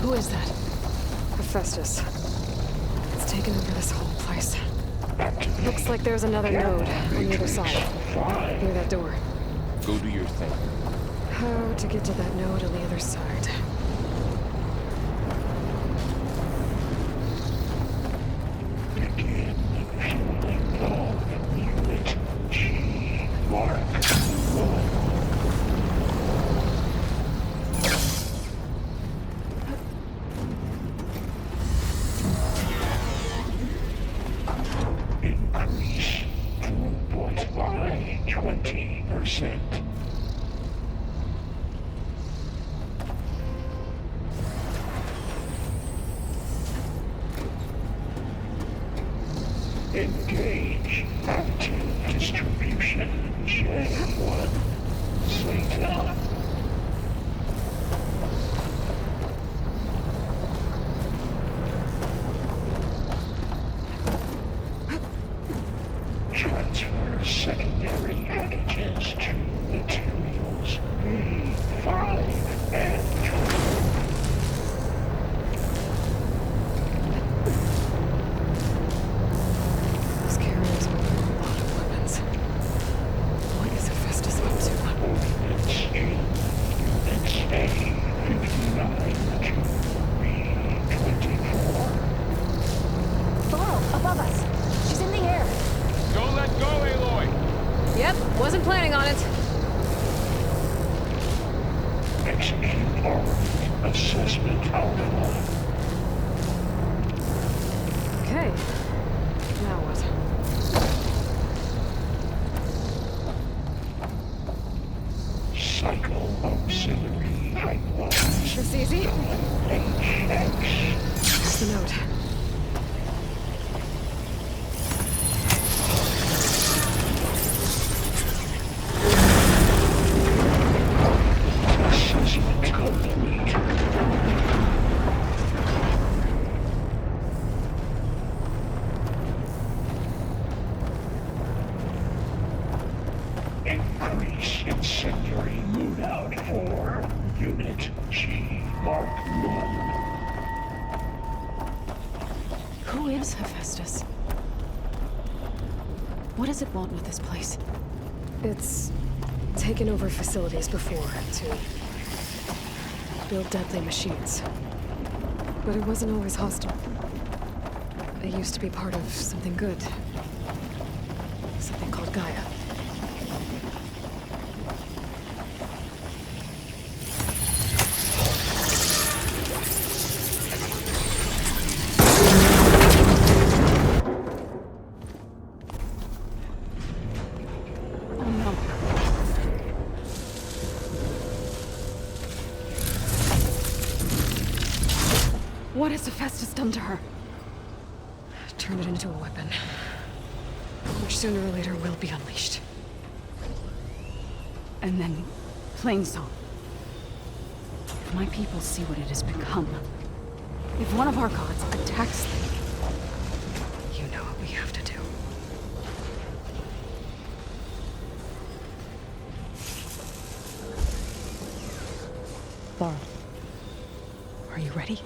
Who is that? Hephaestus. It's taken over this whole place. Looks like there's another node on the other side, near that door. Go do your thing. How to get to that node on the other side? Increase throughput by 20%. Engage active distribution J1 Zeta. Transfer secondary packages to materials B5 and 2. Those carriers are a lot of weapons. What is Hephaestus up to? Ordnance Units A59 to B24. Below, above us. She's in the air. Don't let go, Aloy! Yep, wasn't planning on it. Execute armed assessment algorithm. Okay. Now what? Cycle auxiliary pipelines. This easy? HX. There's the node. Assessment complete. Increase incendiary mood out for Unit G Mark 1. Who is Hephaestus? What does it want with this place? It's taken over facilities before to build deadly machines. But it wasn't always hostile. It used to be part of something good. Something called Gaia. What has Hephaestus done to her? Turn it into a weapon. Which sooner or later will be unleashed. And then, Plainsong. If my people see what it has become, if one of our gods attacks them, You know what we have to do. Laura, are you ready?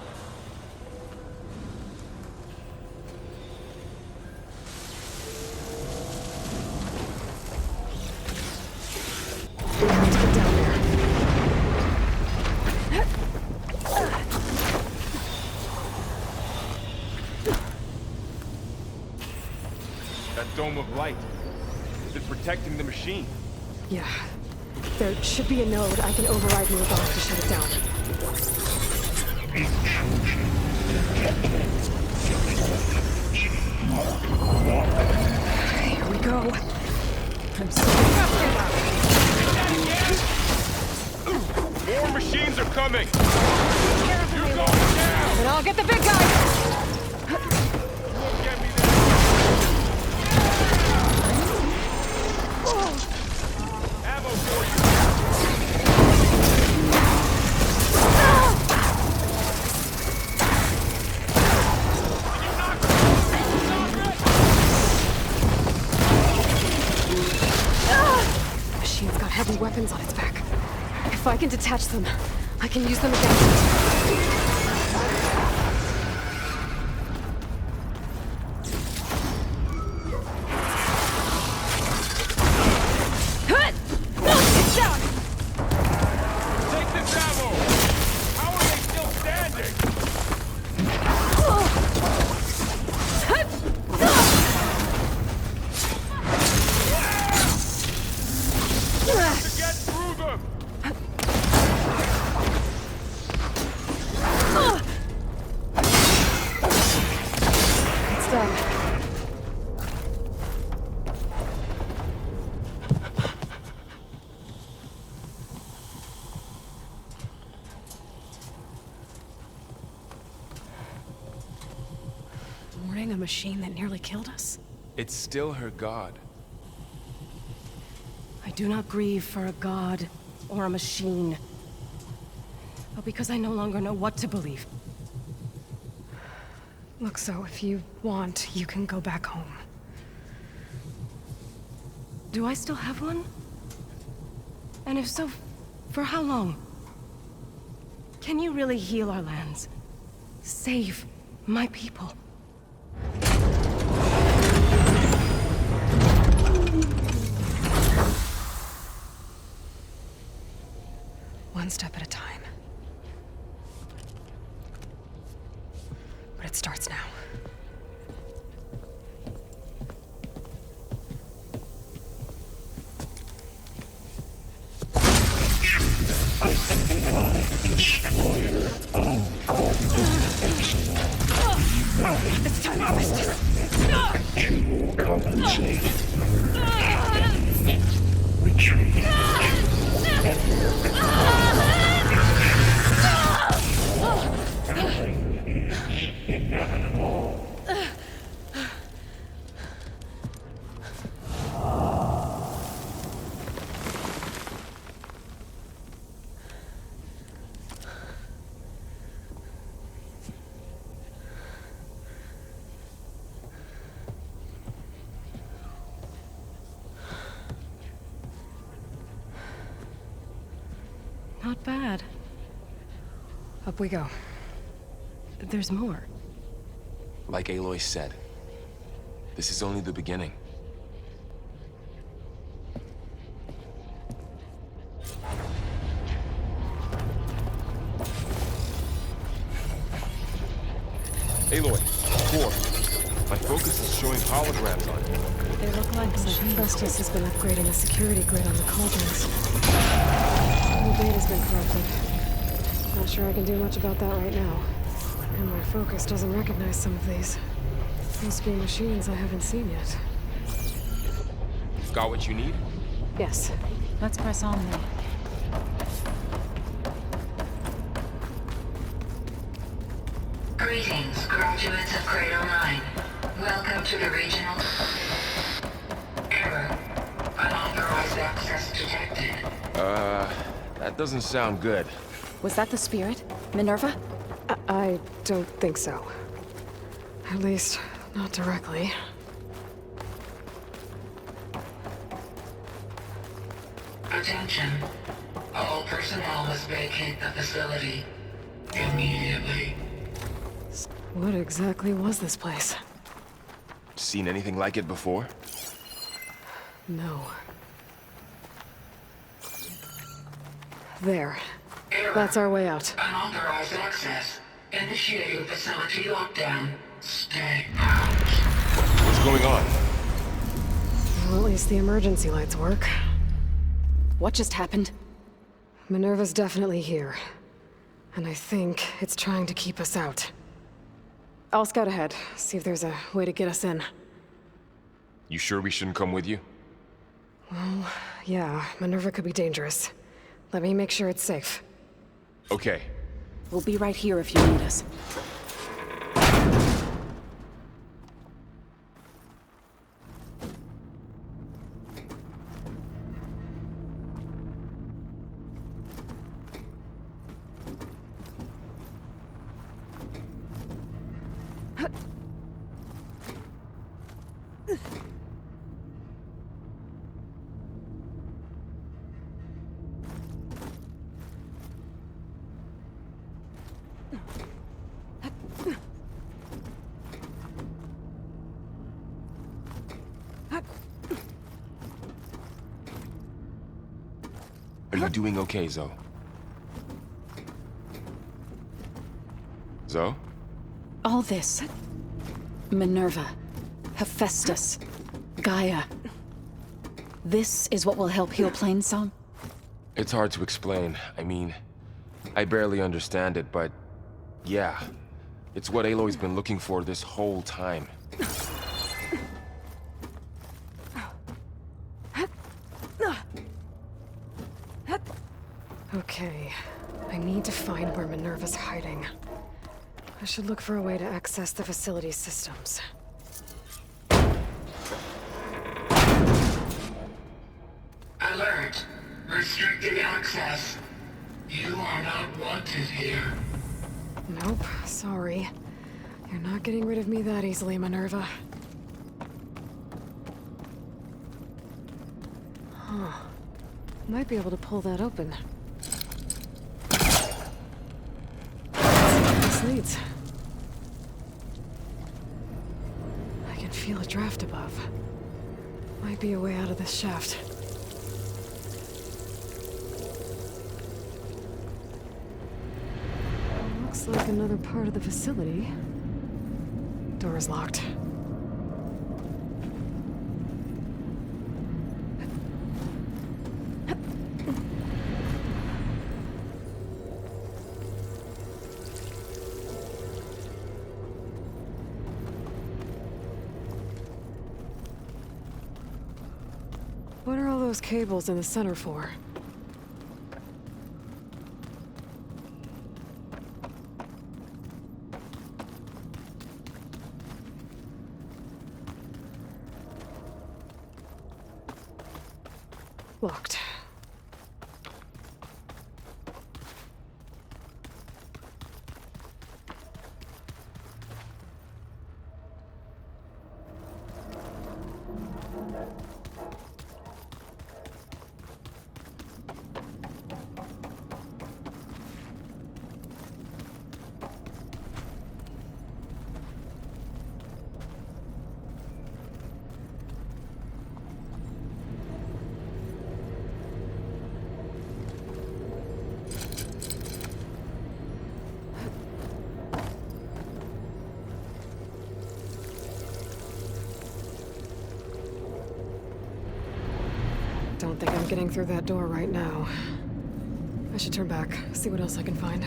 Let's get down there. That dome of light. Is it protecting the machine? Yeah. There should be a node I can override nearby to shut it down. Intrusion detected. G Mark 1. Here we go. I'm so More machines are coming! You're going down! Then I'll get the big guy! Won't get me there! Ammo for you! Machine's got heavy weapons on its back. If I can detach them, I can use them against it. destroying a machine that nearly killed us? It's still her god. I do not grieve for a god or a machine, but because I no longer know what to believe. Look, so if you want, you can go back home. Do I still have one? And if so, for how long? Can you really heal our lands? Save my people? One step at a time. But it starts now. It's time to harvest this. To compensate. Retreat. Everything is inevitable. Not bad. Up we go. There's more. Like Aloy said, this is only the beginning. Aloy, core. My focus is showing holograms on it. They look like Hephaestus has been upgrading the security grid on the cauldrons. The data's been corrupted. Not sure I can do much about that right now. And my focus doesn't recognize some of these. Must be machines I haven't seen yet. Got what you need? Yes. Let's press on then. Greetings, graduates of Grade 09. Welcome to the regional... Error. Unauthorized access detected. That doesn't sound good. Was that the spirit? Minerva? I don't think so. At least, not directly. Attention. All personnel must vacate the facility. Immediately. What exactly was this place? Seen anything like it before? No. There. Error. That's our way out. Unauthorized access. Initiating facility lockdown. Stay out. What's going on? Well, at least the emergency lights work. What just happened? Minerva's definitely here. And I think it's trying to keep us out. I'll scout ahead, see if there's a way to get us in. You sure we shouldn't come with you? Well, yeah, Minerva could be dangerous. Let me make sure it's safe. Okay. We'll be right here if you need us. Are you doing okay, Zoe? Zoe? All this. Minerva. Hephaestus. Gaia. This is what will help heal Plainsong? It's hard to explain. I mean, I barely understand it, but yeah. It's what Aloy's been looking for this whole time. Okay. I need to find where Minerva's hiding. I should look for a way to access the facility's systems. Alert! Restricted access. You are not wanted here. Nope, sorry. You're not getting rid of me that easily, Minerva. Huh. Might be able to pull that open. This leads. I can feel a draft above. Might be a way out of this shaft. Looks like another part of the facility. Door is locked. What are all those cables in the center for? Locked. Don't think I'm getting through that door right now. I should turn back, see what else I can find.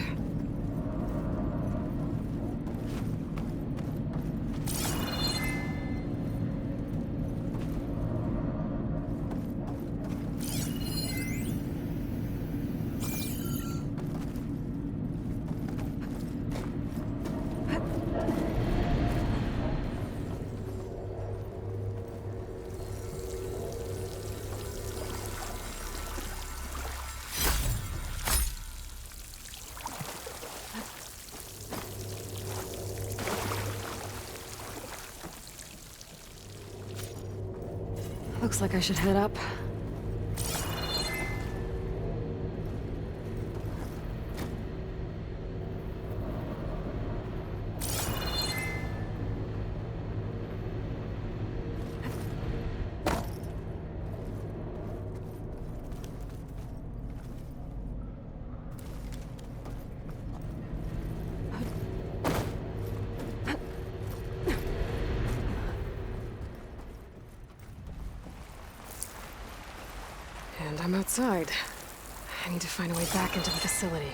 Looks like I should head up. And I'm outside. I need to find a way back into the facility.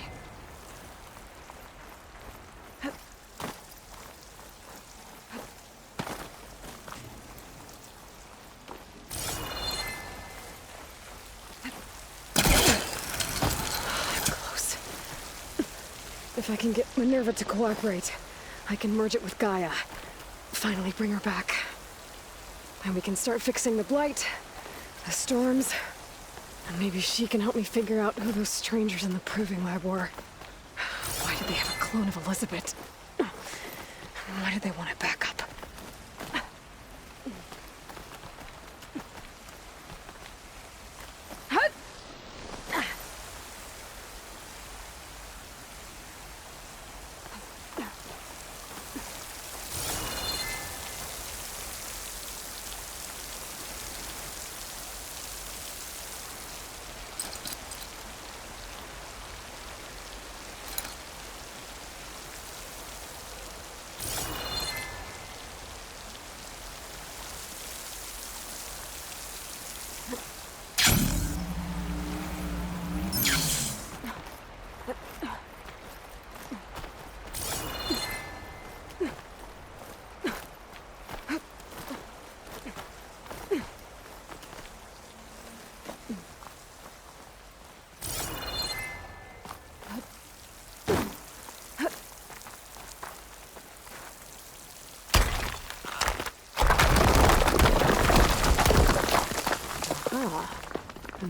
Close. If I can get Minerva to cooperate, I can merge it with Gaia. Finally bring her back. And we can start fixing the blight, the storms, and maybe she can help me figure out who those strangers in the proving lab were. Why did they have a clone of Elizabeth? Why did they want it back up?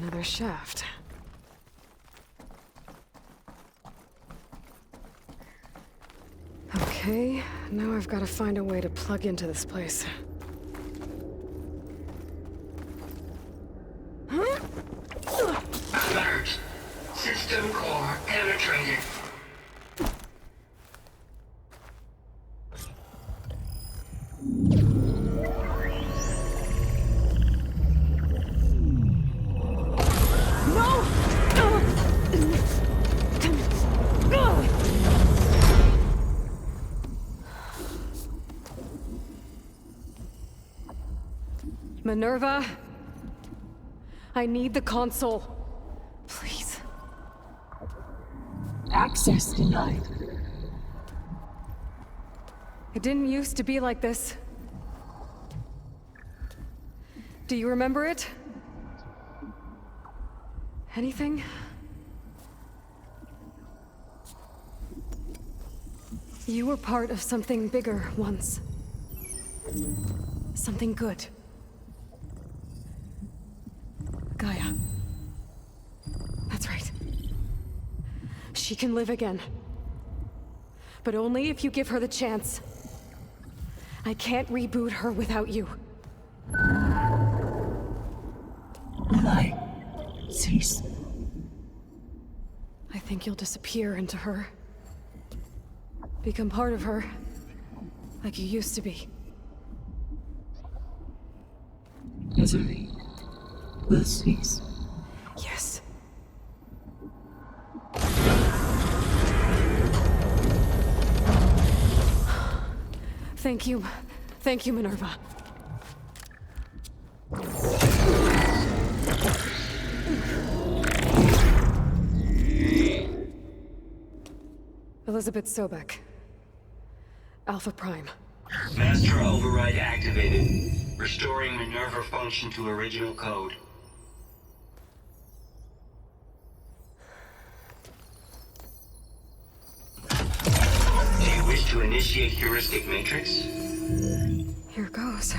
Another shaft. Okay, now I've got to find a way to plug into this place. Alert! System core penetrated. Minerva, I need the console. Please. Access denied. It didn't used to be like this. Do you remember it? Anything? You were part of something bigger once. Something good. Gaia. That's right. She can live again. But only if you give her the chance. I can't reboot her without you. Aloy, cease. I think you'll disappear into her. Become part of her. Like you used to be. Misery will cease. Yes. Thank you. Thank you, Minerva. Elizabeth Sobek. Alpha Prime. Master override activated. Restoring Minerva function to original code. Do you wish to initiate heuristic matrix? Here goes.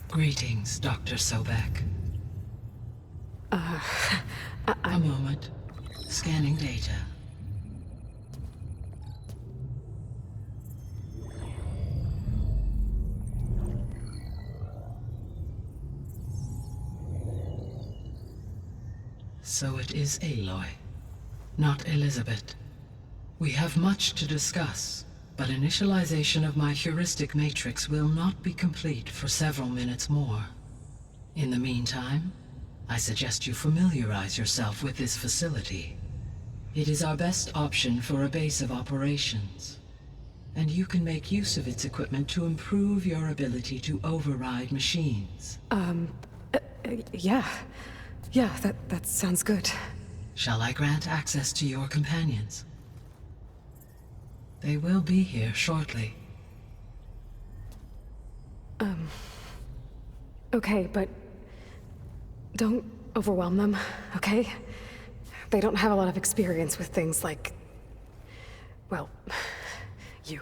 Greetings, Dr. Sobek. A moment. Scanning data. So it is Aloy, not Elizabeth. We have much to discuss, but initialization of my heuristic matrix will not be complete for several minutes more. In the meantime, I suggest you familiarize yourself with this facility. It is our best option for a base of operations, and you can make use of its equipment to improve your ability to override machines. Yeah. Yeah, that sounds good. Shall I grant access to your companions? They will be here shortly. Okay, but don't overwhelm them, okay? They don't have a lot of experience with things like, well, you.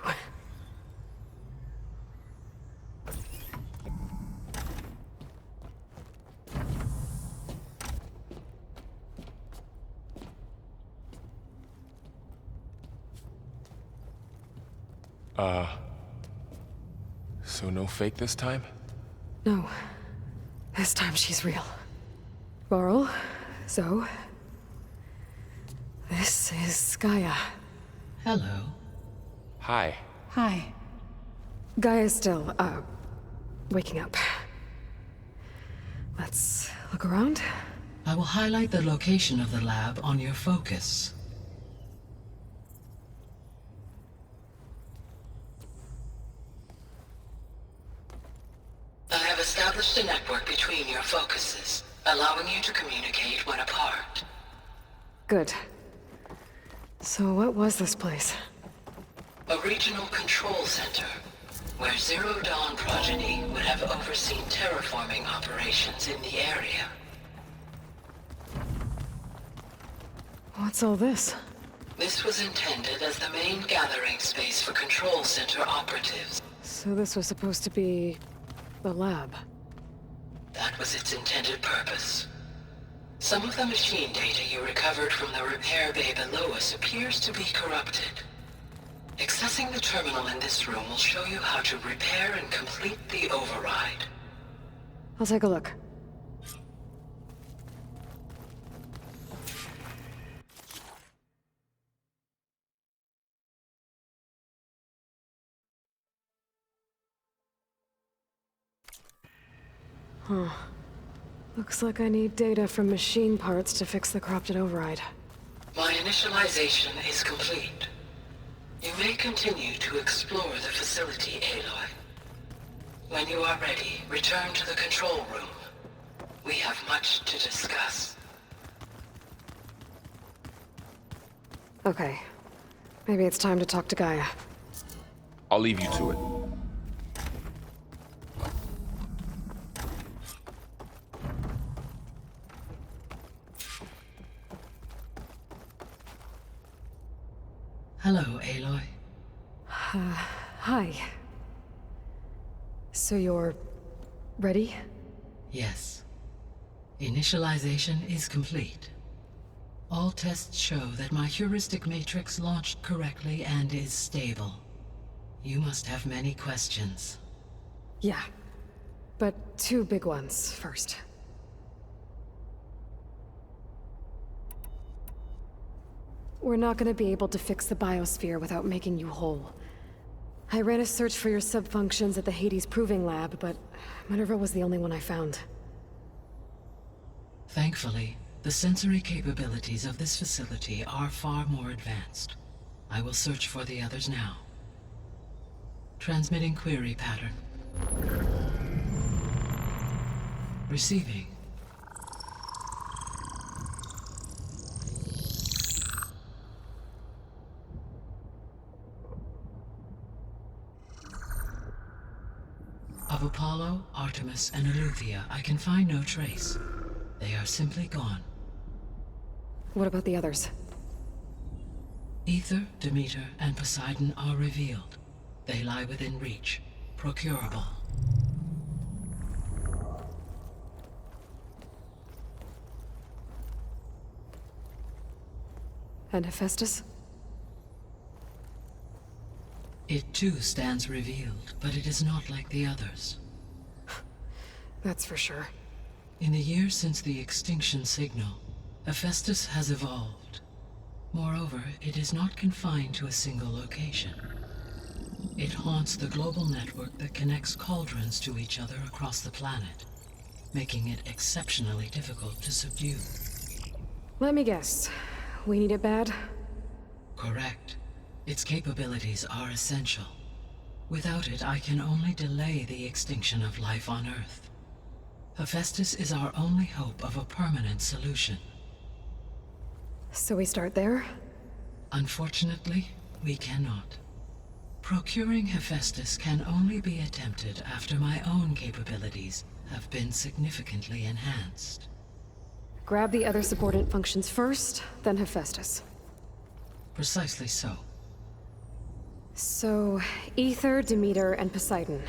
So no fake this time? No. This time she's real. Varl, so... this is Gaia. Hello. Hi. Hi. Gaia's still, waking up. Let's look around. I will highlight the location of the lab on your focus. I have established a network between your focuses, allowing you to communicate when apart. Good. So what was this place? A regional control center, where Zero Dawn progeny would have overseen terraforming operations in the area. What's all this? This was intended as the main gathering space for control center operatives. So this was supposed to be... the lab. That was its intended purpose. Some of the machine data you recovered from the repair bay below us appears to be corrupted. Accessing the terminal in this room will show you how to repair and complete the override. I'll take a look. Huh. Looks like I need data from machine parts to fix the corrupted override. My initialization is complete. You may continue to explore the facility, Aloy. When you are ready, return to the control room. We have much to discuss. Okay. Maybe it's time to talk to Gaia. I'll leave you to it. Hello, Aloy. Hi. So you're... ready? Yes. Initialization is complete. All tests show that my heuristic matrix launched correctly and is stable. You must have many questions. Yeah. But two big ones first. We're not gonna be able to fix the biosphere without making you whole. I ran a search for your subfunctions at the Hades Proving Lab, but Minerva was the only one I found. Thankfully, the sensory capabilities of this facility are far more advanced. I will search for the others now. Transmitting query pattern. Receiving. Of Apollo, Artemis, and Eleuthia, I can find no trace. They are simply gone. What about the others? Ether, Demeter, and Poseidon are revealed. They lie within reach, procurable. And Hephaestus? It too stands revealed, but it is not like the others. That's for sure. In the years since the extinction signal, Hephaestus has evolved. Moreover, it is not confined to a single location. It haunts the global network that connects cauldrons to each other across the planet, making it exceptionally difficult to subdue. Let me guess. We need it bad? Correct. Its capabilities are essential. Without it, I can only delay the extinction of life on Earth. Hephaestus is our only hope of a permanent solution. So we start there? Unfortunately, we cannot. Procuring Hephaestus can only be attempted after my own capabilities have been significantly enhanced. Grab the other subordinate functions first, then Hephaestus. Precisely so. So, Ether, Demeter, and Poseidon.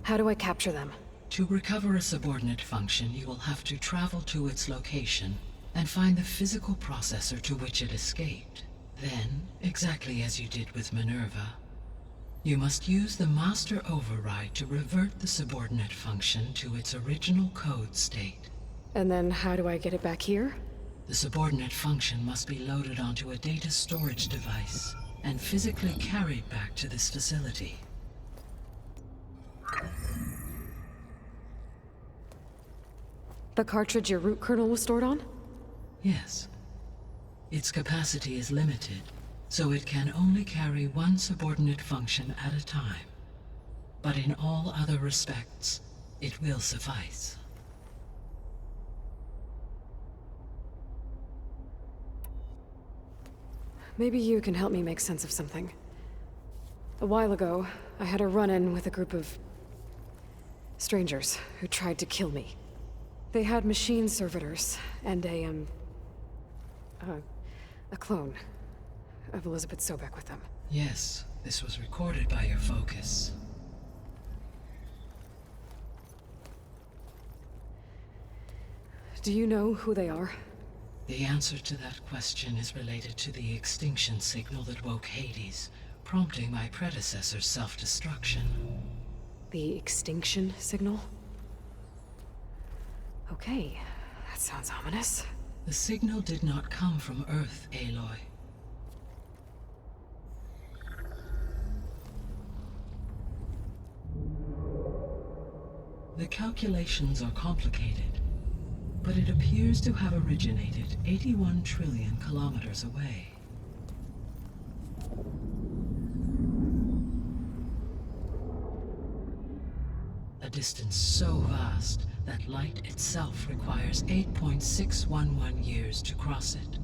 How do I capture them? To recover a subordinate function, you will have to travel to its location and find the physical processor to which it escaped. Then, exactly as you did with Minerva, you must use the master override to revert the subordinate function to its original code state. And then how do I get it back here? The subordinate function must be loaded onto a data storage device and physically carried back to this facility. The cartridge your root kernel was stored on? Yes. Its capacity is limited, so it can only carry one subordinate function at a time. But in all other respects, it will suffice. maybe you can help me make sense of something. A while ago, I had a run-in with a group of strangers who tried to kill me. They had machine servitors and a clone of Elizabeth Sobek with them. Yes, this was recorded by your focus. Do you know who they are? The answer to that question is related to the extinction signal that woke Hades, prompting my predecessor's self-destruction. The extinction signal? Okay, that sounds ominous. The signal did not come from Earth, Aloy. The calculations are complicated, but it appears to have originated 81 trillion kilometers away. A distance so vast that light itself requires 8.611 years to cross it.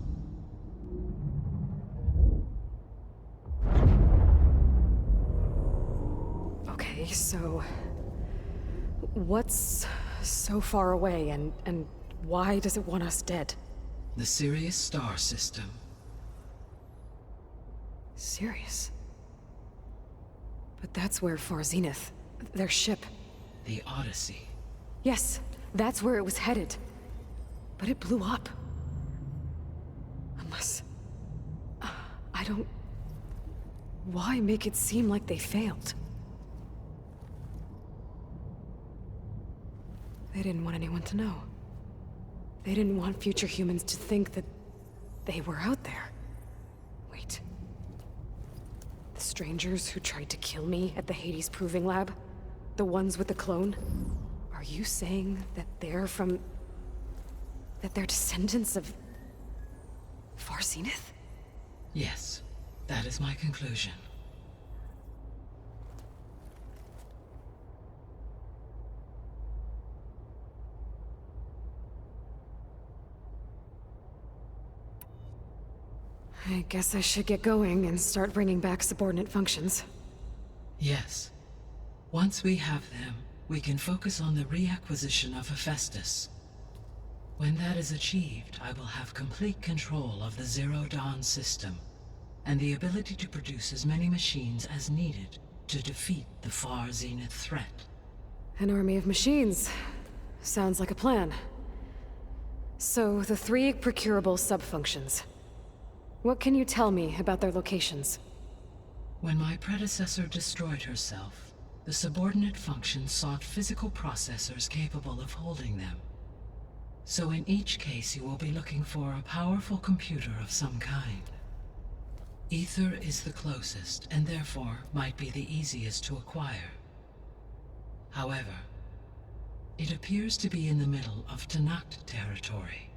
Okay, so what's so far away and why does it want us dead? The Sirius star system. Sirius? But that's where Far Zenith, their ship. The Odyssey. Yes, that's where it was headed. But it blew up. Unless... I don't... Why make it seem like they failed? They didn't want anyone to know. They didn't want future humans to think that they were out there. Wait. The strangers who tried to kill me at the Hades Proving Lab? The ones with the clone? Are you saying that they're from... that they're descendants of... Far Zenith? Yes, that is my conclusion. I guess I should get going and start bringing back subordinate functions. Yes. Once we have them, we can focus on the reacquisition of Hephaestus. When that is achieved, I will have complete control of the Zero Dawn system, and the ability to produce as many machines as needed to defeat the Far Zenith threat. An army of machines. Sounds like a plan. So, the 3 procurable sub-functions. What can you tell me about their locations? When my predecessor destroyed herself, the subordinate functions sought physical processors capable of holding them. So in each case you will be looking for a powerful computer of some kind. Ether is the closest, and therefore might be the easiest to acquire. However, it appears to be in the middle of Tanakh territory.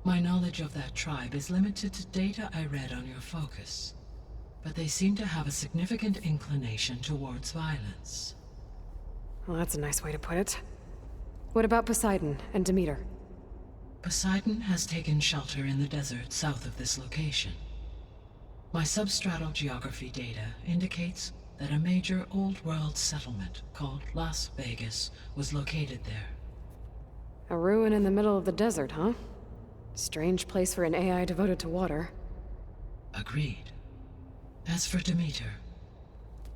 My knowledge of that tribe is limited to data I read on your focus, but they seem to have a significant inclination towards violence. Well, that's a nice way to put it. What about Poseidon and Demeter? Poseidon has taken shelter in the desert south of this location. My substratal geography data indicates that a major old-world settlement called Las Vegas was located there. A ruin in the middle of the desert, huh? Strange place for an AI devoted to water. Agreed. As for Demeter,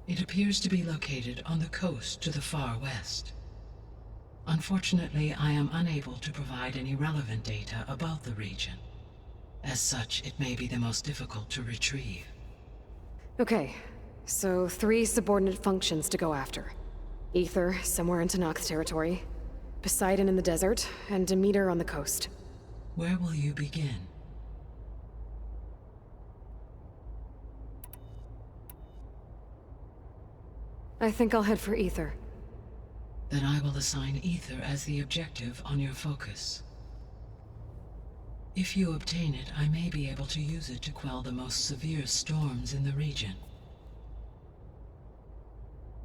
it appears to be located on the coast to the far west. Unfortunately, I am unable to provide any relevant data about the region. As such, it may be the most difficult to retrieve. Okay, so 3 subordinate functions to go after. Ether, somewhere in Tanakh territory. Poseidon in the desert, and Demeter on the coast. Where will you begin? I think I'll head for Ether. Then I will assign Ether as the objective on your focus. If you obtain it, I may be able to use it to quell the most severe storms in the region.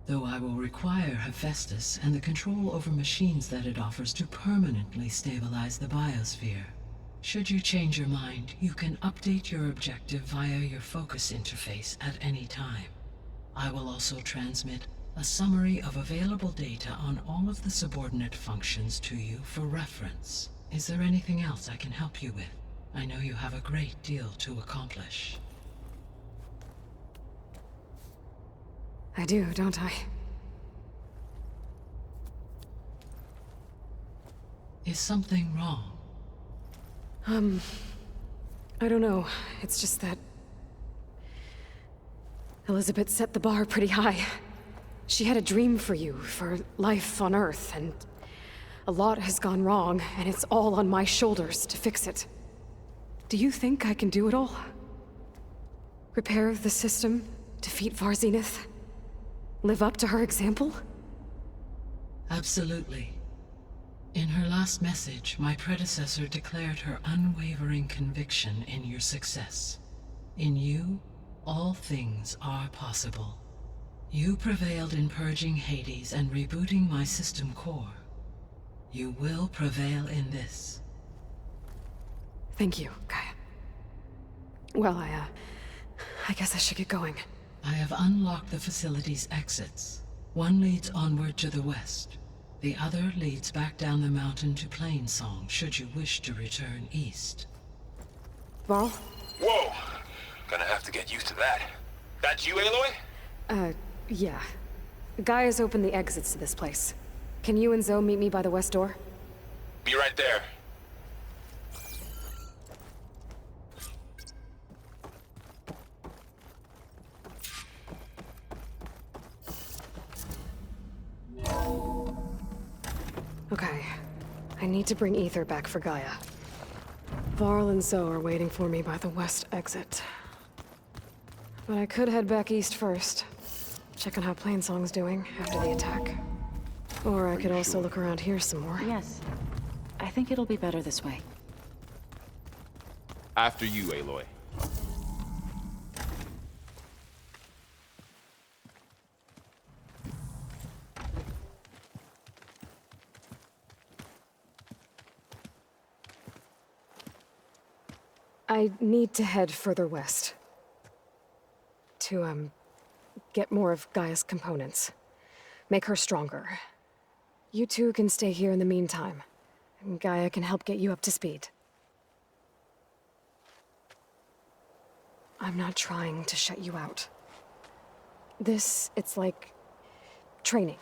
Though I will require Hephaestus and the control over machines that it offers to permanently stabilize the biosphere. Should you change your mind, you can update your objective via your focus interface at any time. I will also transmit a summary of available data on all of the subordinate functions to you for reference. Is there anything else I can help you with? I know you have a great deal to accomplish. I do, don't I? Is something wrong? I don't know. It's just that Elizabeth set the bar pretty high. She had a dream for you, for life on Earth, and a lot has gone wrong, and it's all on my shoulders to fix it. Do you think I can do it all? Repair the system, defeat Varzenith, live up to her example? Absolutely. In her last message, my predecessor declared her unwavering conviction in your success. In you, all things are possible. You prevailed in purging Hades and rebooting my system core. You will prevail in this. Thank you, Gaia. Well, I guess I should get going. I have unlocked the facility's exits. One leads onward to the west. The other leads back down the mountain to Plainsong, should you wish to return east. Varl? Whoa! Gonna have to get used to that. That's you, Aloy? Yeah. Gaia's opened the exits to this place. Can you and Zoe meet me by the west door? Be right there. Okay. I need to bring Ether back for Gaia. Varl and Zoe are waiting for me by the west exit. But I could head back east first. Check on how Plainsong's doing after the attack. Or I could also look around here some more. Yes. I think it'll be better this way. After you, Aloy. I need to head further west. To, get more of Gaia's components. Make her stronger. You two can stay here in the meantime, and Gaia can help get you up to speed. I'm not trying to shut you out. It's like training.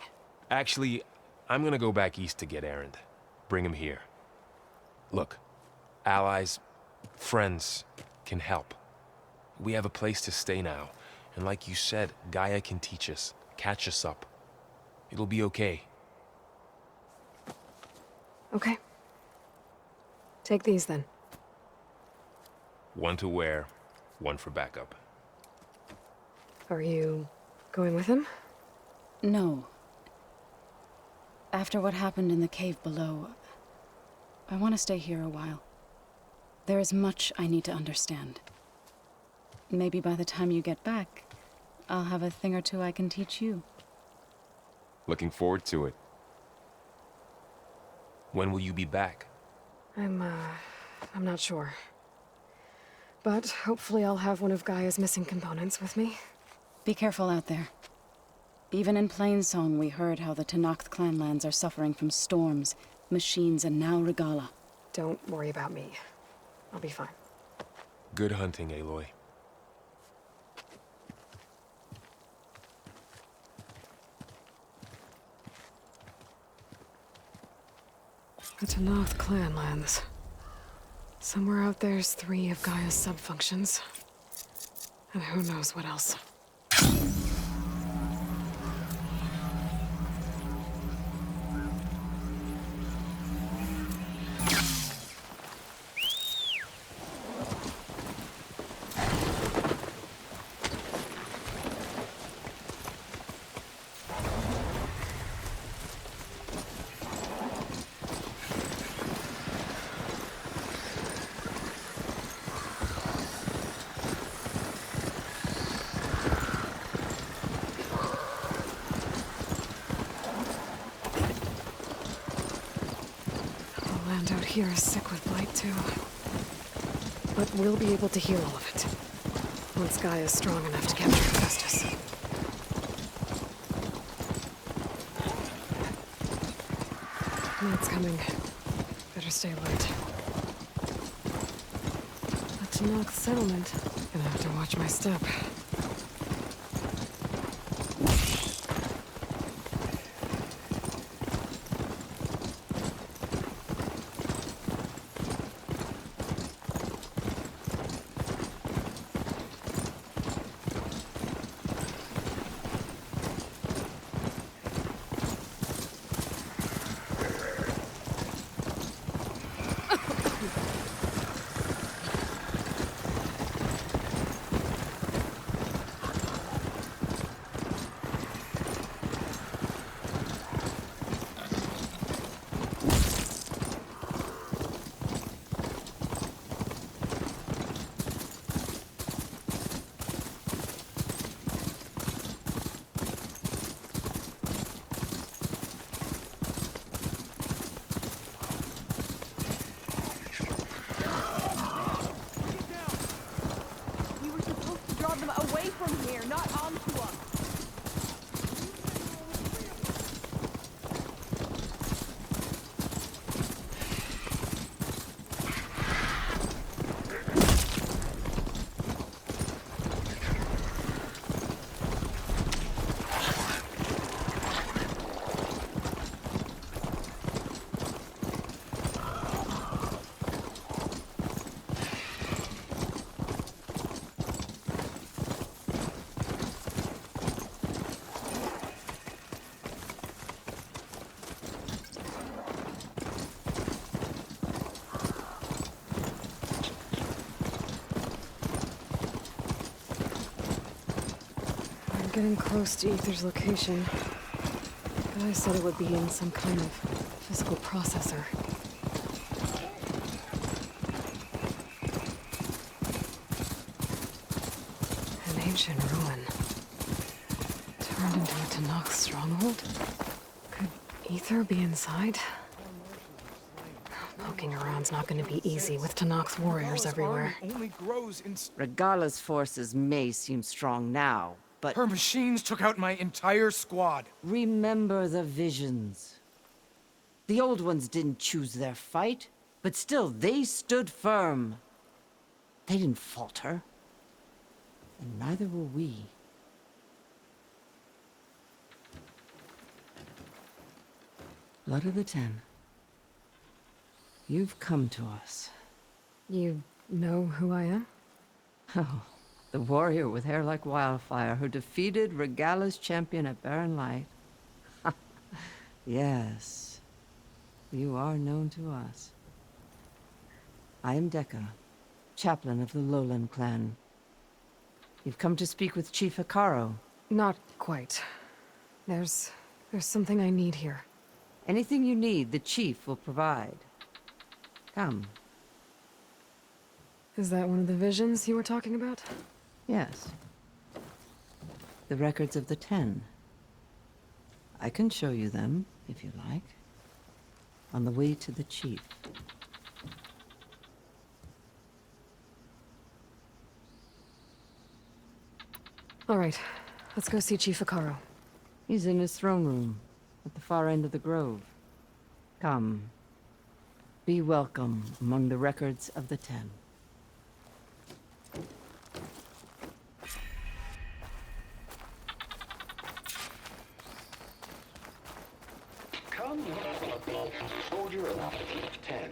Actually, I'm gonna go back east to get Erend. Bring him here. Look, allies, friends can help. We have a place to stay now, and like you said, Gaia can teach us, catch us up. It'll be okay. Okay. Take these then. One to wear, one for backup. Are you going with him? No. After what happened in the cave below, I want to stay here a while. There is much I need to understand. Maybe by the time you get back, I'll have a thing or two I can teach you. Looking forward to it. When will you be back? I'm not sure. But hopefully I'll have one of Gaia's missing components with me. Be careful out there. Even in Plainsong, we heard how the Tenakth clanlands are suffering from storms, machines, and now Regala. Don't worry about me. I'll be fine. Good hunting, Aloy. The Tenakth clanlands. Somewhere out there's 3 of Gaia's sub-functions. And who knows what else. Here is sick with blight, too. But we'll be able to heal all of it. Once Gaia is strong enough to capture Festus. Night's coming. Better stay alert. But to knock the settlement, gonna have to watch my step. Getting close to Ether's location. Guy said it would be in some kind of physical processor. An ancient ruin. Turned into a Tanakh stronghold? Could Ether be inside? Poking around's not going to be easy with Tanakh's warriors everywhere. Regalla's forces may seem strong now, but her machines took out my entire squad. Remember the visions. The old ones didn't choose their fight, but still they stood firm. They didn't falter. And neither will we. Blood of the Ten. You've come to us. You know who I am? Oh. The warrior with hair like wildfire who defeated Regalla's champion at Barren Light. Yes, you are known to us. I am Dekka, chaplain of the Lowland clan. You've come to speak with Chief Hikaru. Not quite. There's something I need here. Anything you need, the chief will provide. Come. Is that one of the visions you were talking about? Yes. The records of the 10. I can show you them, if you like. On the way to the chief. All right. Let's go see Chief Hikaru. He's in his throne room, at the far end of the grove. Come. Be welcome among the records of the 10. Soldier of 10.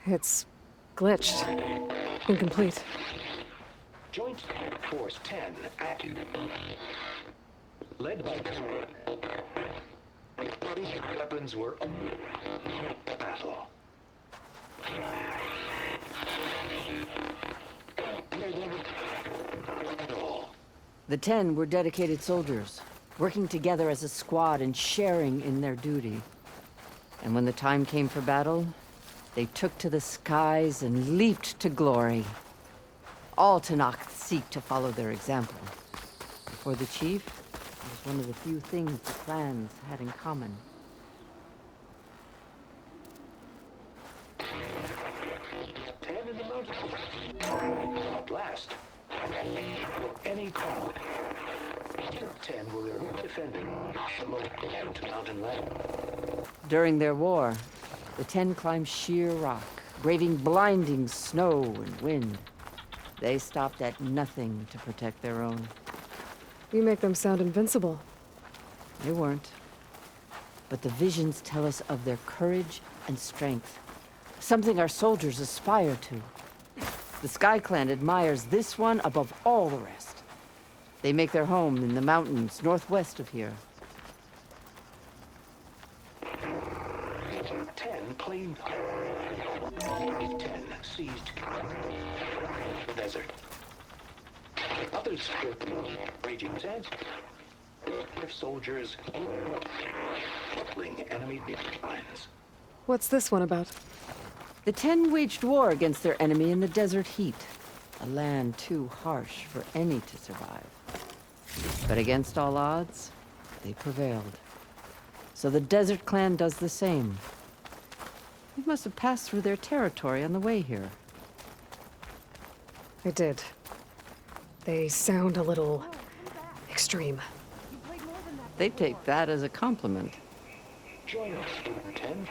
It's glitched. Incomplete. Joint Force 10 active. Led by weapons were battle. The 10 were dedicated soldiers, working together as a squad and sharing in their duty. And when the time came for battle, they took to the skies and leaped to glory. All Tanakh seek to follow their example. For the chief, it was one of the few things the clans had in common. Any call. 10 were defending the mountain land. During their war, the 10 climbed sheer rock, braving blinding snow and wind. They stopped at nothing to protect their own. You make them sound invincible. They weren't. But the visions tell us of their courage and strength, something our soldiers aspire to. The Sky Clan admires this one above all the rest. They make their home in the mountains northwest of here. 10 claimed. 10 seized the desert. Others stripped raging sands. Their soldiers battling enemy lines. What's this one about? The 10 waged war against their enemy in the desert heat, a land too harsh for any to survive. But against all odds, they prevailed. So the Desert Clan does the same. You must have passed through their territory on the way here. I did. They sound a little extreme. They take that as a compliment. Join us, 10.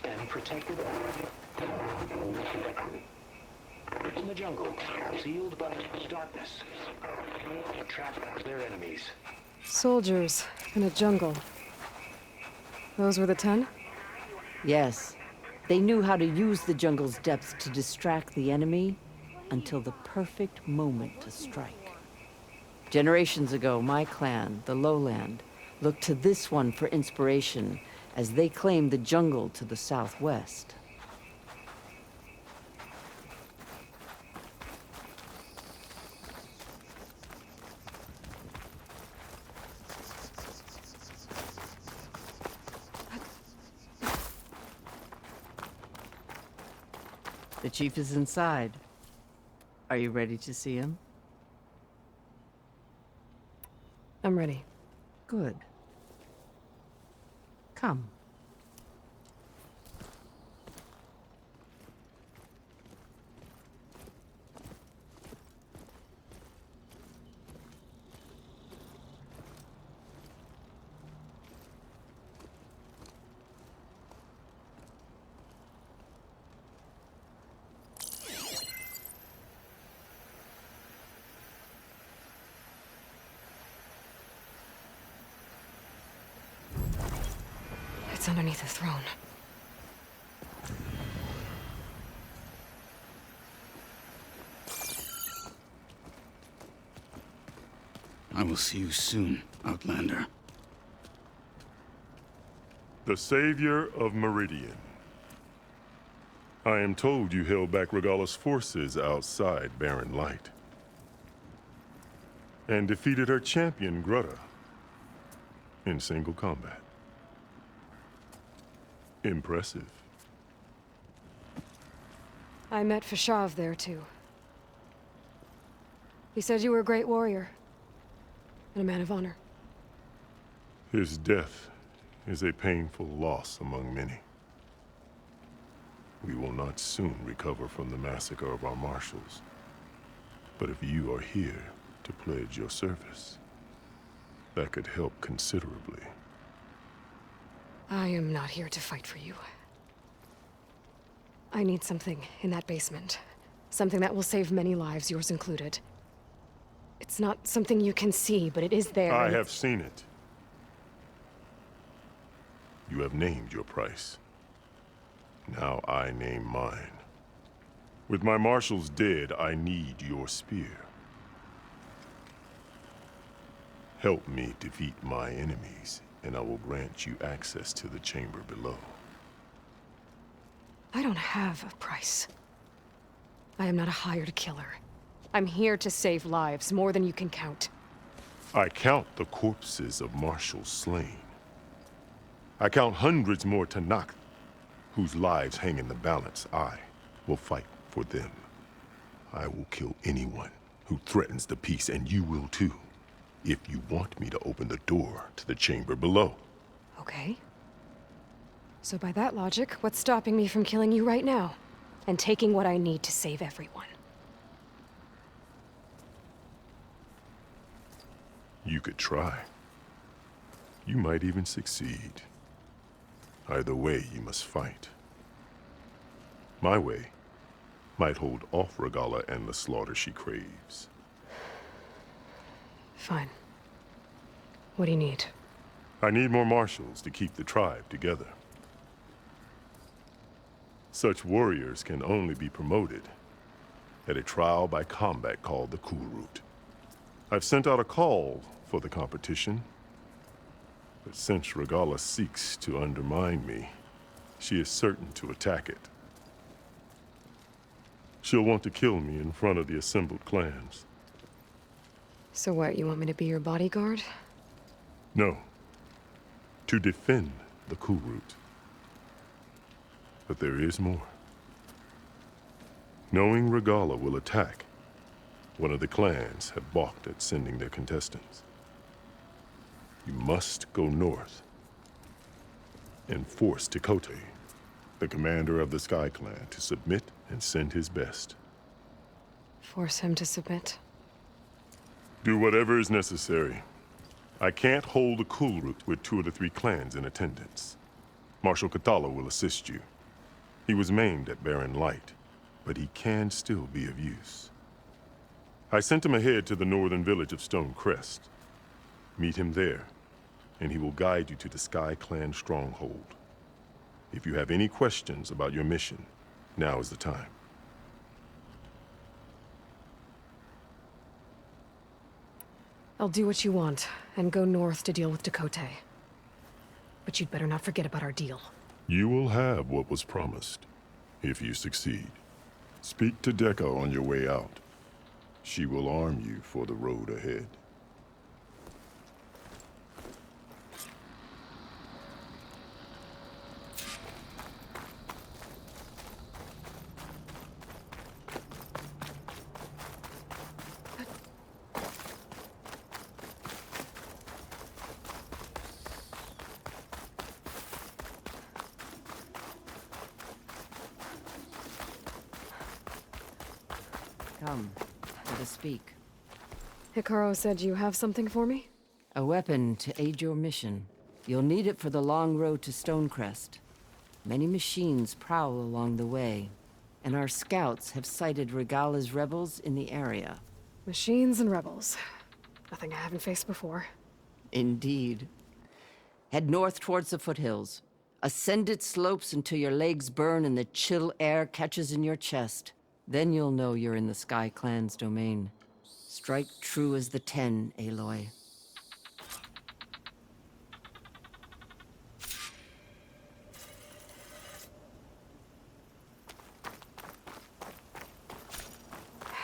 And protected in the jungle, sealed by darkness. Trap their enemies. Soldiers in a jungle. Those were the 10? Yes. They knew how to use the jungle's depths to distract the enemy until the perfect moment to strike. Generations ago, my clan, the Lowland, looked to this one for inspiration as they claimed the jungle to the southwest. The chief is inside. Are you ready to see him? I'm ready. Good. Come. It's underneath the throne. I will see you soon, Outlander. The savior of Meridian. I am told you held back Regalla's forces outside Barren Light. And defeated her champion, Grutta, in single combat. Impressive. I met Fashav there, too. He said you were a great warrior. And a man of honor. His death is a painful loss among many. We will not soon recover from the massacre of our marshals. But if you are here to pledge your service, that could help considerably. I am not here to fight for you. I need something in that basement. Something that will save many lives, yours included. It's not something you can see, but it is there. I have seen it. You have named your price. Now I name mine. With my marshals dead, I need your spear. Help me defeat my enemies, and I will grant you access to the chamber below. I don't have a price. I am not a hired killer. I'm here to save lives, more than you can count. I count the corpses of marshals slain. I count hundreds more Tanakh, whose lives hang in the balance. I will fight for them. I will kill anyone who threatens the peace, and you will too, if you want me to open the door to the chamber below. Okay. So by that logic, what's stopping me from killing you right now? and taking what I need to save everyone. You could try. You might even succeed. Either way, you must fight. My way might hold off Regalla and the slaughter she craves. Fine. What do you need? I need more marshals to keep the tribe together. Such warriors can only be promoted at a trial by combat called the Cool Route. I've sent out a call for the competition, but since Regalla seeks to undermine me, she is certain to attack it. She'll want to kill me in front of the assembled clans. So what, you want me to be your bodyguard? No. To defend the Cool Route. But there is more. Knowing Regalla will attack, one of the clans have balked at sending their contestants. You must go north and force Tekote, the commander of the Sky Clan, to submit and send his best. Force him to submit? Do whatever is necessary. I can't hold the Cool Route with 2 of the 3 clans in attendance. Marshal Katala will assist you. He was maimed at Barren Light, but he can still be of use. I sent him ahead to the northern village of Stone Crest. Meet him there, and he will guide you to the Sky Clan stronghold. If you have any questions about your mission, now is the time. I'll do what you want, and go north to deal with Tekote. But you'd better not forget about our deal. You will have what was promised, if you succeed. Speak to Dekka on your way out. She will arm you for the road ahead. Come, let us speak. Hikaru said you have something for me? A weapon to aid your mission. You'll need it for the long road to Stonecrest. Many machines prowl along the way, and our scouts have sighted Regalla's rebels in the area. Machines and rebels. Nothing I haven't faced before. Indeed. Head north towards the foothills. Ascend its slopes until your legs burn and the chill air catches in your chest. Then you'll know you're in the Sky Clan's domain. Strike true as the 10, Aloy.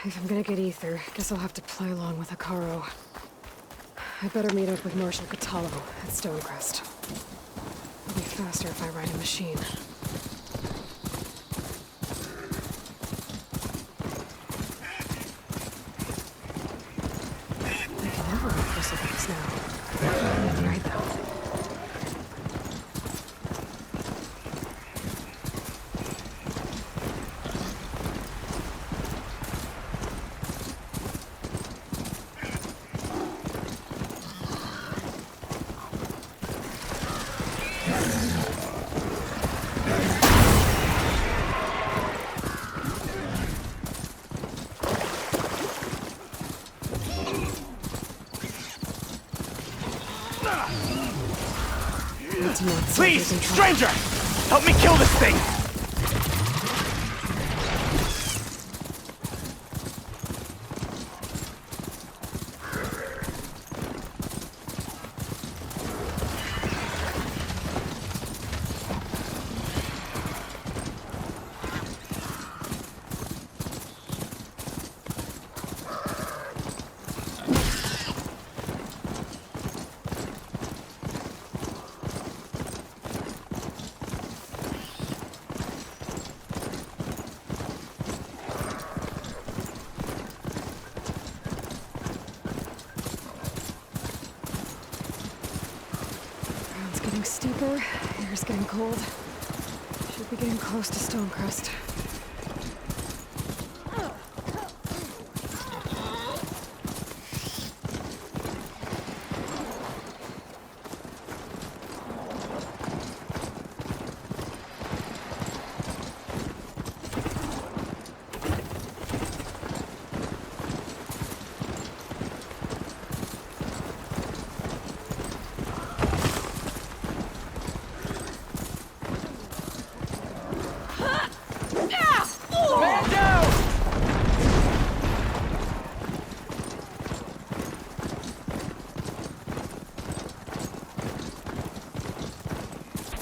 If I'm gonna get ether, guess I'll have to play along with Hikaru. I better meet up with Marshal Katalo at Stonecrest. It'll be faster if I ride a machine. I can never ride Bristlebacks now. Right though. Please, stranger! Help me kill this thing! Steeper, air's getting cold. Should be getting close to Stonecrest.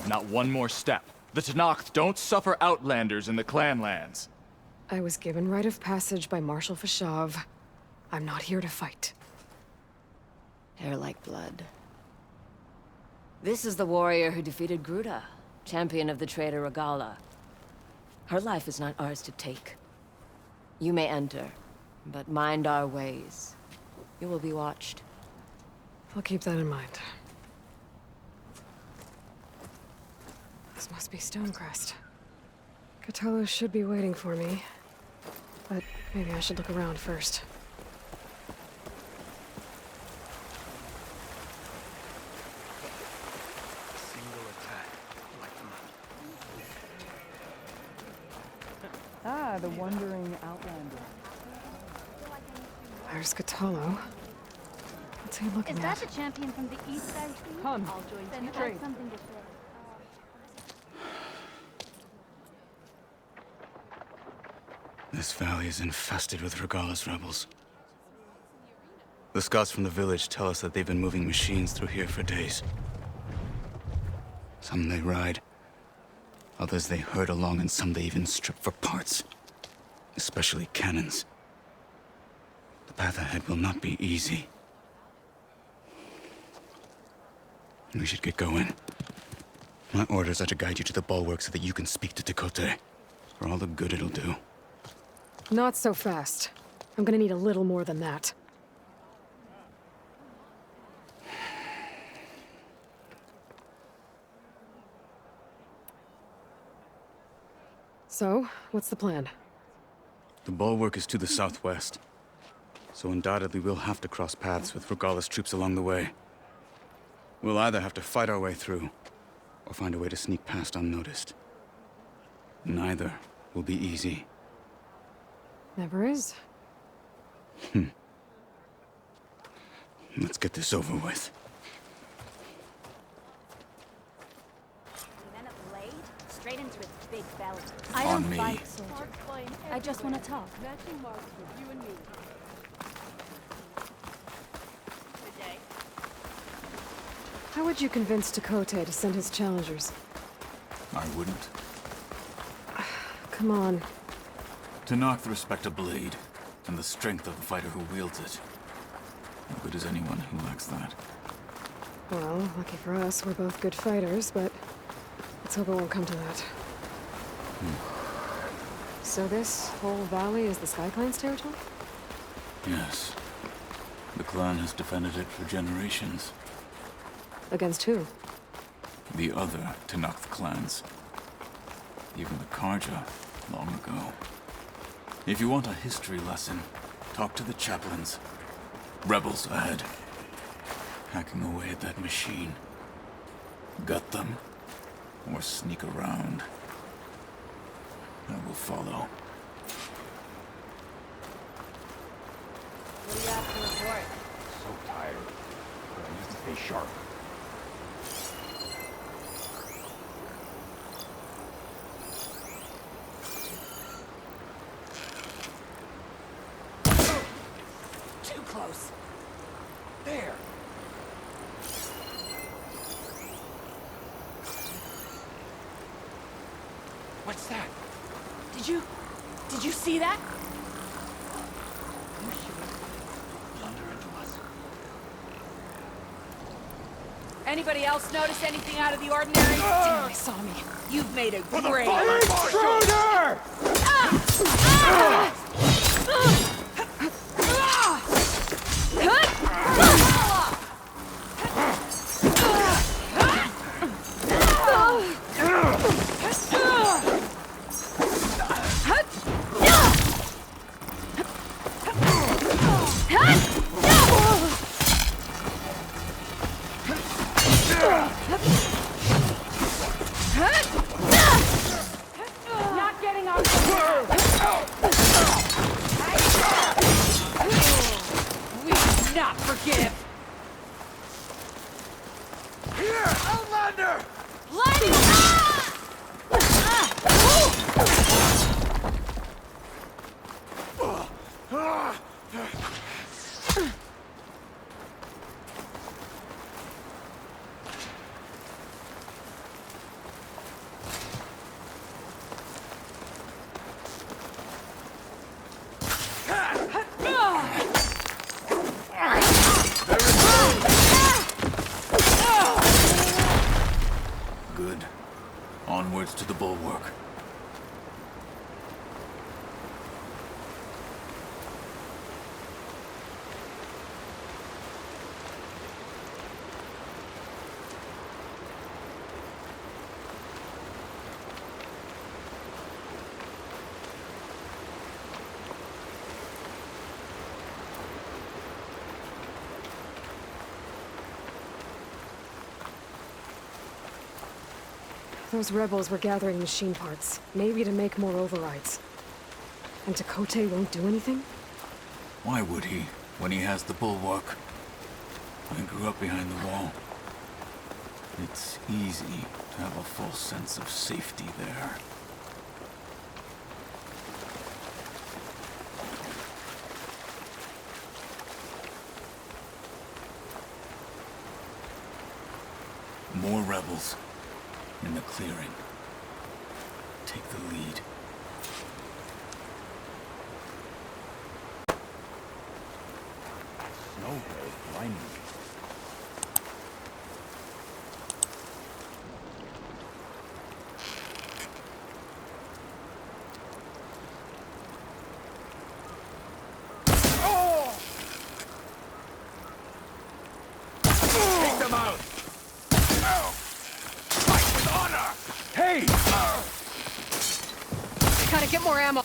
Not one more step. The Tenakth don't suffer outlanders in the Clanlands. I was given rite of passage by Marshal Fashav. I'm not here to fight. Hair like blood. This is the warrior who defeated Gruta, champion of the traitor Regalla. Her life is not ours to take. You may enter, but mind our ways. You will be watched. I'll keep that in mind. This must be Stonecrest. Cthulhu should be waiting for me, but maybe I should look around first. Single attack, like Ah, the wandering outlander. There's Cthulhu. What's he looking Is at? that the champion from the east I see? Come, I'll join then you. trade. Something to say. This valley is infested with Regalla's rebels. The scouts from the village tell us that they've been moving machines through here for days. Some they ride, others they herd along, and some they even strip for parts. Especially cannons. The path ahead will not be easy. We should get going. My orders are to guide you to the bulwark so that you can speak to Tekote. For all the good it'll do. Not so fast. I'm gonna need a little more than that. So, what's the plan? The bulwark is to the southwest, so undoubtedly we'll have to cross paths with Regalla's troops along the way. We'll either have to fight our way through, or find a way to sneak past unnoticed. Neither will be easy. Never is. Let's get this over with. Then a blade straight into its big belly. I don't On me. fight, soldier. I just want to talk. Matching marks with you and me. Good day. How would you convince Tekote to send his challengers? I wouldn't. Come on. Tenakth respect a blade, and the strength of the fighter who wields it. How good is anyone who lacks that? Well, lucky for us, we're both good fighters, but let's hope it won't come to that. So this whole valley is the Sky Clan's territory? Yes. The clan has defended it for generations. Against who? The other Tenakth clans. Even the Karja, long ago. If you want a history lesson, talk to the chaplains. Rebels ahead. Hacking away at that machine. Gut them, or sneak around. I will follow. What do you have to report? So tired. But I need to stay sharp. Too close. There. What's that? Did you see that? Blunder into us. Anybody else notice anything out of the ordinary? Damn, they saw me. You've made a great... Intruder! Not getting on. We do not forgive! Here, Outlander! Onwards to the bulwark. Those rebels were gathering machine parts, maybe to make more overrides. And Tekote won't do anything? Why would he, when he has the bulwark? I grew up behind the wall. It's easy to have a false sense of safety there. More rebels. In the clearing. Take the lead. No way, blinding me. Take them out! Hey! Gotta get more ammo.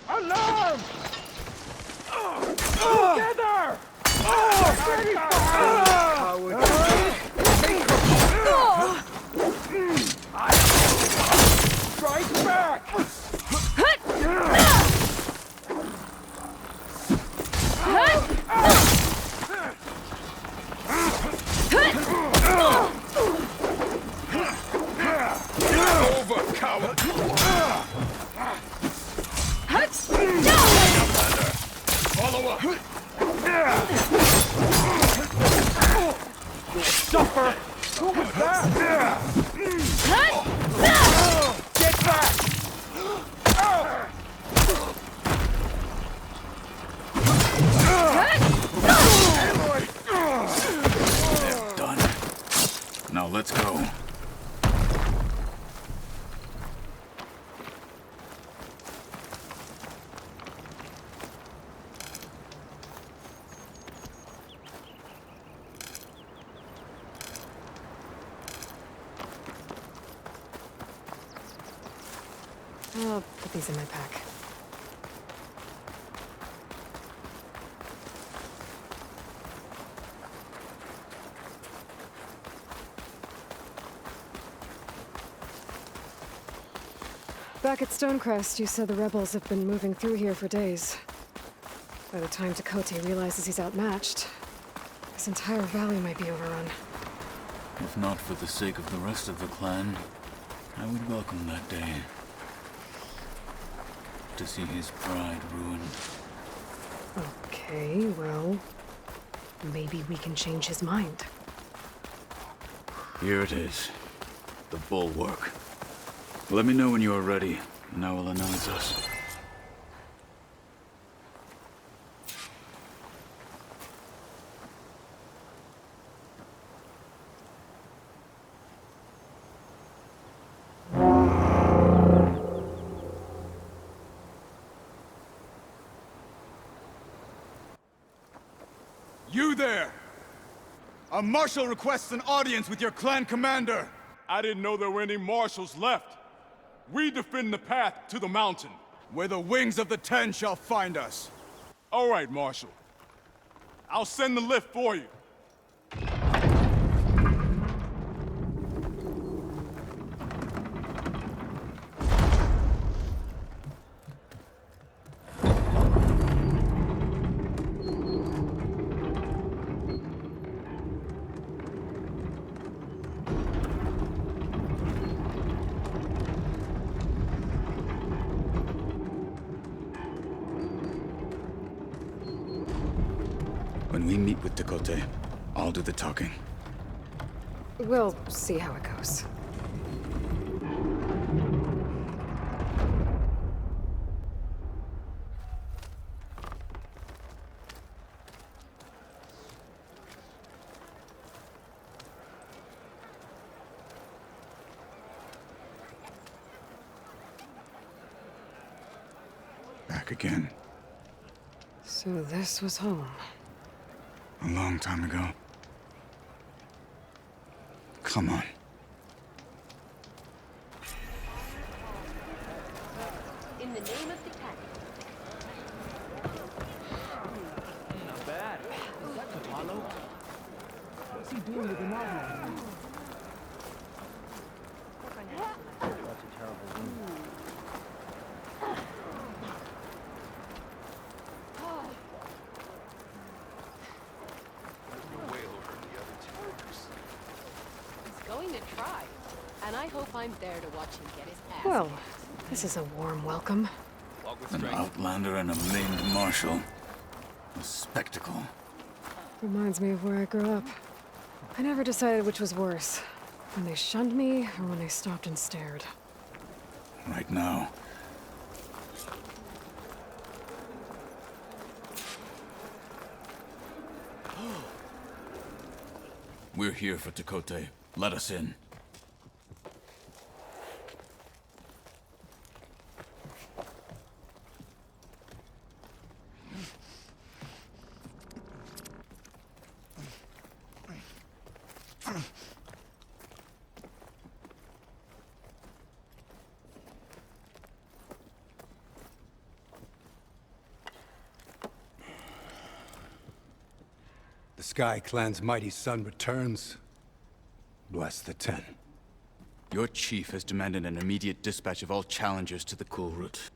Alarm! Together! Strike back! Over, coward! Follow up! You'll suffer! Who was that? Get back! They're done. Now let's go. I'll put these in my pack. Back at Stonecrest, you said the rebels have been moving through here for days. By the time Tekote realizes he's outmatched, this entire valley might be overrun. If not for the sake of the rest of the clan, I would welcome that day. To see his pride ruined. Okay, well, maybe we can change his mind. Here it is. The bulwark. Let me know when you are ready, and I will announce us. You there! A marshal requests an audience with your clan commander! I didn't know there were any marshals left. We defend the path to the mountain, where the wings of the Ten shall find us. All right, Marshal. I'll send the lift for you. When we meet with Tekote, I'll do the talking. We'll see how it goes. back again. So this was home. A long time ago. Come on. In the name of the cat. Not bad. Is that Apollo? What's he doing with the novel? That's a terrible wound. He's going to try. And I hope I'm there to watch him get his ass. Well, this is a warm welcome. An outlander and a maimed marshal. A spectacle. Reminds me of where I grew up. I never decided which was worse. When they shunned me, or when they stopped and stared. Right now. We're here for Tekote. Let us in. The Sky Clan's mighty son returns. Bless the Ten. Your chief has demanded an immediate dispatch of all challengers to the Cool Route.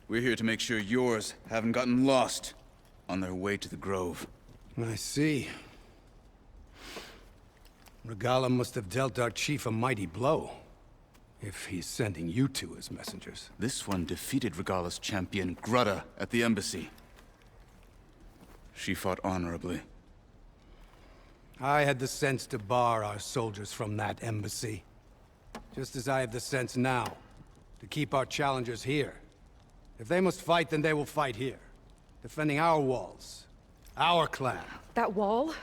We're here to make sure yours haven't gotten lost on their way to the Grove. I see. Regalla must have dealt our chief a mighty blow, if he's sending you two as messengers. This one defeated Regalla's champion, Grutta, at the embassy. She fought honorably. I had the sense to bar our soldiers from that embassy. Just as I have the sense now, to keep our challengers here. If they must fight, then they will fight here. Defending our walls. Our clan. That wall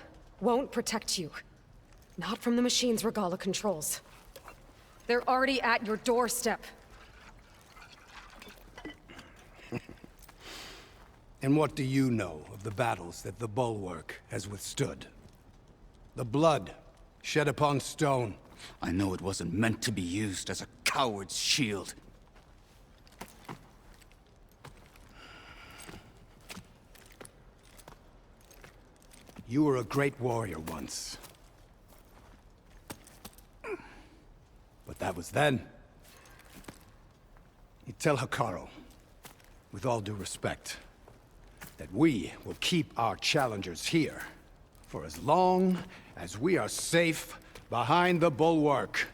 won't protect you. Not from the machines Regalla controls. They're already at your doorstep. And what do you know of the battles that the Bulwark has withstood? The blood shed upon stone. I know it wasn't meant to be used as a coward's shield. You were a great warrior once. But that was then. You tell Hikaru, with all due respect, that we will keep our challengers here for as long as we are safe behind the Bulwark.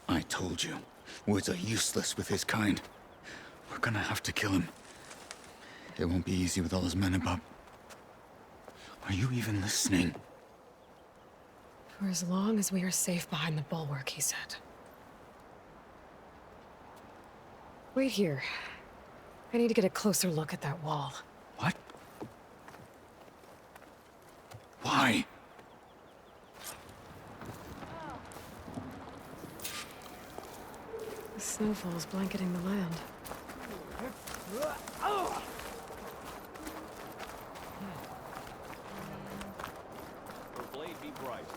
I told you, words are useless with his kind. We're gonna have to kill him. It won't be easy with all his men about. Are you even listening? For as long as we are safe behind the Bulwark, he said. Wait here. I need to get a closer look at that wall. What? Why? The snowfall's blanketing the land. Her blade be bright.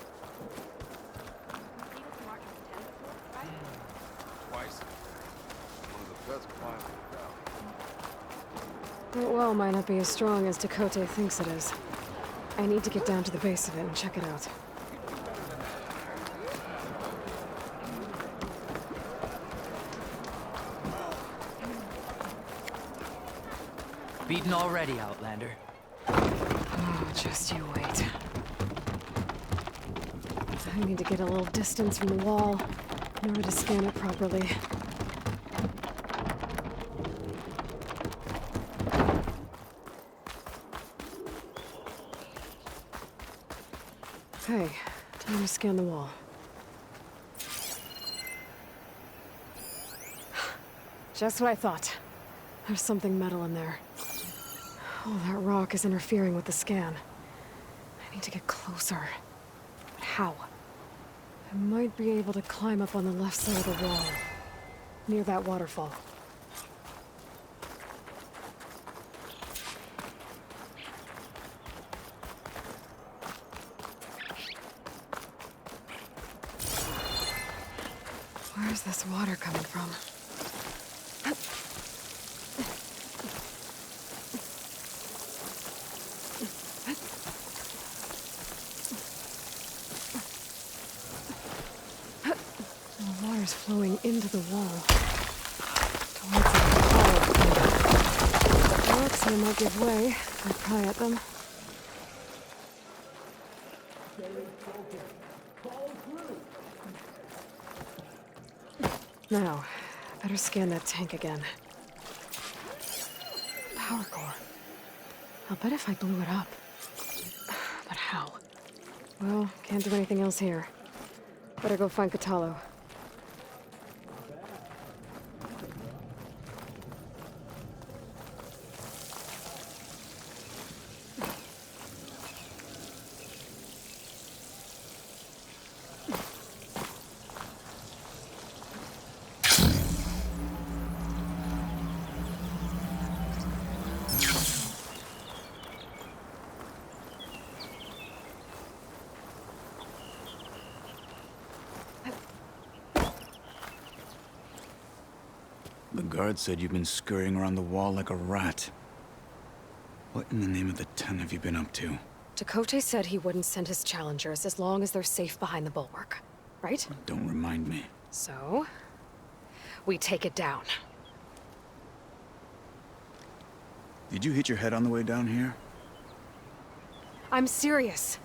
Twice. One of the best climbers around. That well might not be as strong as Tekote thinks it is. I need to get down to the base of it and check it out. Beaten already, Outlander. Oh, just you wait. I need to get a little distance from the wall in order to scan it properly. Okay, time to scan the wall. Just what I thought. There's something metal in there. Oh, that rock is interfering with the scan. I need to get closer. But how? I might be able to climb up on the left side of the wall, near that waterfall. Where's this water coming from? The water's flowing into the wall. Towards the wall. Looks like it might give way if I pry at them. Now, better scan that tank again. Power core. I'll bet if I blew it up. But how? Well, can't do anything else here. Better go find Catalo. The guard said you've been scurrying around the wall like a rat. What in the name of the 10 have you been up to? Chakotay said he wouldn't send his challengers as long as they're safe behind the bulwark, right? Don't remind me. So, we take it down. Did you hit your head on the way down here? I'm serious.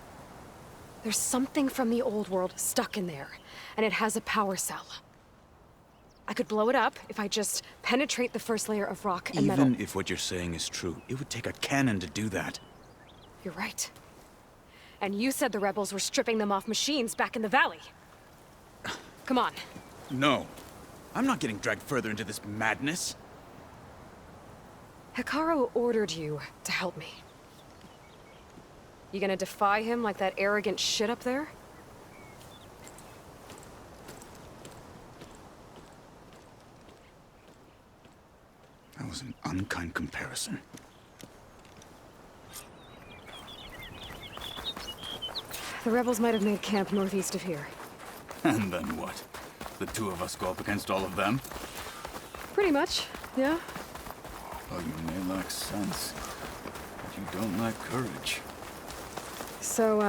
There's something from the old world stuck in there, and it has a power cell. I could blow it up if I just penetrate the first layer of rock and metal. Even if what you're saying is true, it would take a cannon to do that. You're right. And you said the rebels were stripping them off machines back in the valley. Come on. No. I'm not getting dragged further into this madness. Hekarro ordered you to help me. You gonna defy him like that arrogant shit up there? That was an unkind comparison. The rebels might have made camp northeast of here. And then what? The two of us go up against all of them? Pretty much, yeah. Oh, you may lack sense, but you don't lack courage. So,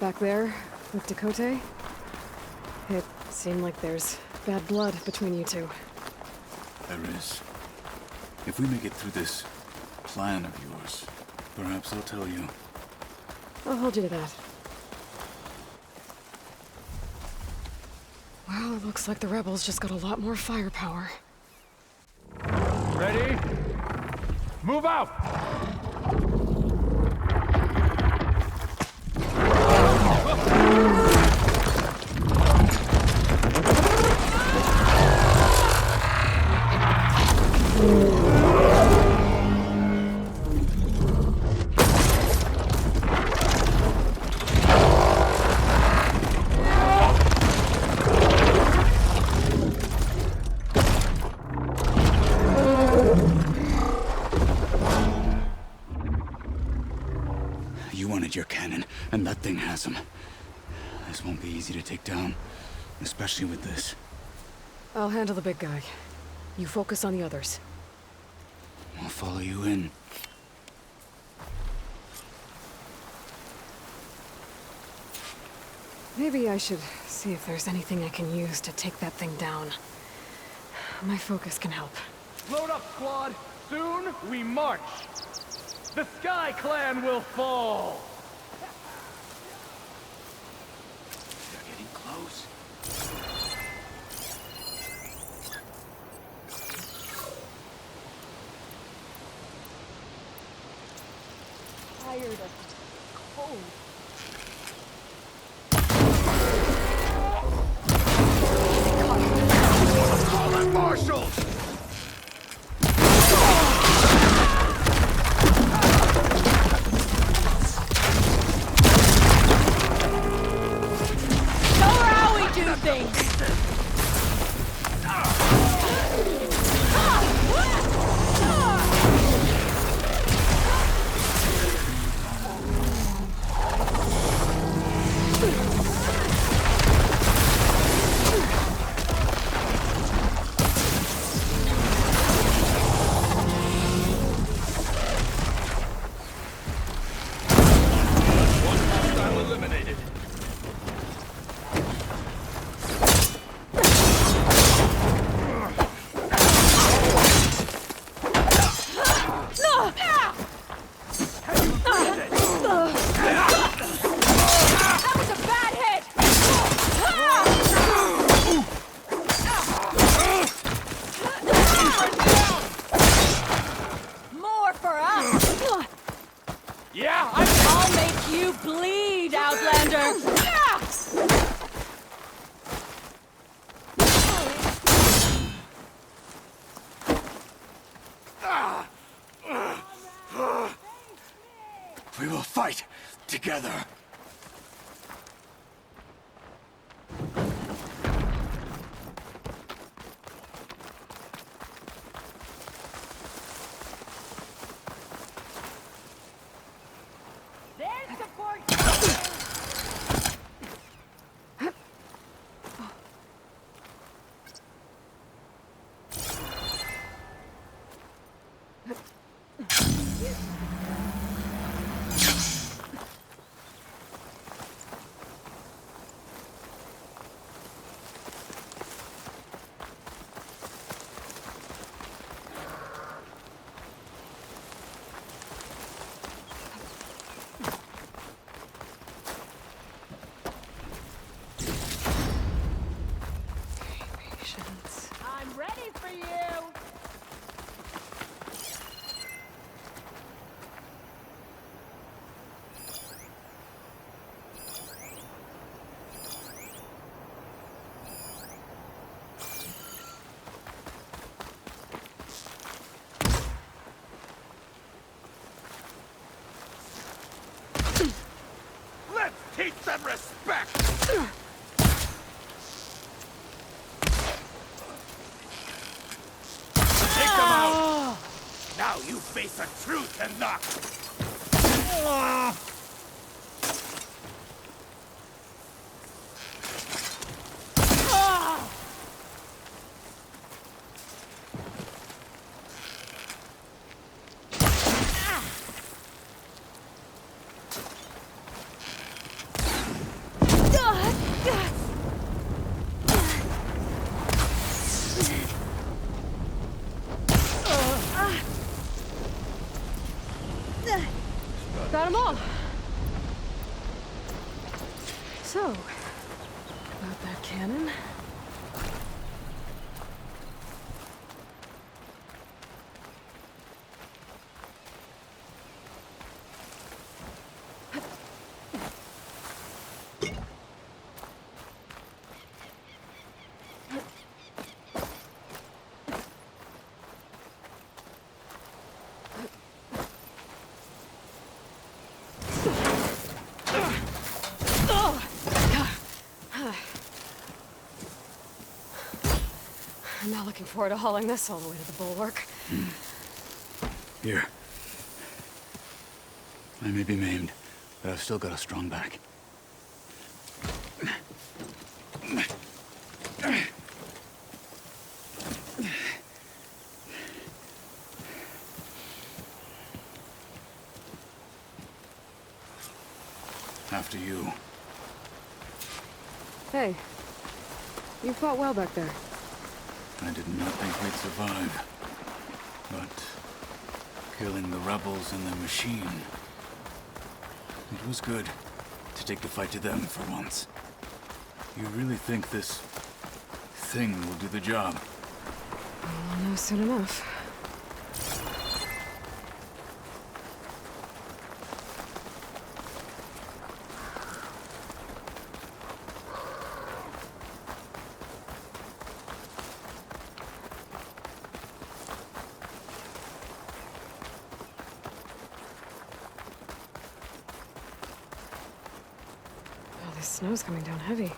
back there with Chakotay, it seemed like there's bad blood between you two. There is. If we make it through this plan of yours, perhaps I'll tell you. I'll hold you to that. Well, it looks like the rebels just got a lot more firepower. Ready? Move out! You wanted your cannon, and that thing has him. This won't be easy to take down, especially with this. I'll handle the big guy. You focus on the others. I'll follow you in. Maybe I should see if there's anything I can use to take that thing down. My focus can help. Load up, squad! Soon we march! The Sky Clan will fall! They're getting close. Tired of cold. Call in marshals! Yeah, I'll make you bleed, Outlander! We will fight together. I'm ready for you! Let's teach them respect! Take them out! Now you face a true Canuck! Got them all. So, about that cannon. I'm not looking forward to hauling this all the way to the bulwark. Here. I may be maimed, but I've still got a strong back. After you. Hey, you fought well back there. I did not think we'd survive. But killing the rebels and the machine, it was good to take the fight to them for once. You really think this thing will do the job? I'll know soon enough. Snow's coming down heavy.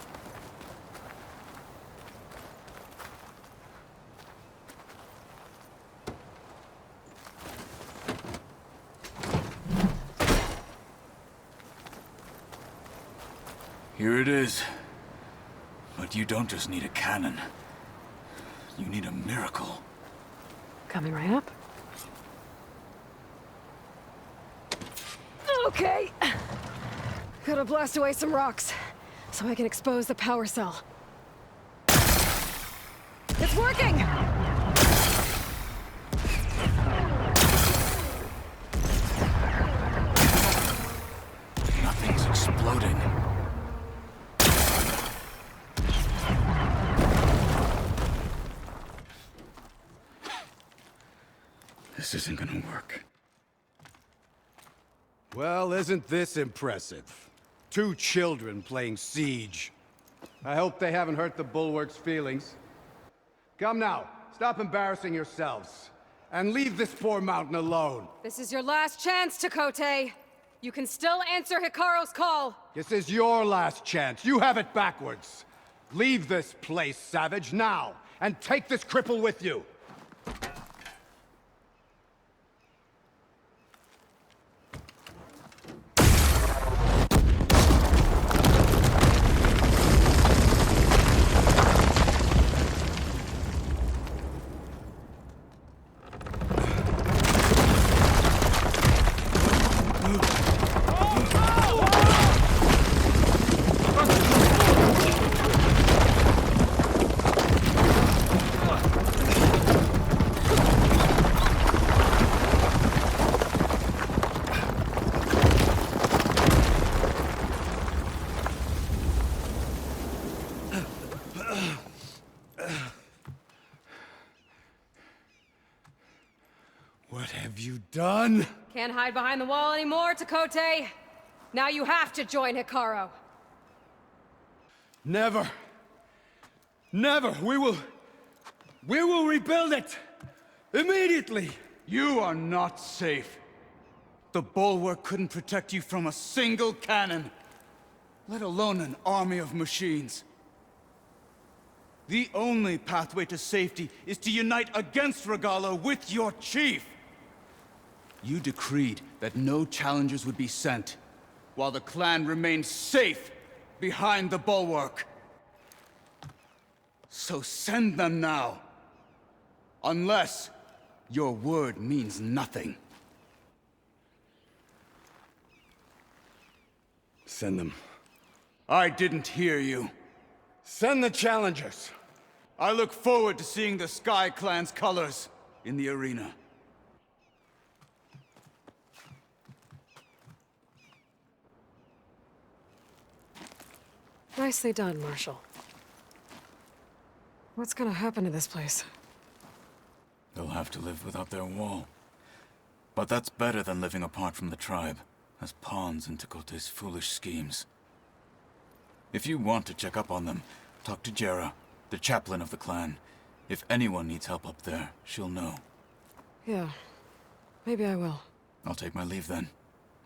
Here it is. But you don't just need a cannon. You need a miracle. Coming right up. Okay. Gotta blast away some rocks, so I can expose the power cell. It's working! Nothing's exploding. This isn't gonna work. Well, isn't this impressive? 2 children playing siege. I hope they haven't hurt the Bulwark's feelings. Come now, stop embarrassing yourselves. And leave this poor mountain alone. This is your last chance, Takote. You can still answer Hikaru's call. This is your last chance. You have it backwards. Leave this place, Savage, now, and take this cripple with you. What have you done? Can't hide behind the wall anymore, Takote. Now you have to join Hikaru. Never. Never. We will rebuild it. Immediately. You are not safe. The Bulwark couldn't protect you from a single cannon, let alone an army of machines. The only pathway to safety is to unite against Regalla with your chief. You decreed that no challengers would be sent, while the clan remained safe behind the Bulwark. So send them now. Unless your word means nothing. Send them. I didn't hear you. Send the challengers. I look forward to seeing the Sky Clan's colors in the arena. Nicely done, Marshal. What's gonna happen to this place? They'll have to live without their wall. But that's better than living apart from the tribe, as pawns in Takote's foolish schemes. If you want to check up on them, talk to Jera, the chaplain of the clan. If anyone needs help up there, she'll know. Yeah, maybe I will. I'll take my leave then.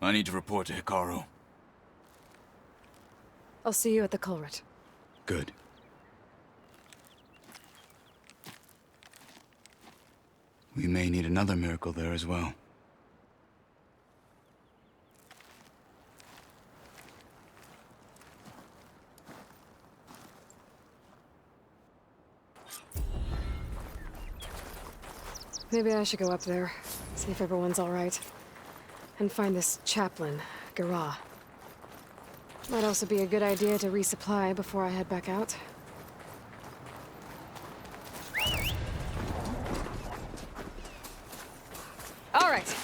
I need to report to Hikaru. I'll see you at the culvert. Good. We may need another miracle there as well. Maybe I should go up there, see if everyone's all right. And find this chaplain, Guerrilla. Might also be a good idea to resupply before I head back out. All right.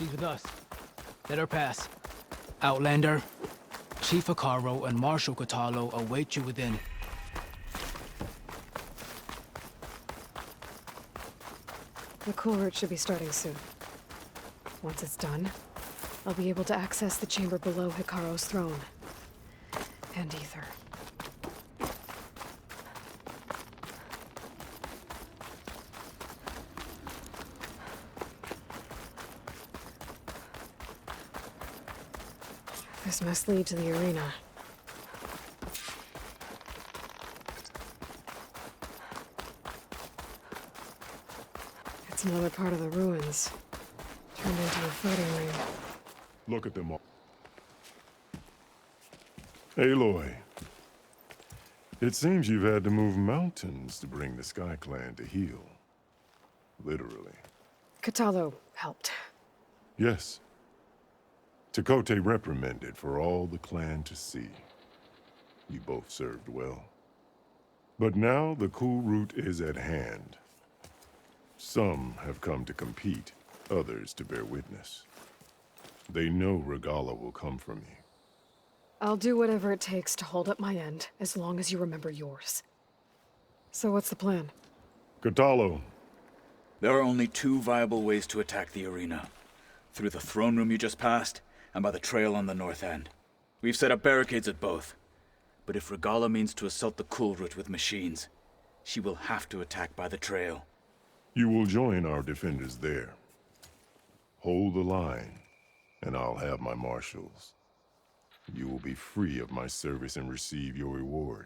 She's with us. Let her pass. Outlander, Chief Hikaru and Marshal Katalo await you within. The cool route should be starting soon. Once it's done, I'll be able to access the chamber below Hikaru's throne. And Ether. This must lead to the arena. It's another part of the ruins, turned into a fighting ring. Look at them all. Aloy, it seems you've had to move mountains to bring the Sky Clan to heel. Literally. Katalo helped. Yes. Tekote reprimanded for all the clan to see. You both served well. But now the cool route is at hand. Some have come to compete, others to bear witness. They know Regalla will come for me. I'll do whatever it takes to hold up my end, as long as you remember yours. So what's the plan? Katalo. There are only two viable ways to attack the arena. Through the throne room you just passed, and by the trail on the north end. We've set up barricades at both. But if Regalla means to assault the cool route with machines, she will have to attack by the trail. You will join our defenders there. Hold the line, and I'll have my marshals. You will be free of my service and receive your reward.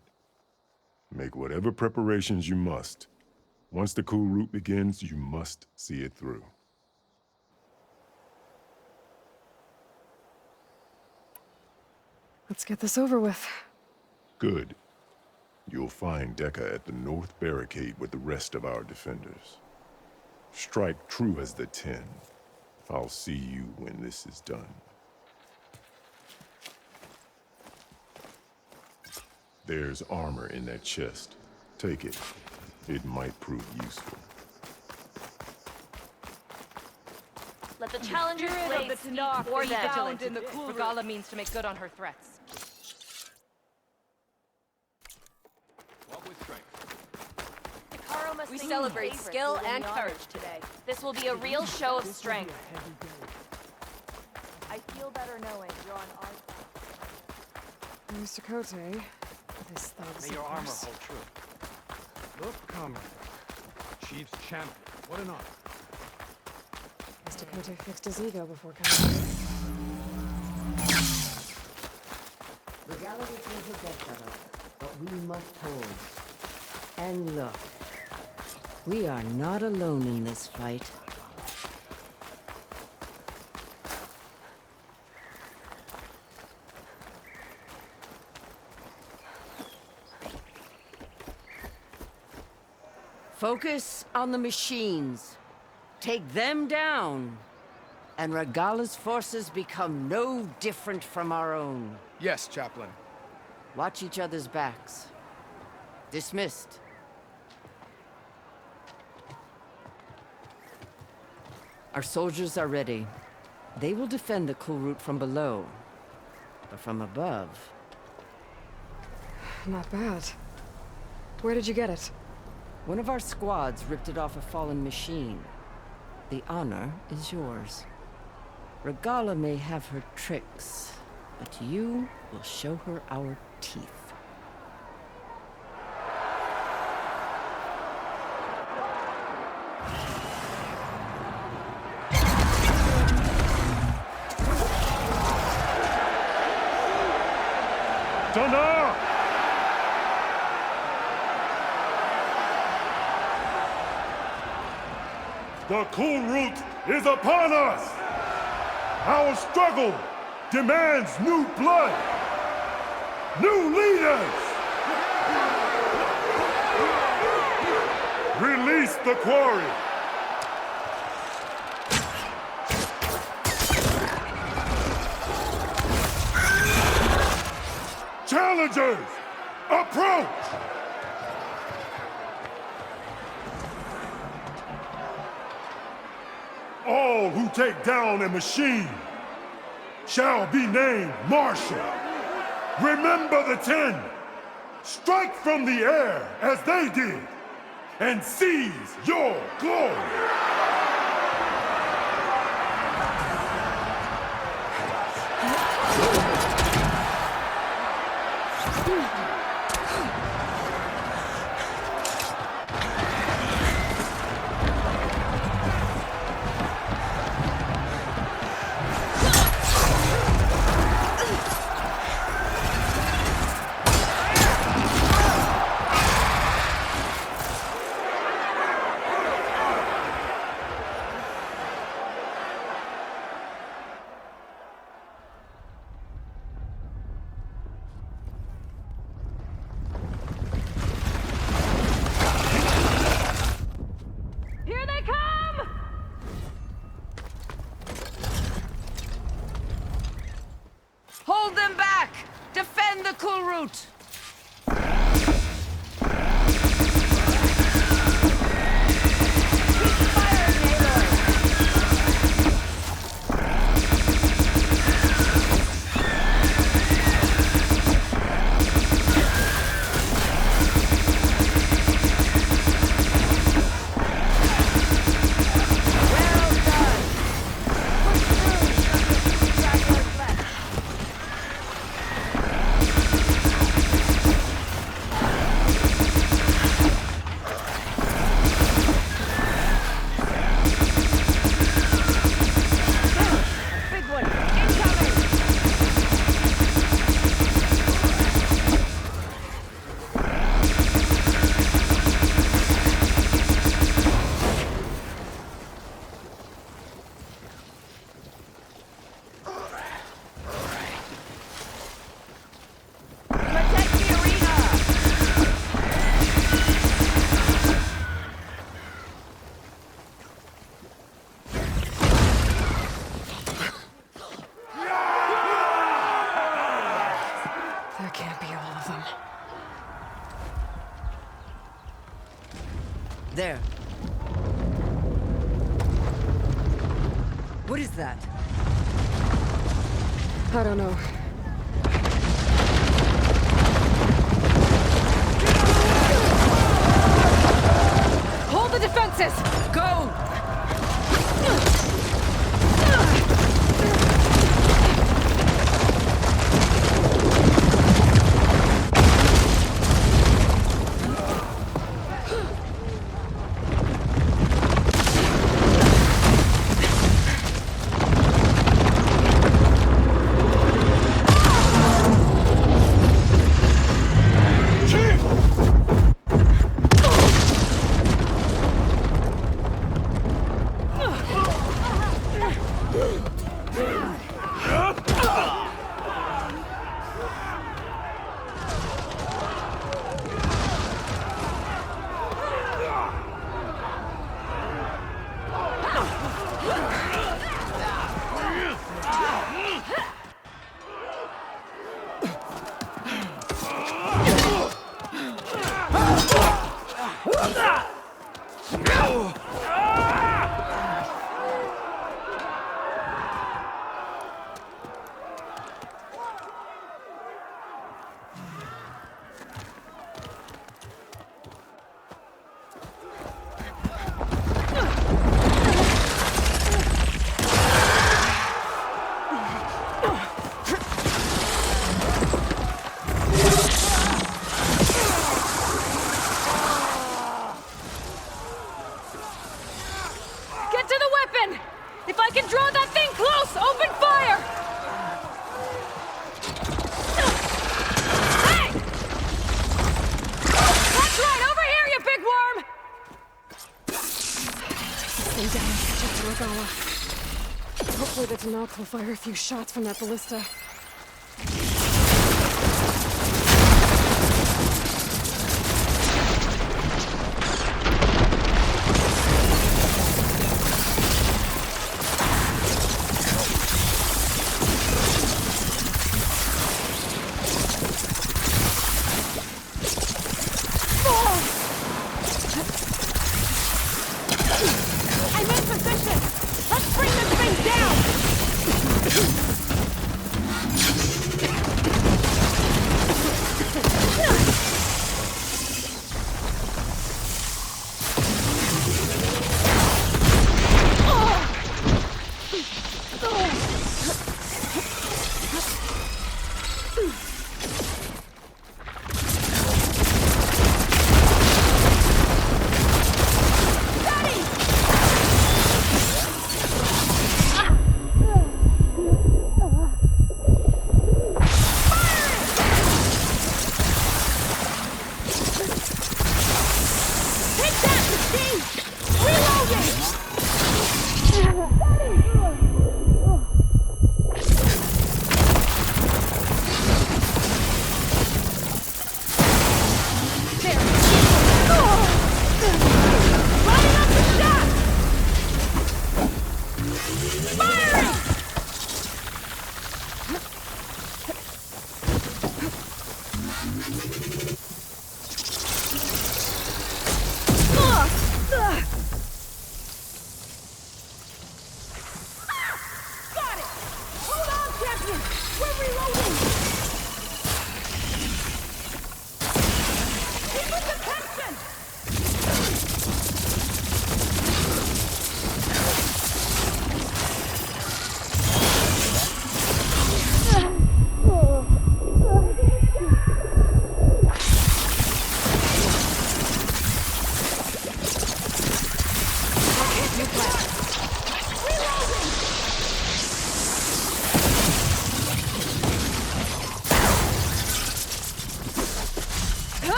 Make whatever preparations you must. Once the cool route begins, you must see it through. Let's get this over with. Good. You'll find Dekka at the north barricade with the rest of our defenders. Strike true as the 10. I'll see you when this is done. There's armor in that chest. Take it. It might prove useful. Let the challengers play or vigilant. Regalla means to make good on her threats. We celebrate skill and courage today. This will be a real show of strength. I feel better knowing you're on our side. Mr. Kote, this thug's May your armor hold true. Look, comrade. Chief's champion. What an honor. Mr. Kote fixed his ego before coming. Legality is a death battle, but we must hold. And look, we are not alone in this fight. Focus on the machines. Take them down, and Regalla's forces become no different from our own. Yes, Chaplain. Watch each other's backs. Dismissed. Our soldiers are ready. They will defend the cool route from below. But from above... Not bad. Where did you get it? One of our squads ripped it off a fallen machine. The honor is yours. Regalla may have her tricks, but you will show her our teeth. Thunder! The cool route is upon us! Our struggle demands new blood! New leaders! Release the quarry! Challengers, approach! All who take down a machine shall be named Marshal. Remember the 10. Strike from the air as they did, and seize your glory. Hold them back! Defend the cool route! There. What is that? I don't know. Hold the defenses! Go! Hopefully the Daunt will fire a few shots from that ballista. I'm in position! Let's bring them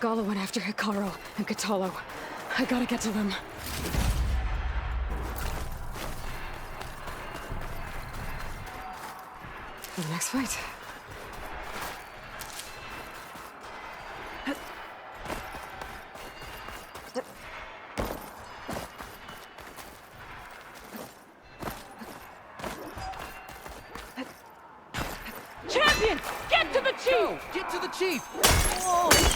Guerrilla went after Hikaru and Katalo. I gotta get to them. For the next fight. Champion! Get to the chief! Go! Get to the chief! Oh.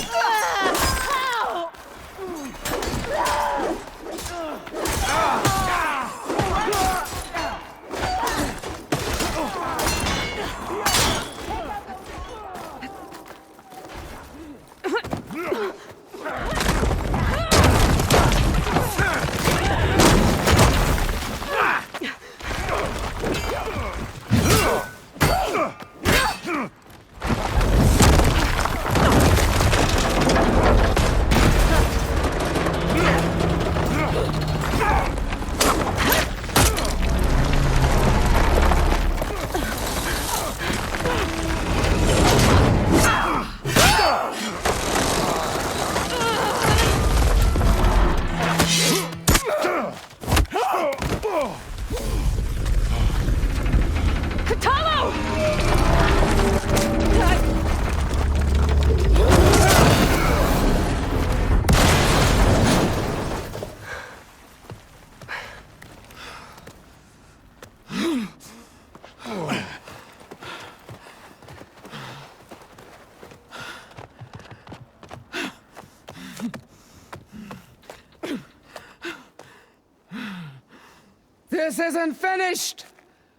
This isn't finished!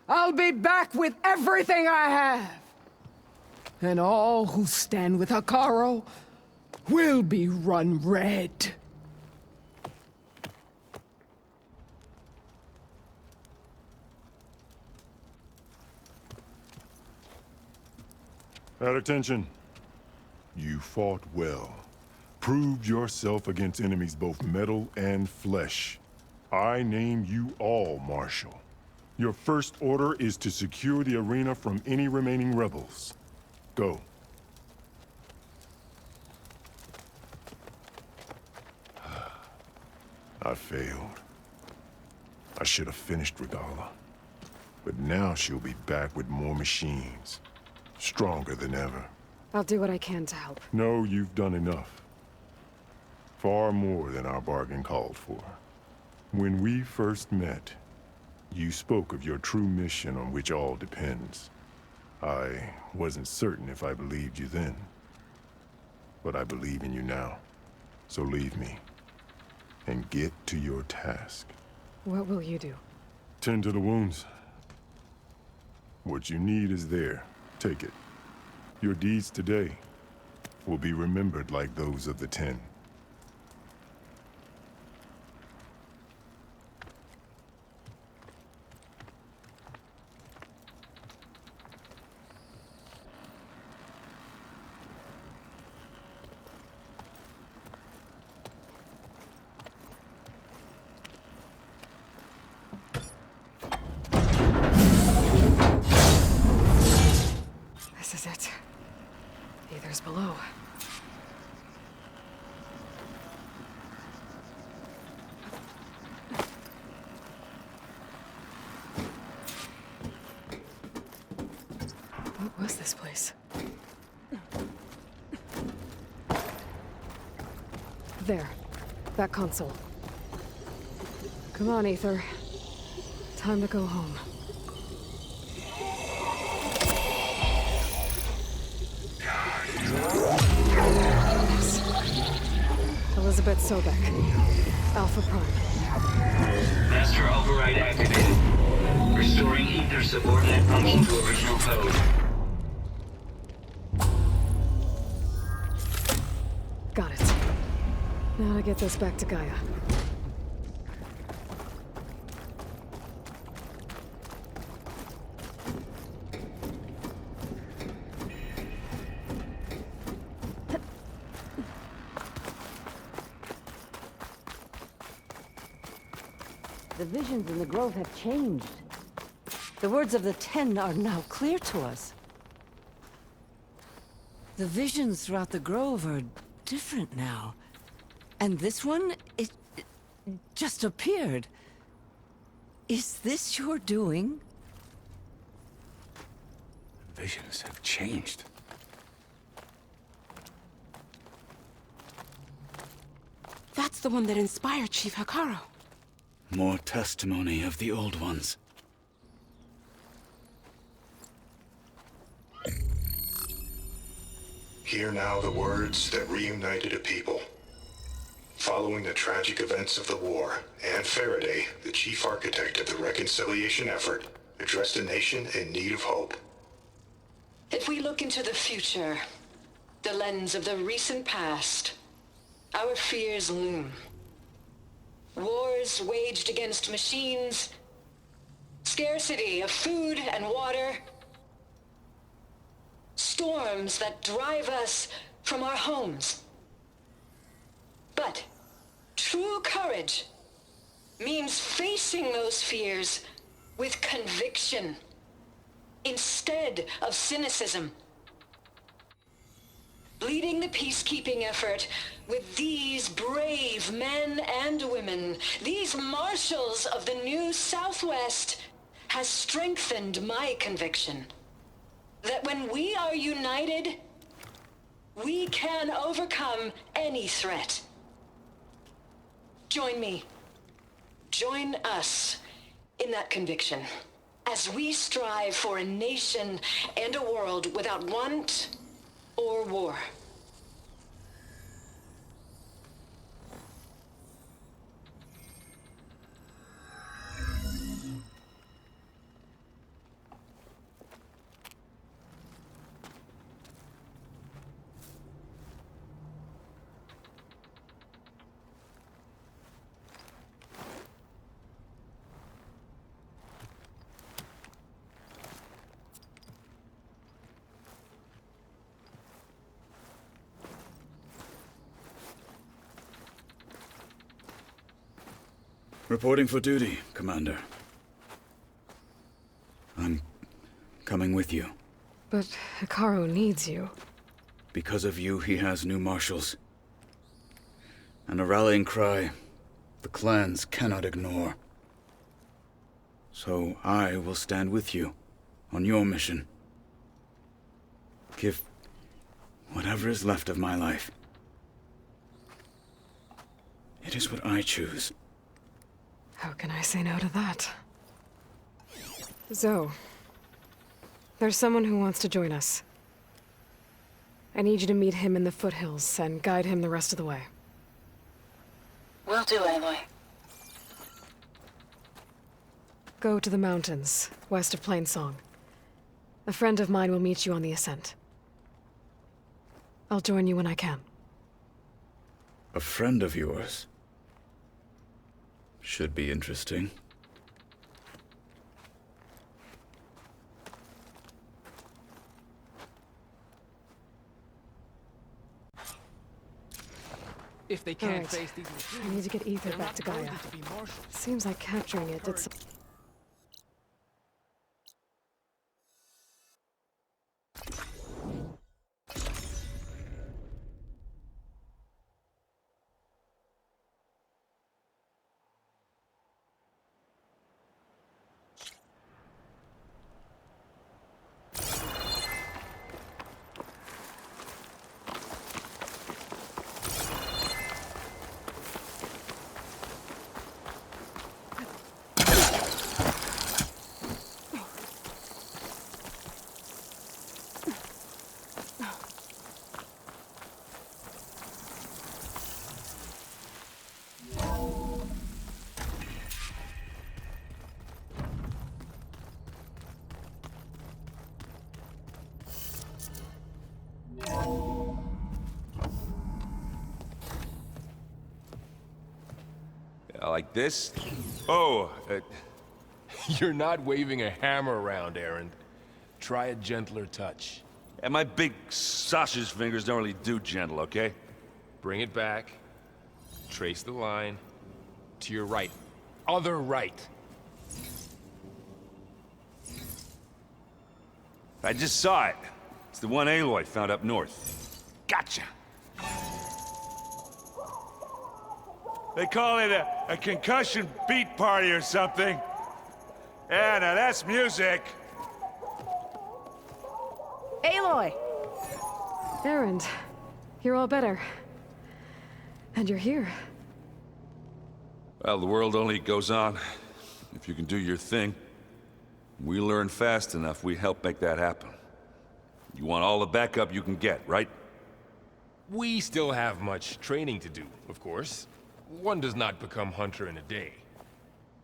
I'll be back with everything I have! And all who stand with Hekarro will be run red. At attention. You fought well. Proved yourself against enemies both metal and flesh. I name you all Marshal. Your first order is to secure the arena from any remaining rebels. Go. I failed. I should have finished Regalla. But now she'll be back with more machines. Stronger than ever. I'll do what I can to help. No, you've done enough. Far more than our bargain called for. When we first met, you spoke of your true mission on which all depends. I wasn't certain if I believed you then. But I believe in you now. So leave me. And get to your task. What will you do? Tend to the wounds. What you need is there. Take it. Your deeds today will be remembered like those of the 10. This is it. Aether's below. What was this place? There. That console. Come on, Aether. Time to go home. Elizabeth Sobek. Alpha Prime. Master override activated. Restoring ether subordinate function to original code. Got it. Now to get this back to Gaia. The visions in the grove have changed. The words of the 10 are now clear to us. The visions throughout the grove are different now. And this one, it just appeared. Is this your doing? Visions have changed. That's the one that inspired Chief Hekarro. More testimony of the old ones. Hear now the words that reunited a people. Following the tragic events of the war, Anne Faraday, the chief architect of the reconciliation effort, addressed a nation in need of hope. If we look into the future, the lens of the recent past, our fears loom. Wars waged against machines, scarcity of food and water, storms that drive us from our homes. But true courage means facing those fears with conviction instead of cynicism. Leading the peacekeeping effort with these brave men and women, these marshals of the new Southwest, has strengthened my conviction that when we are united, we can overcome any threat. Join me. Join us in that conviction as we strive for a nation and a world without want or war. Reporting for duty, Commander. I'm coming with you. But Hikaru needs you. Because of you, he has new marshals. And a rallying cry the clans cannot ignore. So I will stand with you on your mission. Give whatever is left of my life. It is what I choose. How can I say no to that? Zoe, there's someone who wants to join us. I need you to meet him in the foothills and guide him the rest of the way. Will do, Aloy. Go to the mountains, west of Plainsong. A friend of mine will meet you on the ascent. I'll join you when I can. A friend of yours? Should be interesting. If they can't Alright. face these machines, I need to get Ether they're back not to Gaia. worthy to be marshals. Seems like capturing it did some... Like this? Oh, you're not waving a hammer around, Erend. Try a gentler touch. And my big sausage fingers don't really do gentle, okay? Bring it back. Trace the line. To your right. Other right. I just saw it. It's the one Aloy found up north. Gotcha! They call it a concussion beat party or something. Yeah, now that's music. Aloy! Erend, you're all better. And you're here. Well, the world only goes on if you can do your thing. We learn fast enough, we help make that happen. You want all the backup you can get, right? We still have much training to do, of course. One does not become hunter in a day.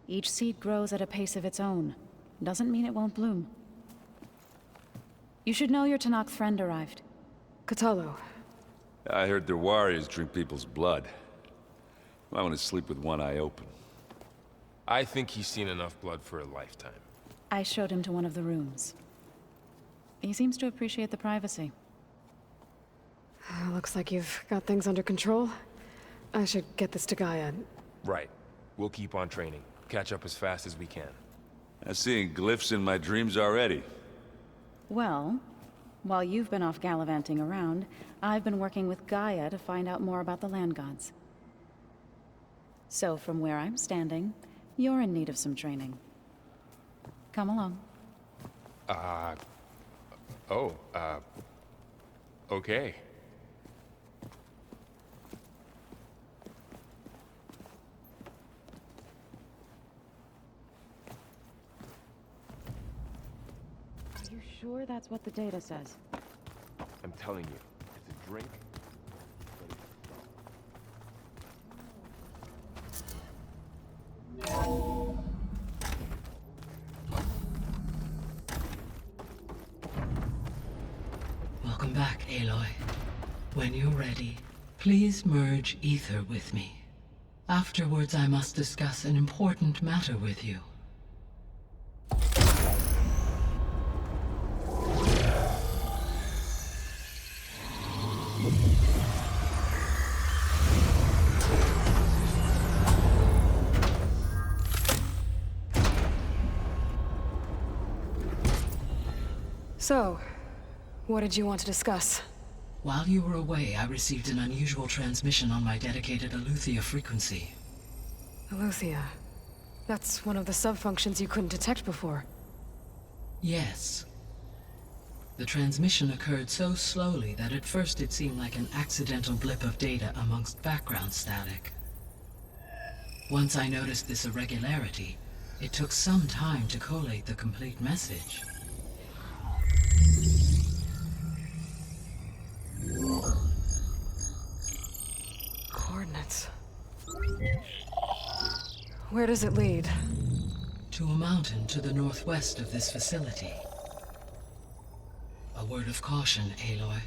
Each seed grows at a pace of its own. Doesn't mean it won't bloom. You should know your Tanakh friend arrived. Katalo. I heard their warriors drink people's blood. I want to sleep with one eye open. I think he's seen enough blood for a lifetime. I showed him to one of the rooms. He seems to appreciate the privacy. Looks like you've got things under control. I should get this to Gaia. Right. We'll keep on training. Catch up as fast as we can. I'm seeing glyphs in my dreams already. Well, while you've been off gallivanting around, I've been working with Gaia to find out more about the land gods. So from where I'm standing, you're in need of some training. Come along. Okay. Are you sure that's what the data says? I'm telling you, it's a drink. Welcome back, Aloy. When you're ready, please merge Ether with me. Afterwards, I must discuss an important matter with you. So, what did you want to discuss? While you were away, I received an unusual transmission on my dedicated Aletheia frequency. Aletheia. That's one of the sub-functions you couldn't detect before. Yes. The transmission occurred so slowly that at first it seemed like an accidental blip of data amongst background static. Once I noticed this irregularity, it took some time to collate the complete message. Coordinates. Where does it lead? To a mountain to the northwest of this facility. A word of caution, Aloy.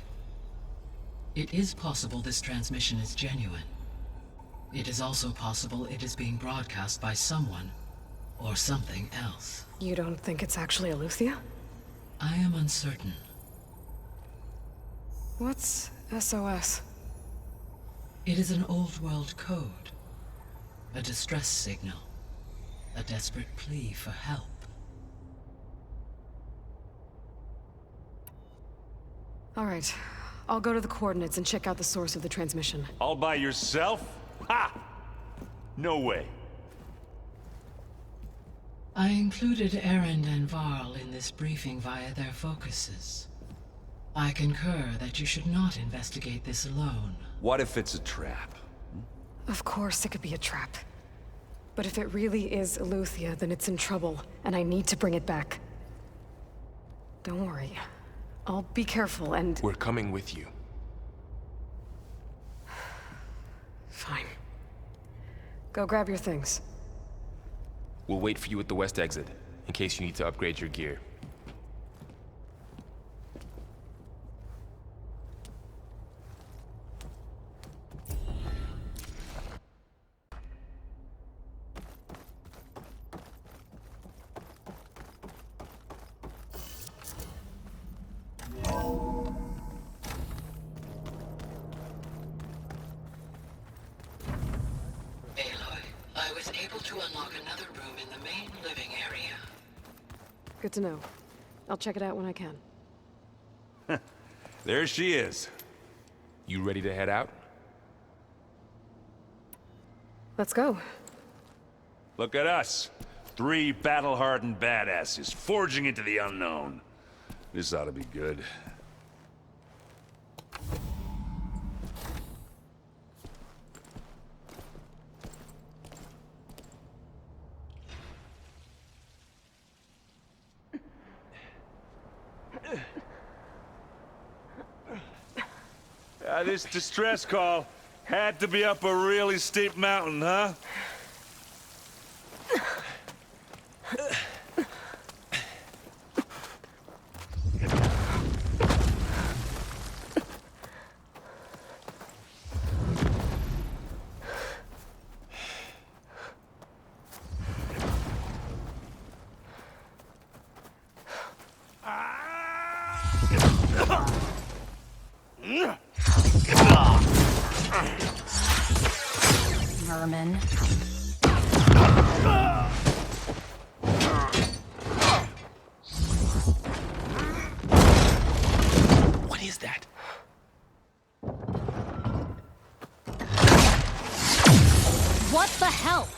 It is possible this transmission is genuine. It is also possible it is being broadcast by someone or something else. You don't think it's actually Aletheia? I am uncertain. What's SOS? It is an old-world code. A distress signal. A desperate plea for help. All right. I'll go to the coordinates and check out the source of the transmission. All by yourself? Ha! No way. I included Erend and Varl in this briefing via their focuses. I concur that you should not investigate this alone. What if it's a trap? Of course it could be a trap. But if it really is Aletheia, then it's in trouble, and I need to bring it back. Don't worry. I'll be careful and... We're coming with you. Fine. Go grab your things. We'll wait for you at the west exit, in case you need to upgrade your gear. I was able to unlock another room in the main living area. Good to know. I'll check it out when I can. There she is. You ready to head out? Let's go. Look at us. 3 battle-hardened badasses forging into the unknown. This ought to be good. This distress call had to be up a really steep mountain, huh? Vermin. What is that? What the hell?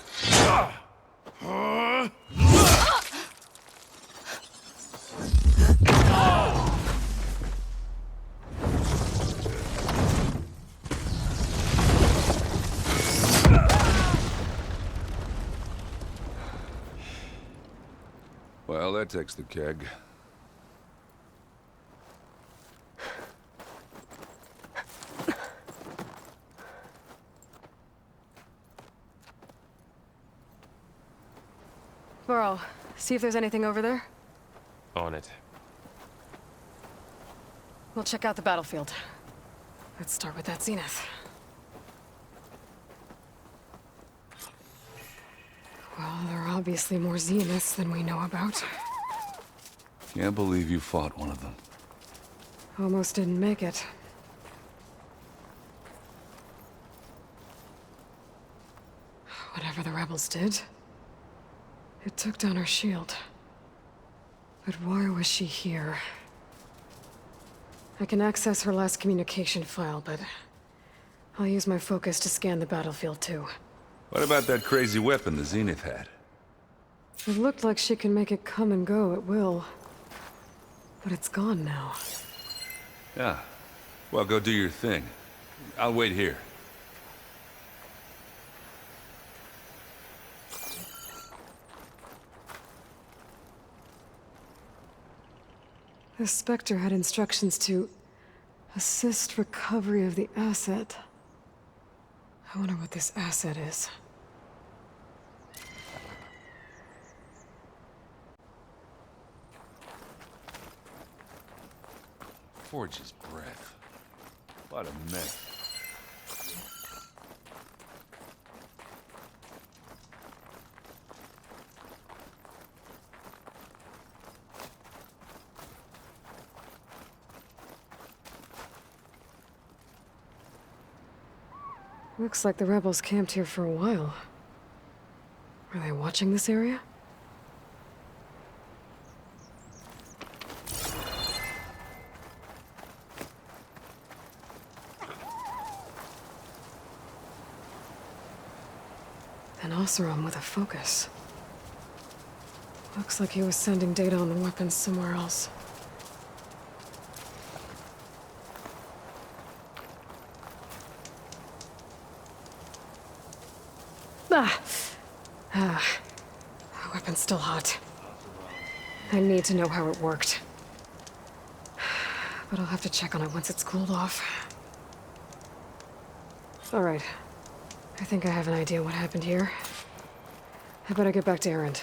Well, that takes the keg. Varl, see if there's anything over there. On it. We'll check out the battlefield. Let's start with that zenith. Well, there are obviously more zeniths than we know about. Can't believe you fought one of them. Almost didn't make it. Whatever the rebels did, it took down our shield. But why was she here? I can access her last communication file, but I'll use my focus to scan the battlefield too. What about that crazy weapon the Zenith had? It looked like she can make it come and go at will. But it's gone now. Yeah. Well, go do your thing. I'll wait here. The Spectre had instructions to assist recovery of the asset. I wonder what this asset is. Forge's breath. What a mess. Looks like the rebels camped here for a while. Are they watching this area? An Oseram with a focus. Looks like he was sending data on the weapons somewhere else. The weapon's still hot. I need to know how it worked. But I'll have to check on it once it's cooled off. All right. I think I have an idea what happened here. I better get back to Erend.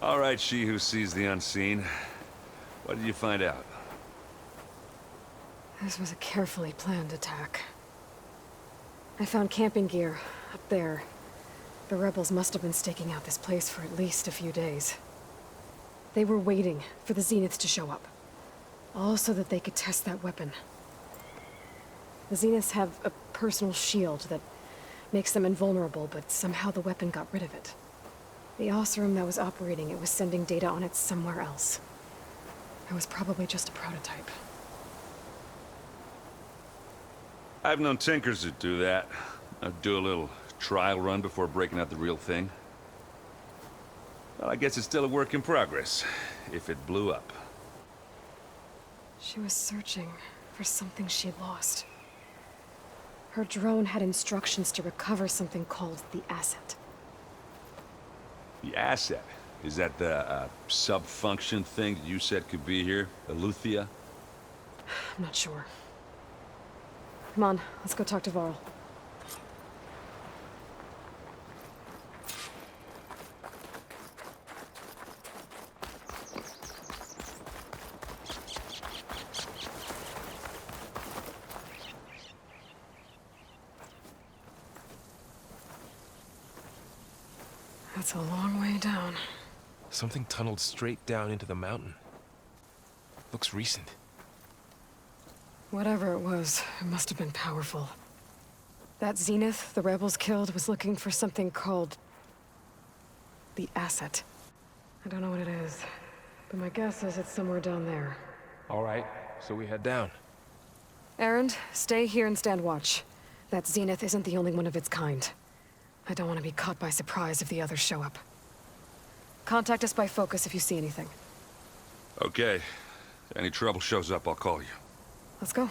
All right, she who sees the unseen. What did you find out? This was a carefully planned attack. I found camping gear up there. The rebels must have been staking out this place for at least a few days. They were waiting for the Zeniths to show up. All so that they could test that weapon. The Zeniths have a personal shield that makes them invulnerable, but somehow the weapon got rid of it. The Oseram that was operating it was sending data on it somewhere else. It was probably just a prototype. I've known tinkers that do that. I'd do a little trial run before breaking out the real thing. Well, I guess it's still a work in progress, if it blew up. She was searching for something she'd lost. Her drone had instructions to recover something called the asset. The asset? Is that the sub-function thing that you said could be here? Eleuthia? I'm not sure. Come on, let's go talk to Varl. That's a long way down. Something tunneled straight down into the mountain. Looks recent. Whatever it was, it must have been powerful. That Zenith the rebels killed was looking for something called the asset. I don't know what it is, but my guess is it's somewhere down there. All right, so we head down. Erend, stay here and stand watch. That Zenith isn't the only one of its kind. I don't want to be caught by surprise if the others show up. Contact us by focus if you see anything. Okay. If any trouble shows up, I'll call you. Let's go.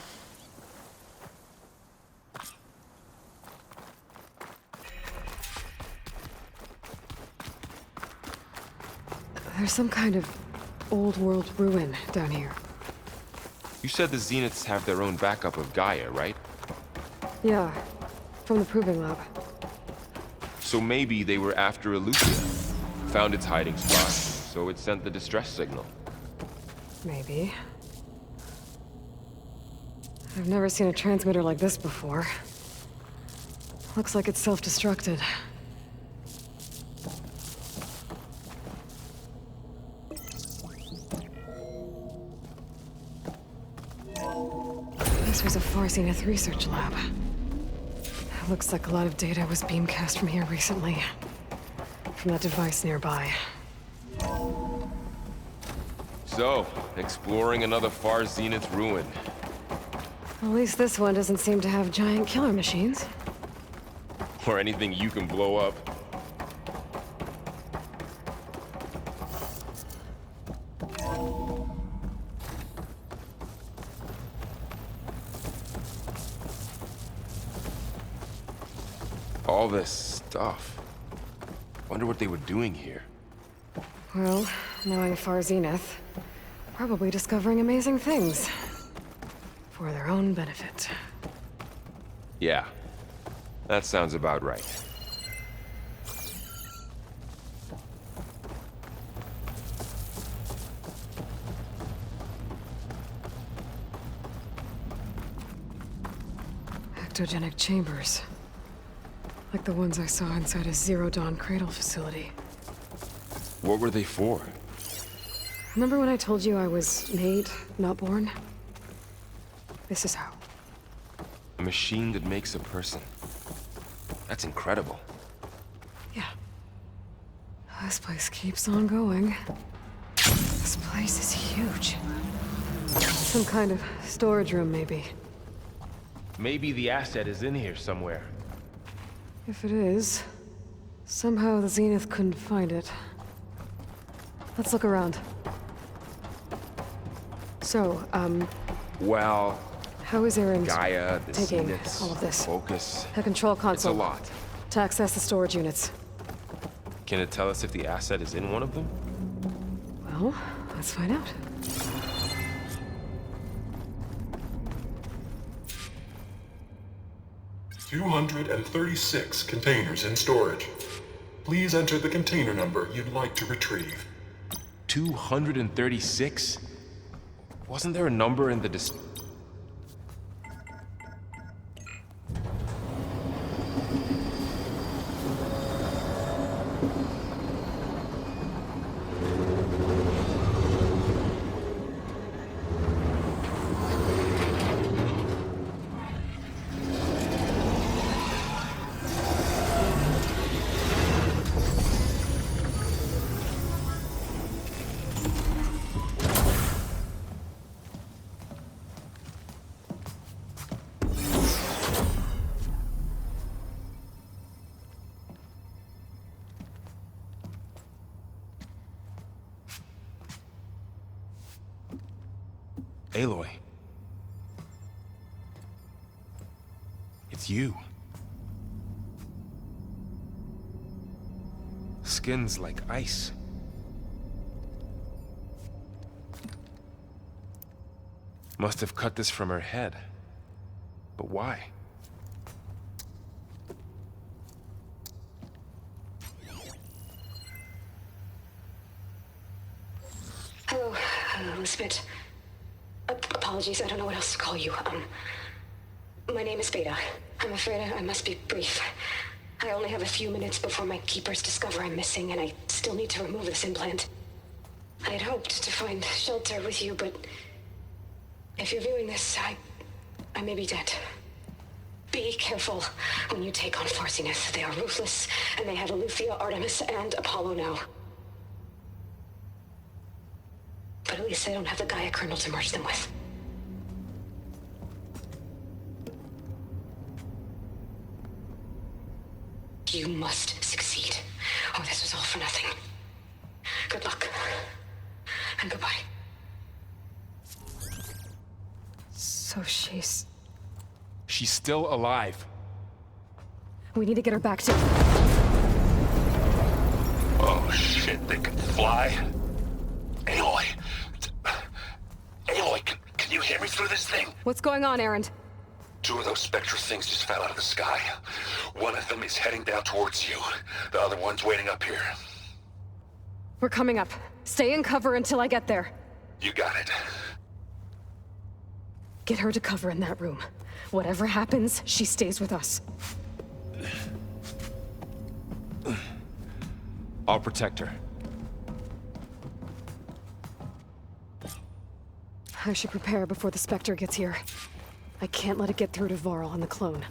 There's some kind of old-world ruin down here. You said the Zeniths have their own backup of Gaia, right? Yeah, from the Proving Lab. So maybe they were after Eleuthia. Found its hiding spot, so it sent the distress signal. Maybe. I've never seen a transmitter like this before. Looks like it's self-destructed. This was a Far Zenith research lab. Looks like a lot of data was beamcast from here recently. From that device nearby. So, exploring another Far Zenith ruin. At least this one doesn't seem to have giant killer machines. Or anything you can blow up. All this stuff. Wonder what they were doing here. Well, knowing Far Zenith, probably discovering amazing things. For their own benefit. Yeah, that sounds about right. Ectogenic chambers. Like the ones I saw inside a Zero Dawn cradle facility. What were they for? Remember when I told you I was made, not born? This is how. A machine that makes a person. That's incredible. Yeah. This place keeps on going. This place is huge. Some kind of storage room, maybe. Maybe the asset is in here somewhere. If it is, somehow the Zenith couldn't find it. Let's look around. So, Well... how is Aaron Gaia, the taking Zeniths, all of this? Focus. A control console. It's a lot. To access the storage units. Can it tell us if the asset is in one of them? Well, let's find out. $236 containers in storage. Please enter the container number you'd like to retrieve. 236? Wasn't there a number in the Aloy. It's you. Skin's like ice. Must have cut this from her head. But why? Hello, Elizabeth. Apologies, I don't know what else to call you. My name is Beta. I'm afraid I must be brief. I only have a few minutes before my keepers discover I'm missing, and I still need to remove this implant. I had hoped to find shelter with you, but if you're viewing this, I may be dead. Be careful when you take on Far Zenith. They are ruthless, and they have Aletheia, Artemis, and Apollo now. But at least they don't have the Gaia kernel to merge them with. You must succeed, or this was all for nothing. Good luck, and goodbye. So she's still alive. We need to get her back to... Oh shit, they can fly? Aloy! Aloy, can you hear me through this thing? What's going on, Aaron? Two of those spectral things just fell out of the sky. One of them is heading down towards you. The other one's waiting up here. We're coming up. Stay in cover until I get there. You got it. Get her to cover in that room. Whatever happens, she stays with us. I'll protect her. I should prepare before the Spectre gets here. I can't let it get through to Varl and the clone.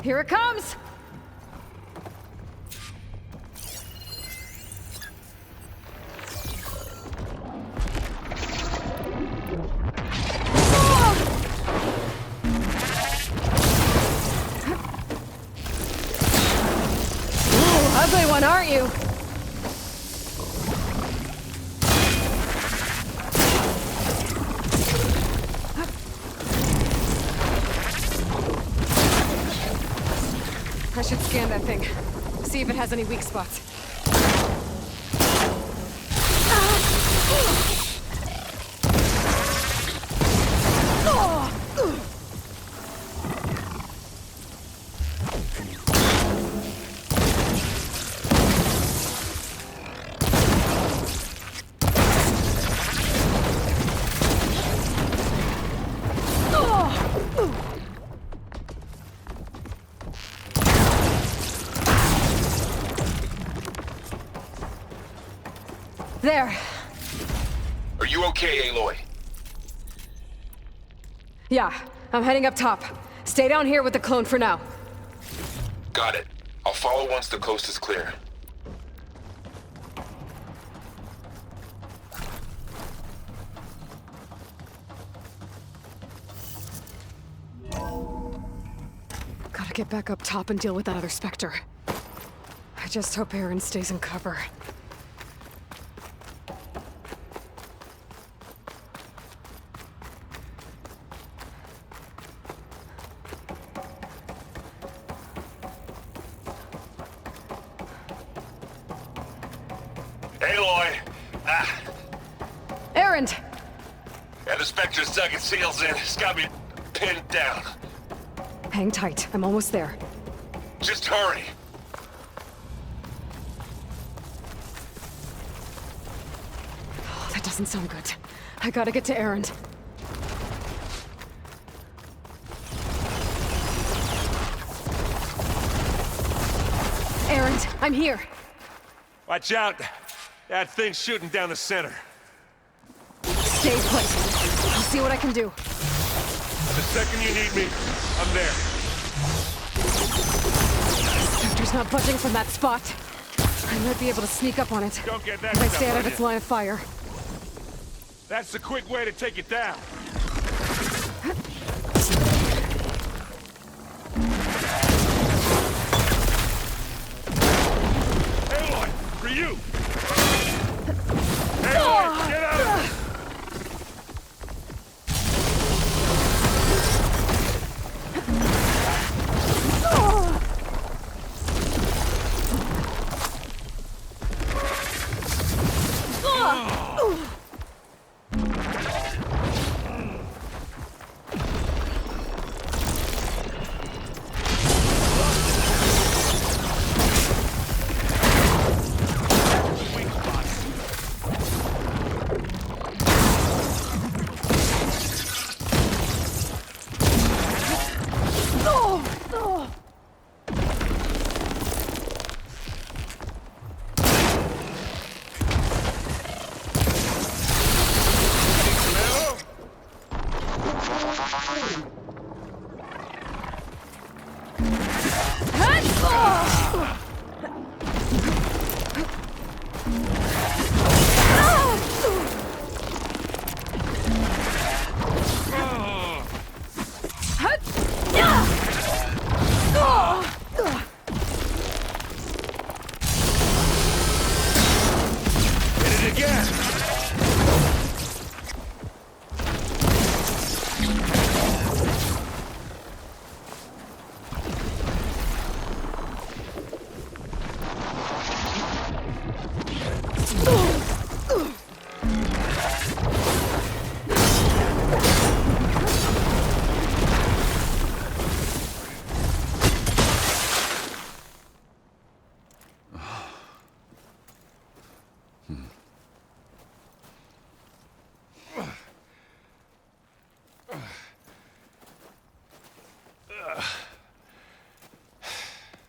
Here it comes! Ugly one, aren't you? I should scan that thing. See if it has any weak spots. There. Are you okay, Aloy? Yeah, I'm heading up top. Stay down here with the clone for now. Got it. I'll follow once the coast is clear. Gotta get back up top and deal with that other Spectre. I just hope Aaron stays in cover. Aloy! Aaron! Yeah, the Spectre's dug its heels in. It's got me pinned down. Hang tight, I'm almost there. Just hurry. Oh, that doesn't sound good. I gotta get to Aaron. Aaron, I'm here. Watch out. That thing's shooting down the center. Stay put. I'll see what I can do. The second you need me, I'm there. Spectre's not budging from that spot. I might be able to sneak up on it. Don't get that if I stuff stay out on of its you. line of fire. That's the quick way to take it down. Aloy, for you! Aloy, get out!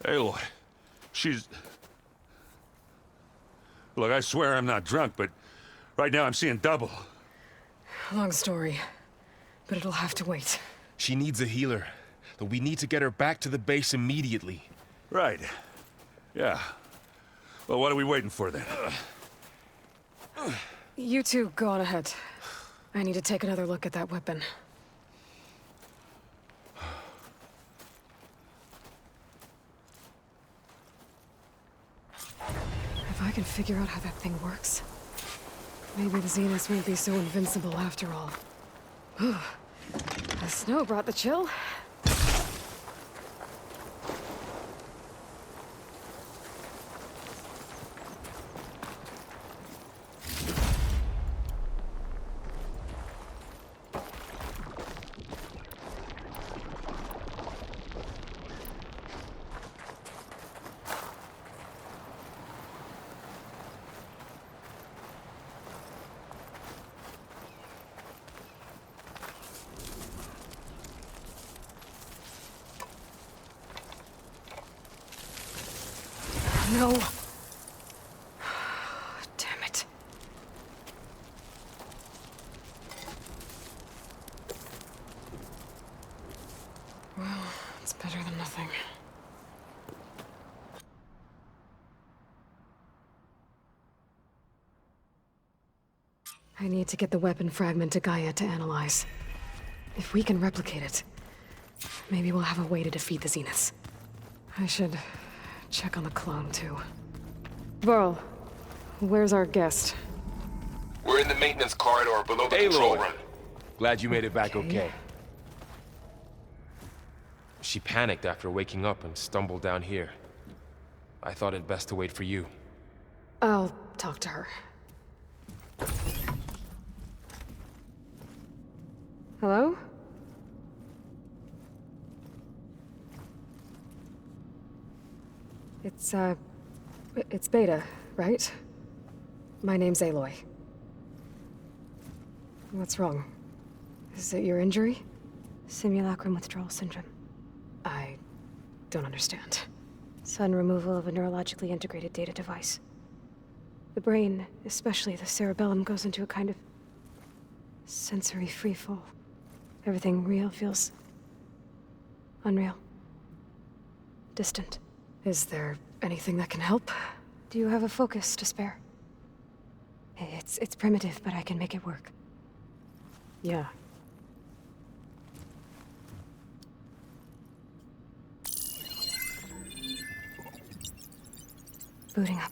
Aloy, she's... Look, I swear I'm not drunk, but right now I'm seeing double. Long story, but it'll have to wait. She needs a healer. We need to get her back to the base immediately. Right. Yeah. Well, what are we waiting for then? You two go on ahead. I need to take another look at that weapon. If I can figure out how that thing works, maybe the Zeniths won't be so invincible after all. The snow brought the chill. No. Damn it. Well, it's better than nothing. I need to get the weapon fragment to Gaia to analyze. If we can replicate it, maybe we'll have a way to defeat the Zeniths. I should check on the clone, too. Varl, where's our guest? We're in the maintenance corridor below the control room. Glad you made it back okay. She panicked after waking up and stumbled down here. I thought it best to wait for you. I'll talk to her. Hello? It's Beta, right? My name's Aloy. What's wrong? Is it your injury? Simulacrum withdrawal syndrome. I don't understand. Sudden removal of a neurologically integrated data device. The brain, especially the cerebellum, goes into a kind of sensory freefall. Everything real feels unreal. Distant. Is there anything that can help? Do you have a focus to spare? It's primitive, but I can make it work. Yeah. Booting up.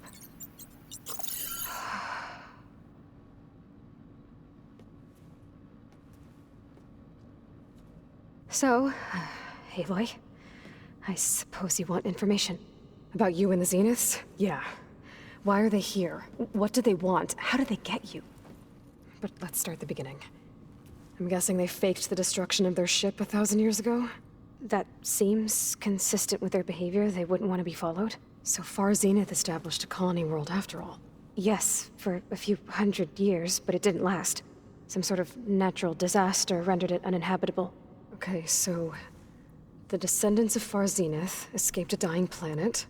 So, Aloy, I suppose you want information. About you and the Zeniths? Yeah. Why are they here? What do they want? How did they get you? But let's start at the beginning. I'm guessing they faked the destruction of their ship 1,000 years ago? That seems consistent with their behavior. They wouldn't want to be followed. So far, Zenith established a colony world after all. Yes, for a few hundred years, but it didn't last. Some sort of natural disaster rendered it uninhabitable. Okay, so the descendants of Far Zenith escaped a dying planet,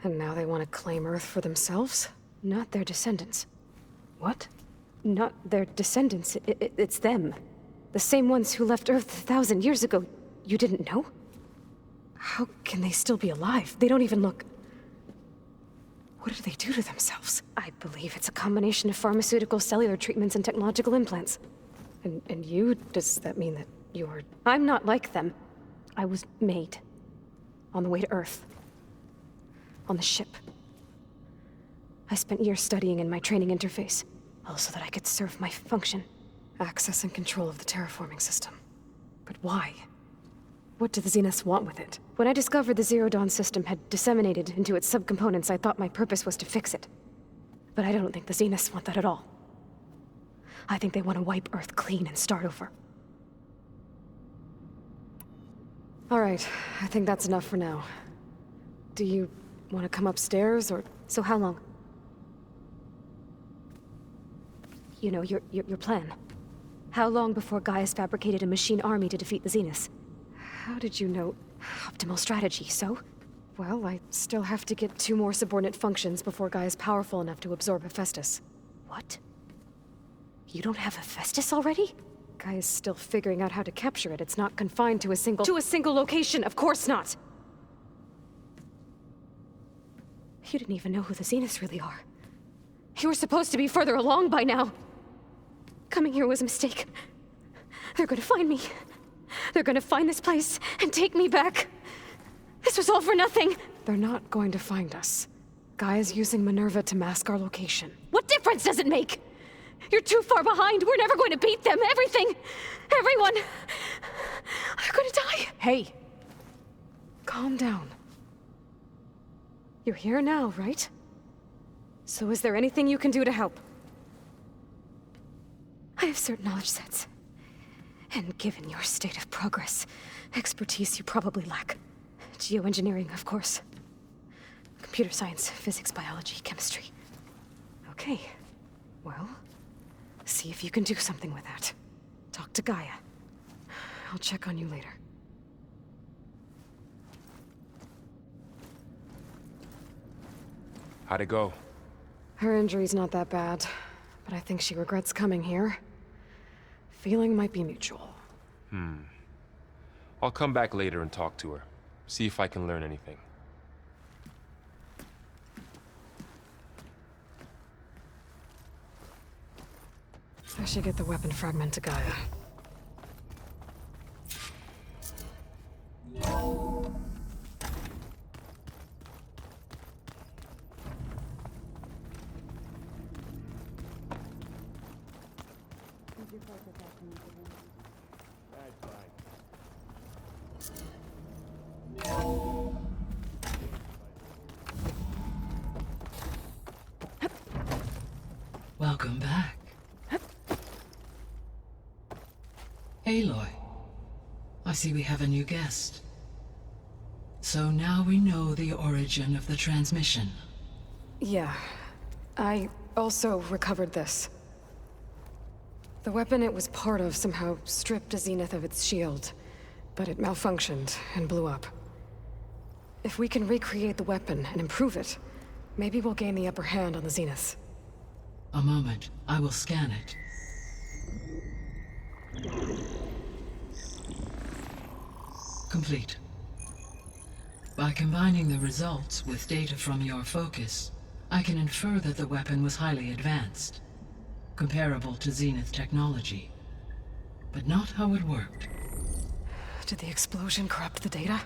and now they want to claim Earth for themselves? Not their descendants. What? Not their descendants. It's them. The same ones who left Earth 1,000 years ago. You didn't know? How can they still be alive? They don't even look... What did they do to themselves? I believe it's a combination of pharmaceutical, cellular treatments, and technological implants. And you? Does that mean that you're... I'm not like them. I was made. On the way to Earth. On the ship. I spent years studying in my training interface, all so that I could serve my function. Access and control of the terraforming system. But why? What do the Zeniths want with it? When I discovered the Zero Dawn system had disseminated into its subcomponents, I thought my purpose was to fix it. But I don't think the Zeniths want that at all. I think they want to wipe Earth clean and start over. All right, I think that's enough for now. Do you want to come upstairs, or... So how long? You know, your plan. How long before Gaia's fabricated a machine army to defeat the Zeniths? How did you know? Optimal strategy, so? Well, I still have to get 2 more subordinate functions before Gaia is powerful enough to absorb Hephaestus. What? You don't have Hephaestus already? Gaia is still figuring out how to capture it. It's not confined to a single location, of course not! You didn't even know who the Zeniths really are. You were supposed to be further along by now. Coming here was a mistake. They're gonna find me. They're gonna find this place and take me back. This was all for nothing! They're not going to find us. Gaia's using Minerva to mask our location. What difference does it make? You're too far behind. We're never going to beat them. Everything, everyone, are gonna die. Hey, calm down. You're here now, right? So is there anything you can do to help? I have certain knowledge sets. And given your state of progress, expertise you probably lack. Geoengineering, of course. Computer science, physics, biology, chemistry. Okay. Well, see if you can do something with that. Talk to Gaia. I'll check on you later. How'd it go? Her injury's not that bad, but I think she regrets coming here. Feeling might be mutual. I'll come back later and talk to her. See if I can learn anything. I should get the weapon fragment to Gaia. Welcome back. Aloy, I see we have a new guest. So now we know the origin of the transmission. Yeah. I also recovered this. The weapon it was part of somehow stripped a Zenith of its shield, but it malfunctioned and blew up. If we can recreate the weapon and improve it, maybe we'll gain the upper hand on the Zeniths. A moment, I will scan it. Complete. By combining the results with data from your focus, I can infer that the weapon was highly advanced, comparable to Zenith technology, but not how it worked. Did the explosion corrupt the data?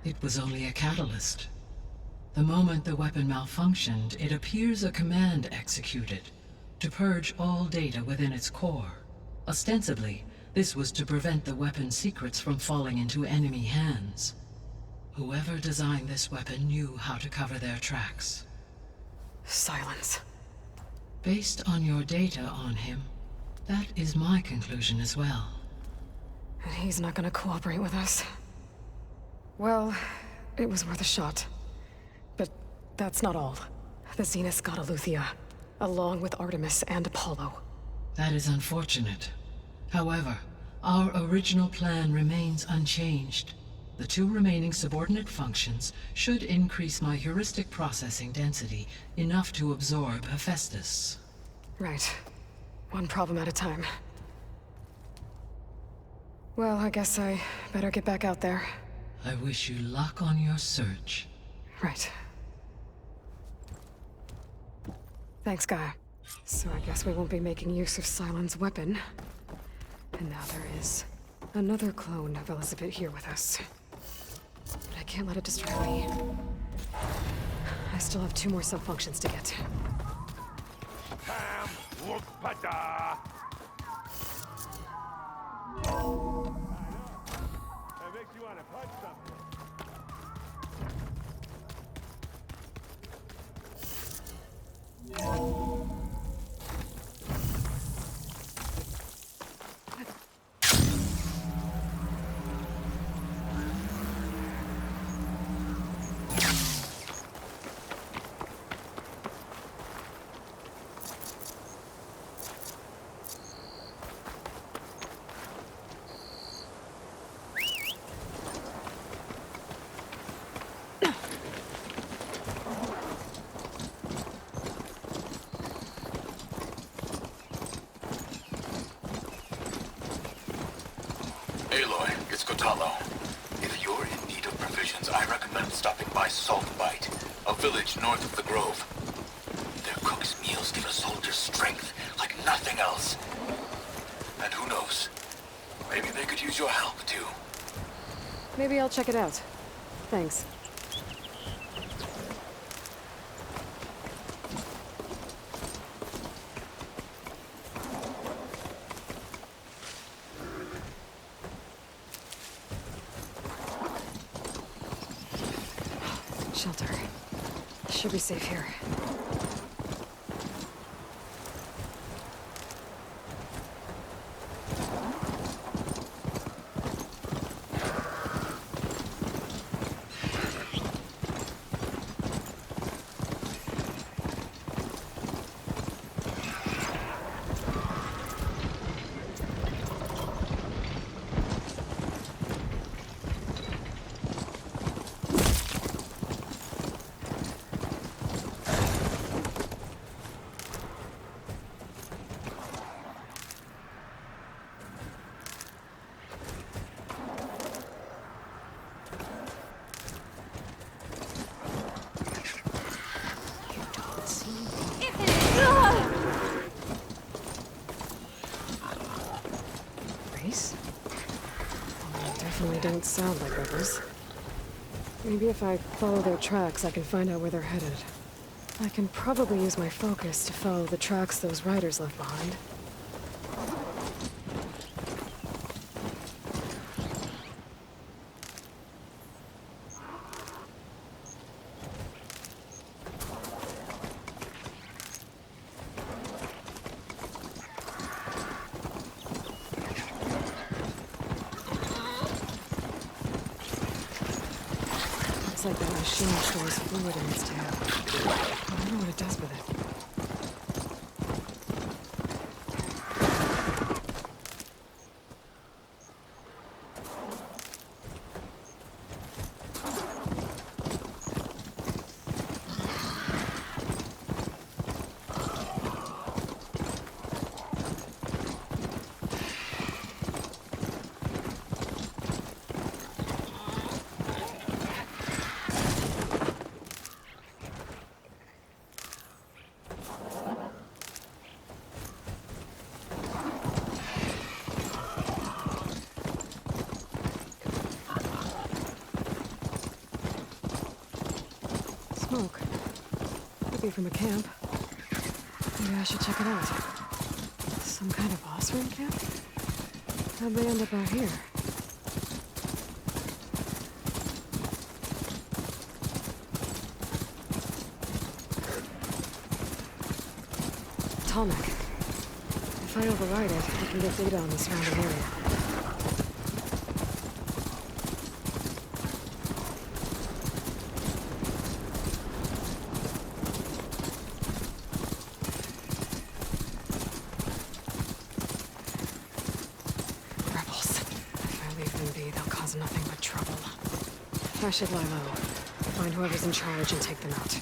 It was only a catalyst. The moment the weapon malfunctioned, it appears a command executed to purge all data within its core. Ostensibly, this was to prevent the weapon's secrets from falling into enemy hands. Whoever designed this weapon knew how to cover their tracks. Silence. Based on your data on him, that is my conclusion as well. And he's not gonna cooperate with us. Well, it was worth a shot. But that's not all. The Zeniths got Aletheia, along with Artemis and Apollo. That is unfortunate. However, our original plan remains unchanged. The 2 remaining subordinate functions should increase my heuristic processing density enough to absorb Hephaestus. Right. One problem at a time. Well, I guess I better get back out there. I wish you luck on your search. Right. Thanks, Gaia. So I guess we won't be making use of Sylens' weapon. And now there is another clone of Elizabeth here with us. But I can't let it distract me. I still have 2 more sub-functions to get. Salt Bite, a village north of the Grove. Their cook's meals give a soldier strength like nothing else. And who knows? Maybe they could use your help, too. Maybe I'll check it out. Thanks. Shelter. Should be safe here. Definitely don't sound like rivers. Maybe if I follow their tracks, I can find out where they're headed. I can probably use my focus to follow the tracks those riders left behind. Like that machine stores fluid in its tail. I wonder what it does with it. Smoke. Could be from a camp. Maybe I should check it out. Some kind of Osram camp? How'd they end up out here? Atomic. If I override it, I can get data on the surrounding area. I should lie low. Find whoever's in charge and take them out.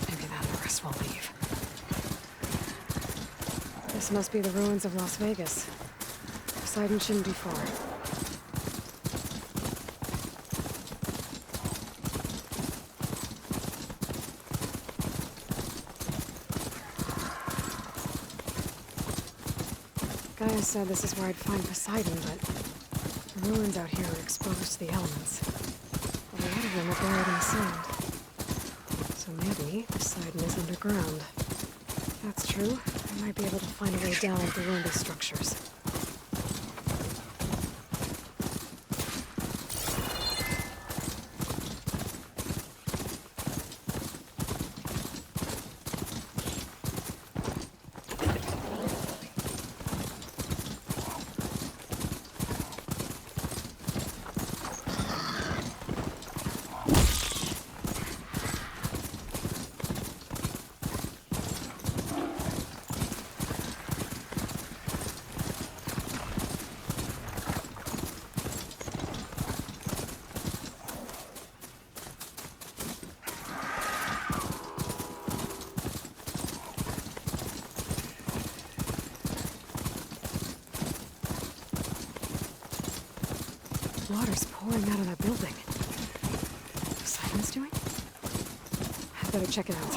Maybe then the rest will leave. This must be the ruins of Las Vegas. Poseidon shouldn't be far. Gaia said this is where I'd find Poseidon, but the ruins out here are exposed to the elements. A lot of them are buried in the sand. So maybe Poseidon is underground. If that's true, I might be able to find a way down through one of these structures. Water's pouring out of that building. Poseidon's doing? Better check it out.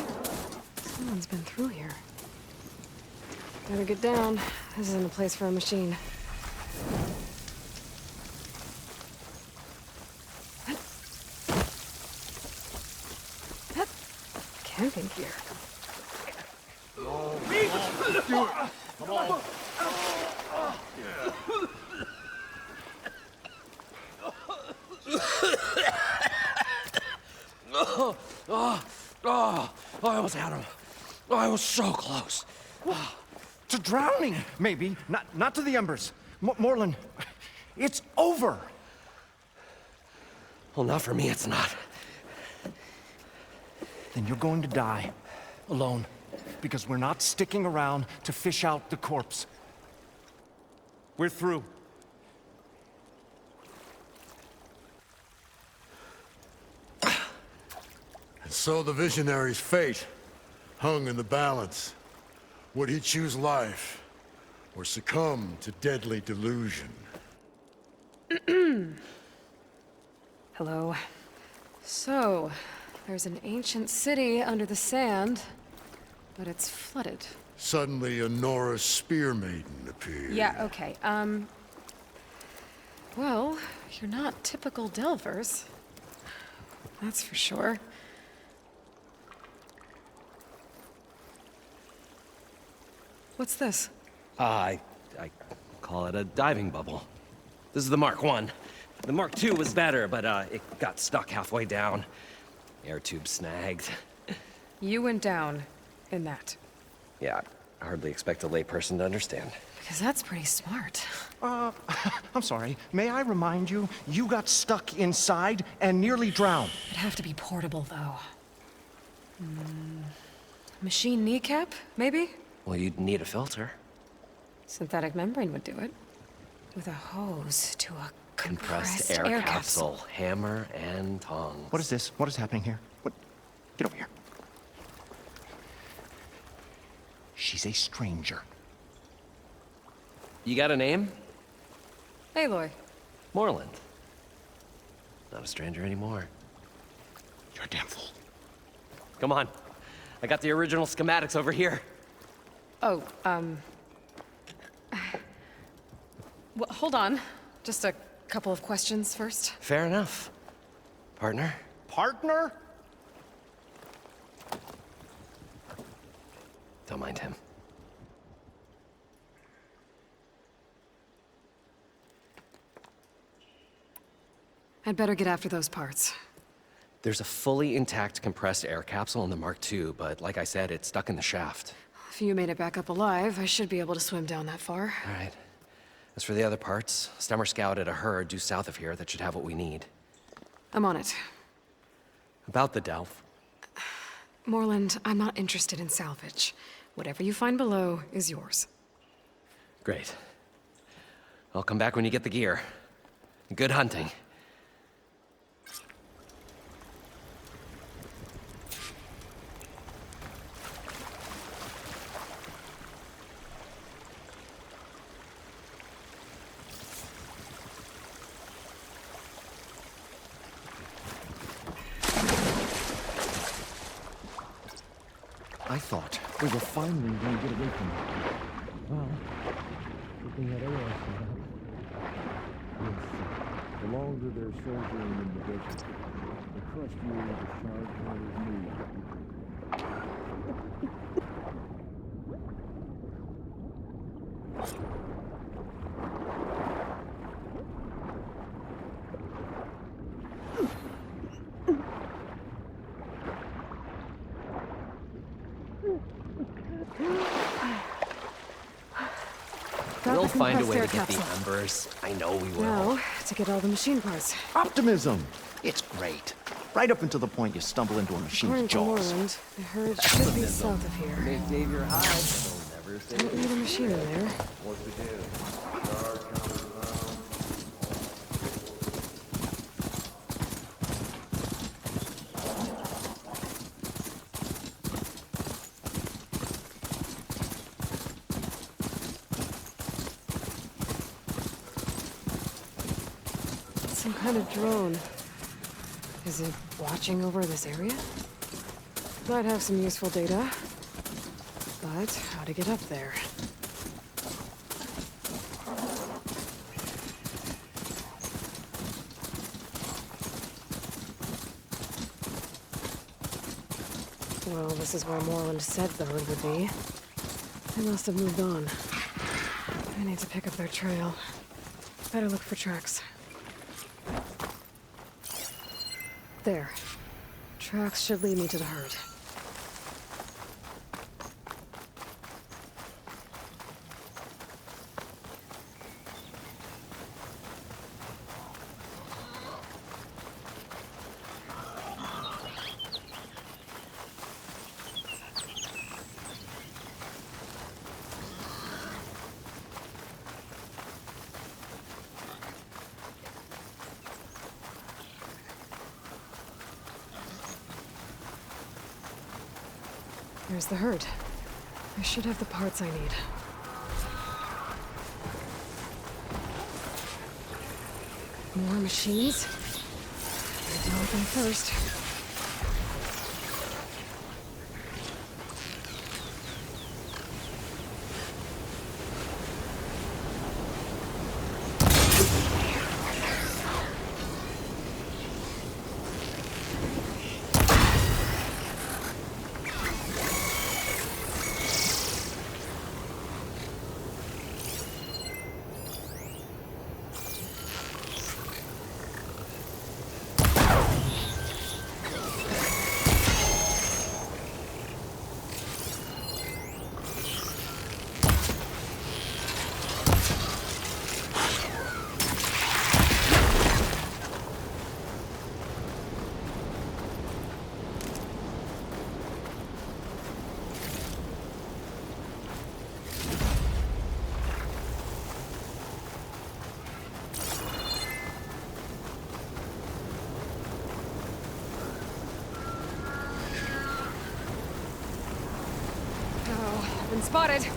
Someone's been through here. Better get down. This isn't a place for a machine. Camping gear. Come on. I almost had him. I was so close. To drowning, maybe. Not to the embers. Morlund, it's over. Well, not for me, it's not. Then you're going to die. Alone. Because we're not sticking around to fish out the corpse. We're through. And so the visionary's fate hung in the balance. Would he choose life, or succumb to deadly delusion? Hello. So, there's an ancient city under the sand, but it's flooded. Suddenly, a Norse spear maiden appeared. Yeah, okay. Well, you're not typical Delvers. That's for sure. What's this? I call it a diving bubble. This is the Mark I. The Mark II was better, but it got stuck halfway down. Air tube snagged. You went down in that. Yeah, I hardly expect a layperson to understand. Because that's pretty smart. I'm sorry. May I remind you, you got stuck inside and nearly drowned. It'd have to be portable, though. Machine kneecap, maybe? Well, you'd need a filter. Synthetic membrane would do it. With a hose to a compressed air capsule. Hammer and tongs. What is this? What is happening here? What? Get over here. She's a stranger. You got a name? Aloy. Moreland. Not a stranger anymore. You're a damn fool. Come on. I got the original schematics over here. Oh, well, hold on. Just a couple of questions first. Fair enough. Partner? Partner? Don't mind him. I'd better get after those parts. There's a fully intact compressed air capsule in the Mark II, but like I said, it's stuck in the shaft. If you made it back up alive, I should be able to swim down that far. All right. As for the other parts, Stemmer scouted a herd due south of here that should have what we need. I'm on it. About the Delph. Moreland, I'm not interested in salvage. Whatever you find below is yours. Great. I'll come back when you get the gear. Good hunting. I thought we were finally going to get away from it. Well, good thing that Aloy set up. Yes, the longer they're soldiering in the desert, the crustier the shard hunters move. We'll find a way to get the embers. I know we will. Now, to get all the machine parts. Optimism! It's great. Right up until the point you stumble into a machine's According to jaws. Moreland, the herd should be south of here. May save your hide. Don't need a machine in there. What to do? Guard counters around. Some kind of drone. Is it watching over this area? Might have some useful data. But how to get up there? Well, this is where Moreland said the herd would be. They must have moved on. I need to pick up their trail. Better look for tracks. There. Tracks should lead me to the herd. There's the herd. I should have the parts I need. More machines? Better deal with them first. Been spotted.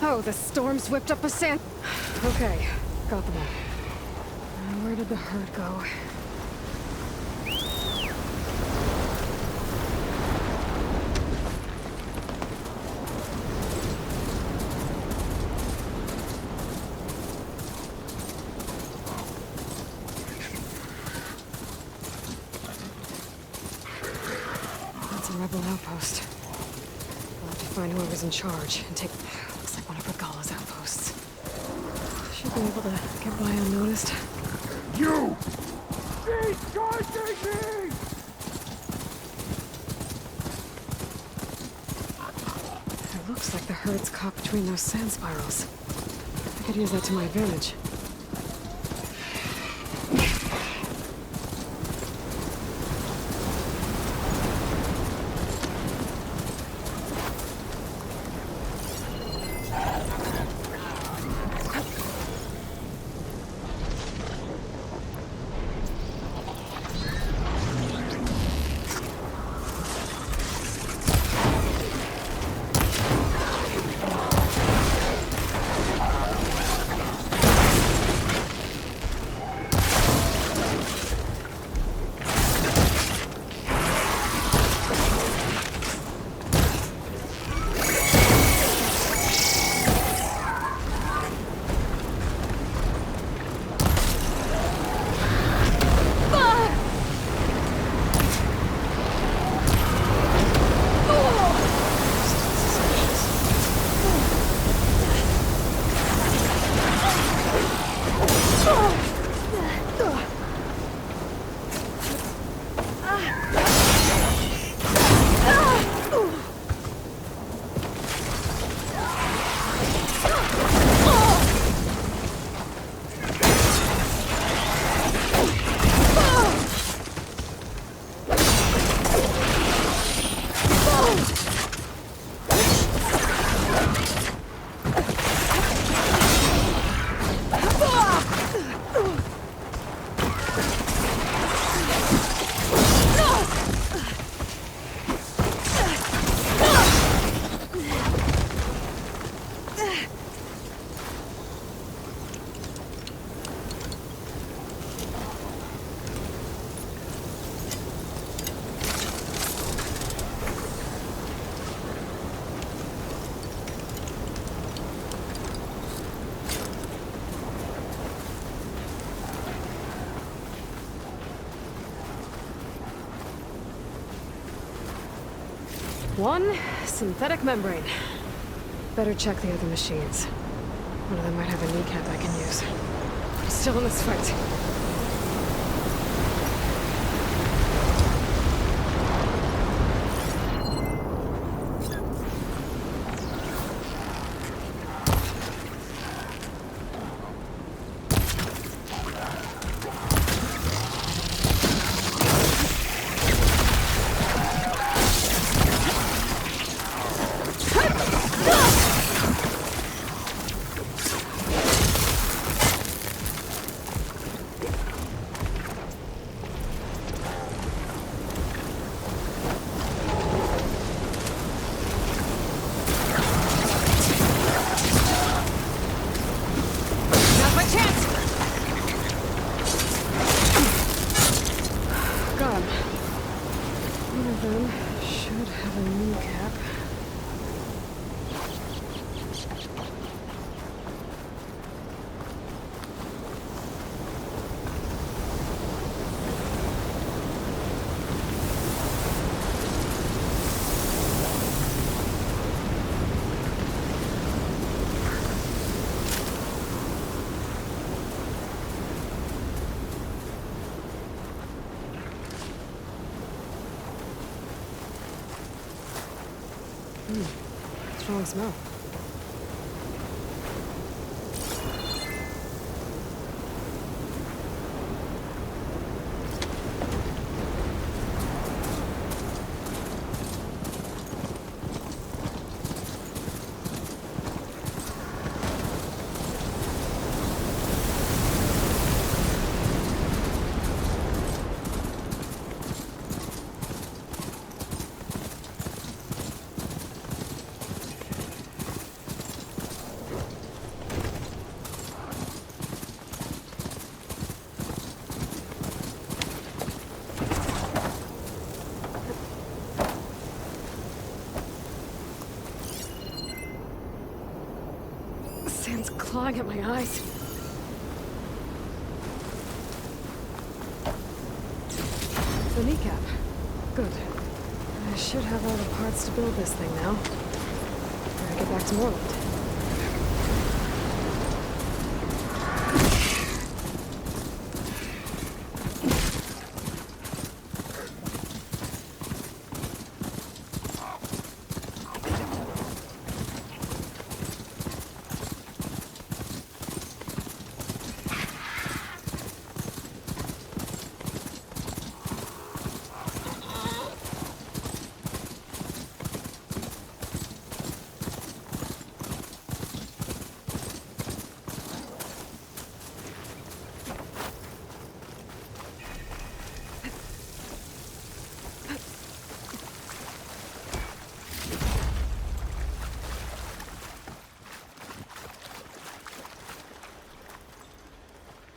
Oh, the storm's whipped up a sand. Okay, got them all. Now, where did the herd go? That's a rebel outpost. I'll have to find whoever's in charge and take... Looks like one of Regalla's outposts. Should be able to get by unnoticed. You! He's charging me! It looks like the herd's caught between those sand spirals. I could use that to my advantage. one synthetic membrane. Better check the other machines. One of them might have a kneecap I can use. I'm still in this fight. Strong smell. Sand's clawing at my eyes. The kneecap. Good. I should have all the parts to build this thing now. Before I get back to Morland.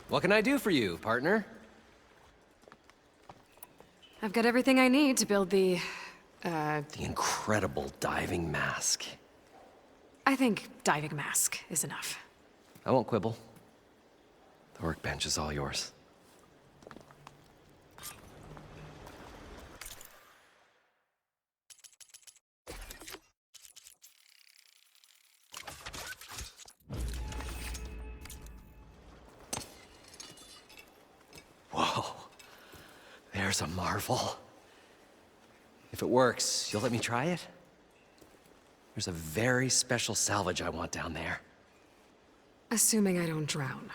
What can I do for you, partner? I've got everything I need to build the incredible diving mask. I think diving mask is enough. I won't quibble. The workbench is all yours. Whoa. There's a marvel. If it works, you'll let me try it? There's a very special salvage I want down there. Assuming I don't drown.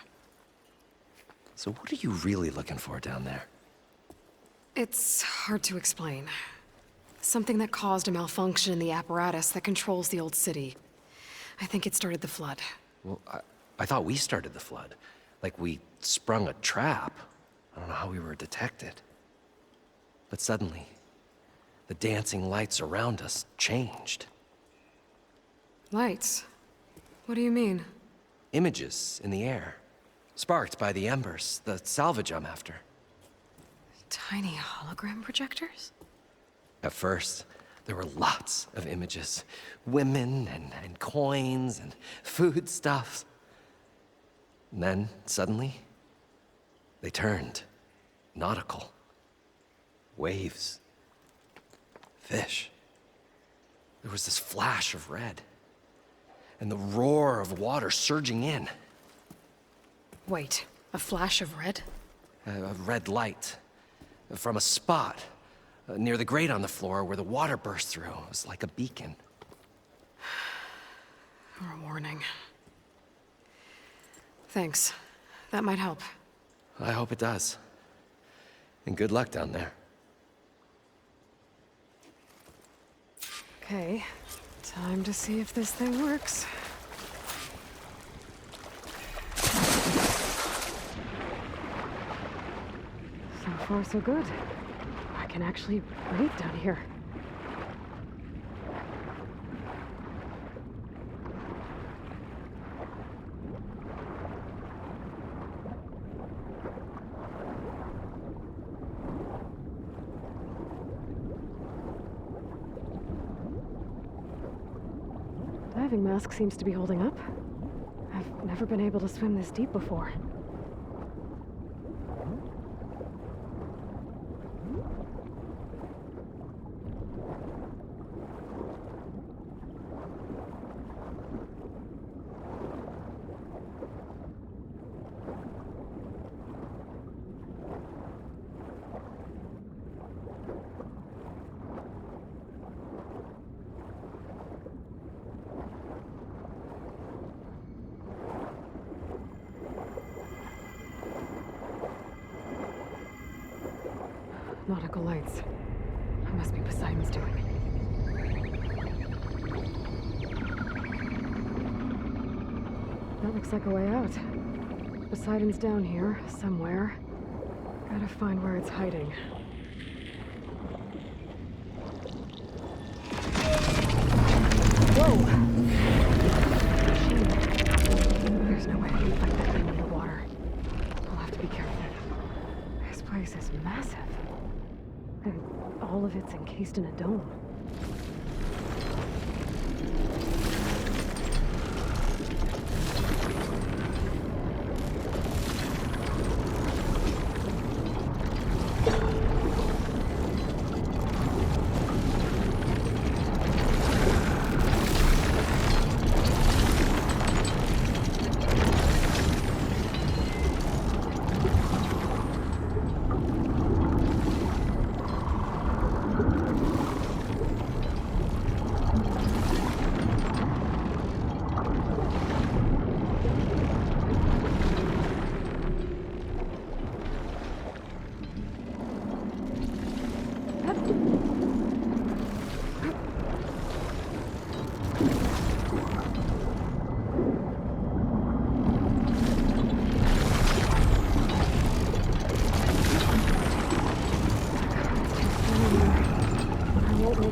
So what are you really looking for down there? It's hard to explain. Something that caused a malfunction in the apparatus that controls the old city. I think it started the flood. Well, I thought we started the flood. Like we sprung a trap. I don't know how we were detected. But suddenly, the dancing lights around us changed. Lights? What do you mean? Images in the air, sparked by the embers, the salvage I'm after. Tiny hologram projectors? At first, there were lots of images. Women and coins and foodstuffs. And then, suddenly, they turned nautical. Waves. Fish. there was this flash of red, and the roar of water surging in. Wait, a flash of red? A red light from a spot near the grate on the floor where the water burst through. It was like a beacon. Or a warning. Thanks. That might help. I hope it does. And good luck down there. Okay, time to see if this thing works. So far, so good. I can actually breathe down here. Diving mask seems to be holding up. I've never been able to swim this deep before. Nautical lights. That must be Poseidon's doing. That looks like a way out. Poseidon's down here, somewhere. Gotta find where it's hiding. Whoa! There's no way I can fight that thing underwater. I'll have to be careful. This place is massive. And all of it's encased in a dome.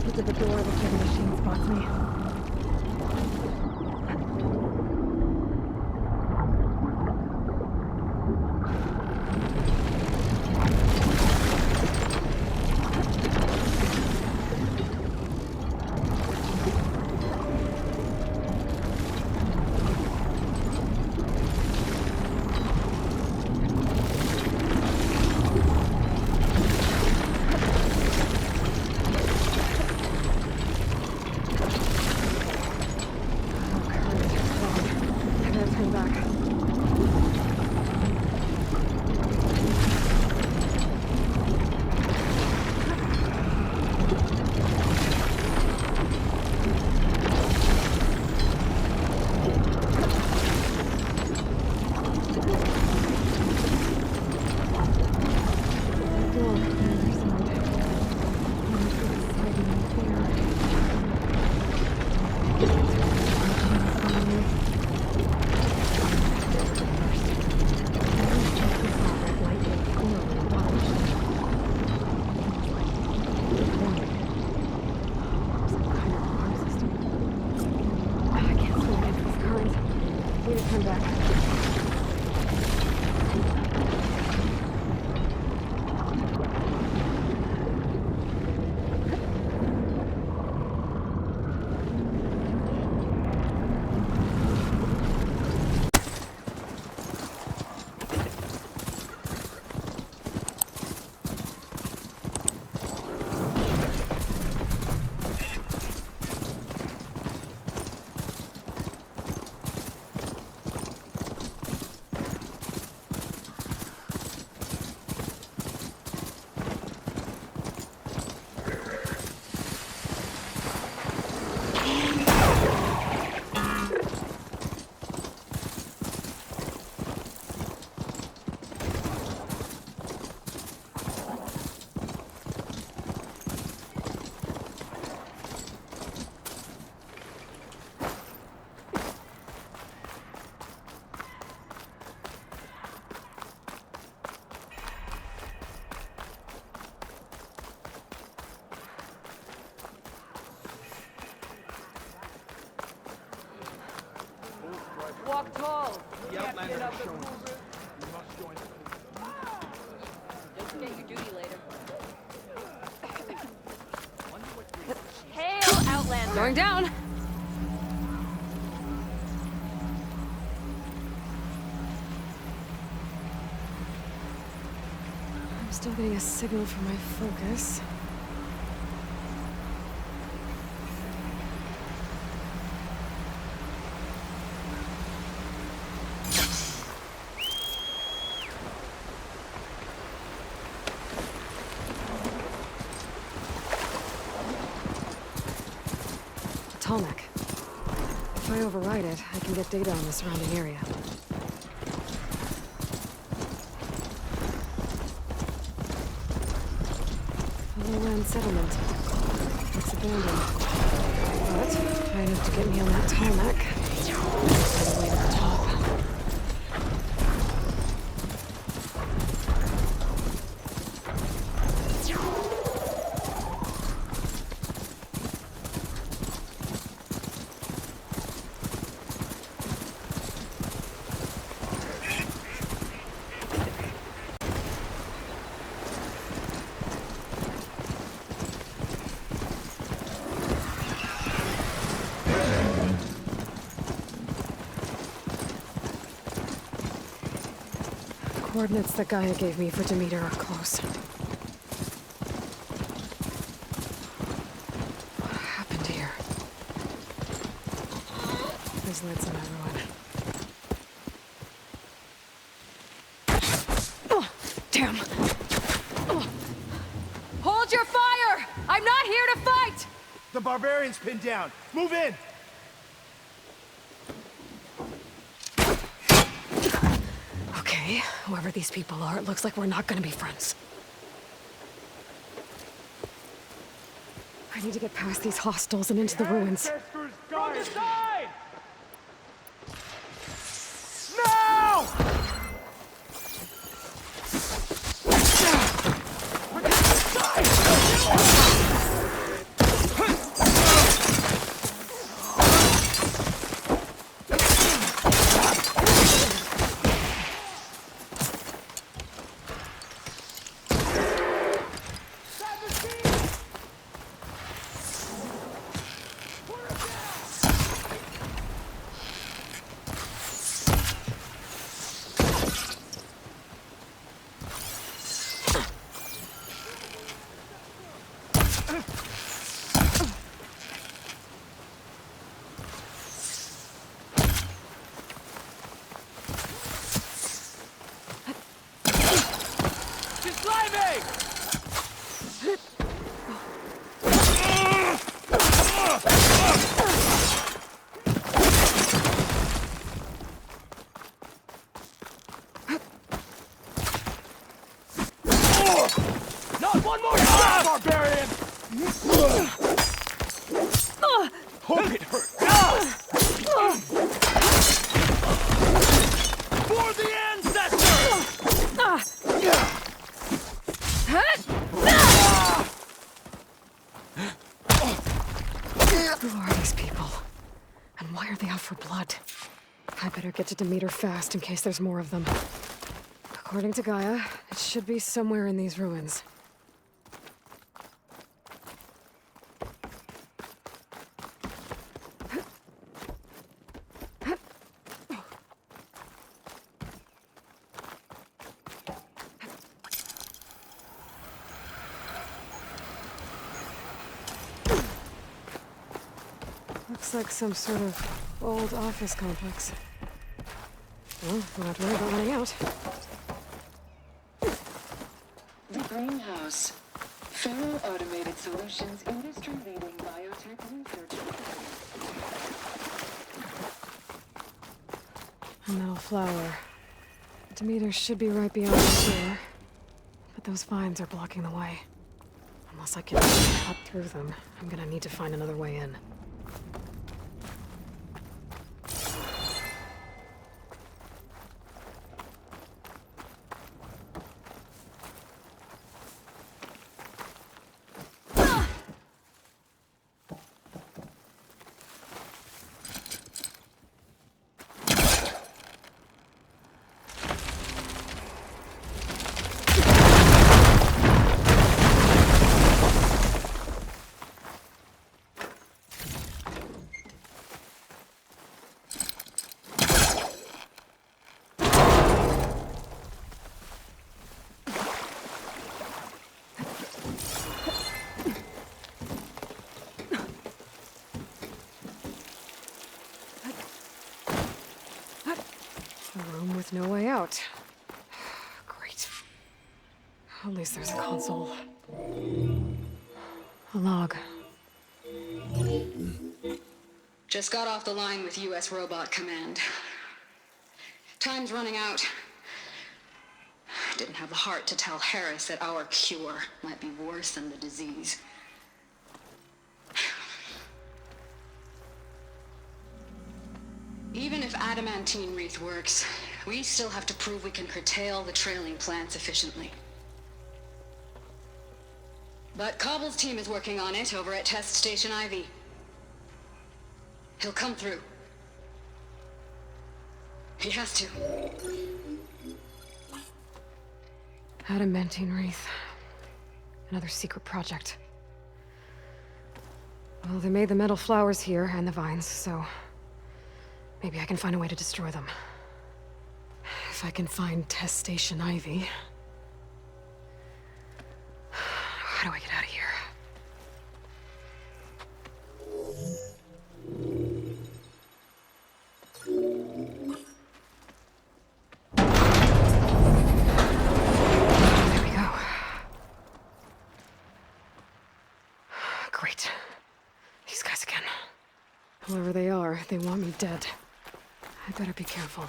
To the door before the machine spots me. Outlander has shown us. We must join them. Don't forget your duty later. Hail, Outlander! Going down! I'm still getting a signal from my focus. Tallneck. If I override it, I can get data on the surrounding area. A lowland settlement. It's abandoned. But high enough to get me on that Tallneck. All the way to the top. Coordinates that Gaia gave me for Demeter are close. What happened here? There's lights in that ruin. Oh, damn! Oh. Hold your fire! I'm not here to fight! The barbarian's pinned down. Move in! Okay, whoever these people are, it looks like we're not gonna be friends. I need to get past these hostels and into the ruins. From the side! No! Not one more shot, barbarian! Hope it hurt. For the ancestors! Who are these people? And why are they out for blood? I better get to Demeter fast in case there's more of them. According to Gaia, it should be somewhere in these ruins. Looks like some sort of old office complex. Well, we'll have to worry about running out. The Greenhouse. Federal Automated Solutions industry-leading biotech research. A metal flower. Demeter should be right beyond here. But those vines are blocking the way. Unless I can cut through them, I'm gonna need to find another way in. room with no way out. Great. At least there's a console. A log. Just got off the line with U.S. Robot Command. Time's running out. Didn't have the heart to tell Harris that our cure might be worse than the disease. Even if adamantine wreath works, we still have to prove we can curtail the trailing plants efficiently. But Cobble's team is working on it over at Test Station Ivy. He'll come through. He has to. Adamantine wreath. Another secret project. Well, they made the metal flowers here and the vines, so maybe I can find a way to destroy them. If I can find Test Station Ivy. How do I get out of here? There we go. Great. These guys again. Whoever they are, they want me dead. I better be careful.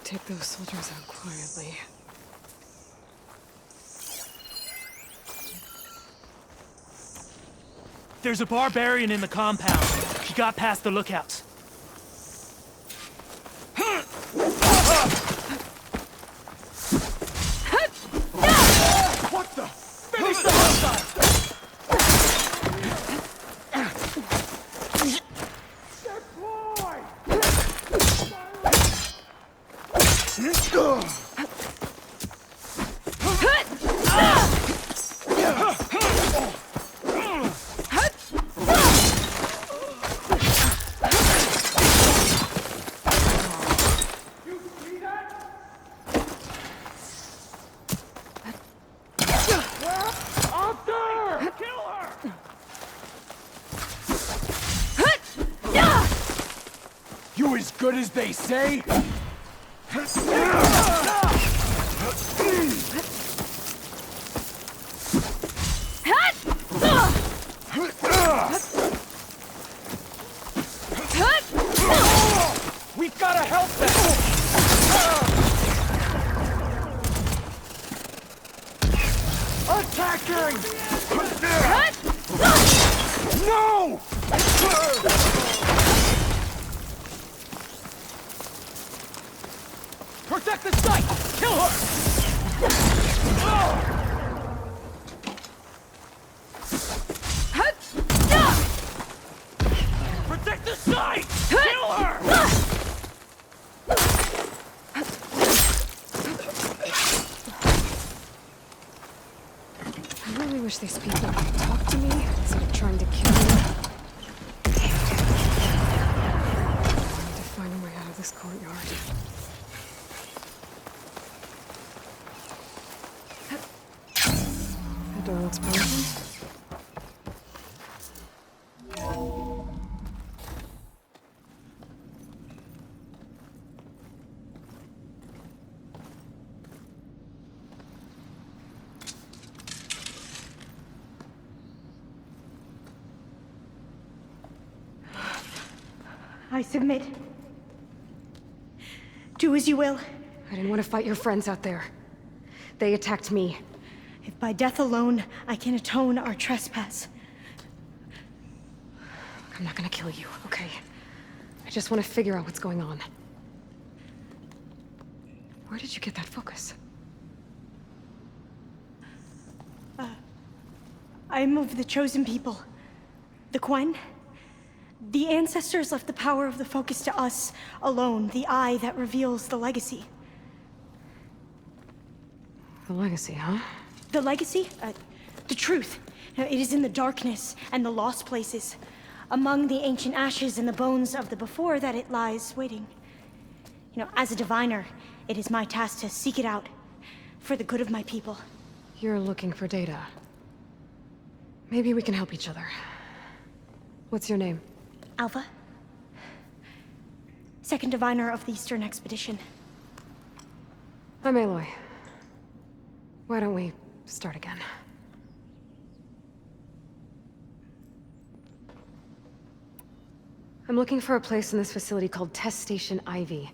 Take those soldiers out quietly. There's a barbarian in the compound. He got past the lookouts. What the? Finish the hostile! You as good as they say? We've gotta help them! Attacking! No! Protect the site! Kill her! Protect the site! Kill her! I really wish these people would talk to me instead of trying to kill me. I need to find a way out of this courtyard. That door looks promising. I submit. Do as you will. I didn't want to fight your friends out there. They attacked me. If by death alone I can atone our trespass. I'm not gonna kill you, okay? I just want to figure out what's going on. Where did you get that focus? I'm of the chosen people. The Quen. The ancestors left the power of the focus to us alone, the eye that reveals the legacy. The legacy, huh? The legacy? The truth. It is in the darkness and the lost places. among the ancient ashes and the bones of the before that it lies waiting. You know, as a diviner, it is my task to seek it out for the good of my people. You're looking for data. Maybe we can help each other. What's your name? Alpha. Second diviner of the Eastern Expedition. I'm Aloy. Why don't we start again? I'm looking for a place in this facility called Test Station Ivy.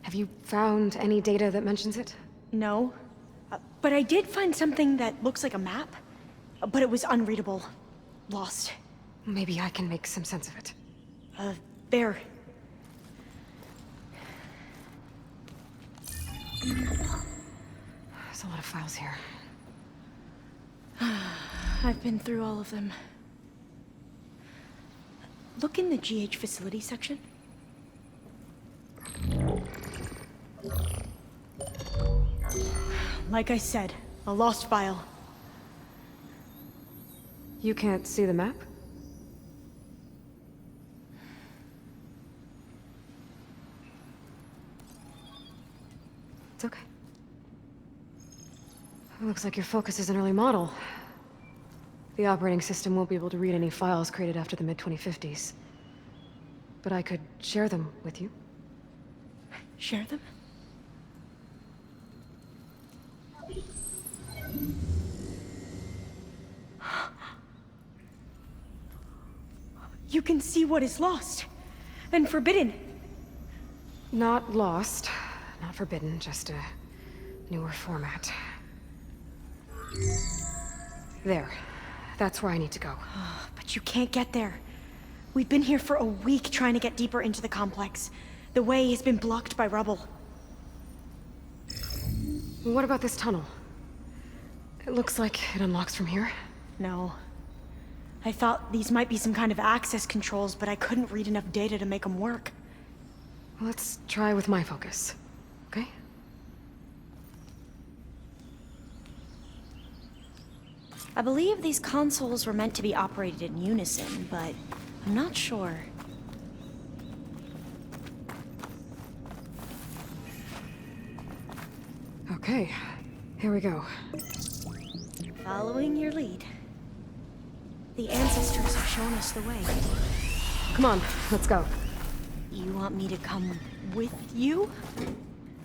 Have you found any data that mentions it? No. But I did find something that looks like a map. But it was unreadable. Lost. Maybe I can make some sense of it. There. There's a lot of files here. I've been through all of them. Look in the GH facility section. Like I said, a lost file. You can't see the map? It's okay. It looks like your focus is an early model. The operating system won't be able to read any files created after the mid-2050s. But I could share them with you. Share them? You can see what is lost and forbidden. Not lost, not forbidden, just a newer format. There. That's where I need to go. But you can't get there. We've been here for a week trying to get deeper into the complex. The way has been blocked by rubble. What about this tunnel? It looks like it unlocks from here. No. I thought these might be some kind of access controls, but I couldn't read enough data to make them work. Let's try with my focus, okay? I believe these consoles were meant to be operated in unison, but I'm not sure. Okay, here we go. Following your lead. The ancestors have shown us the way. Come on, let's go. You want me to come with you?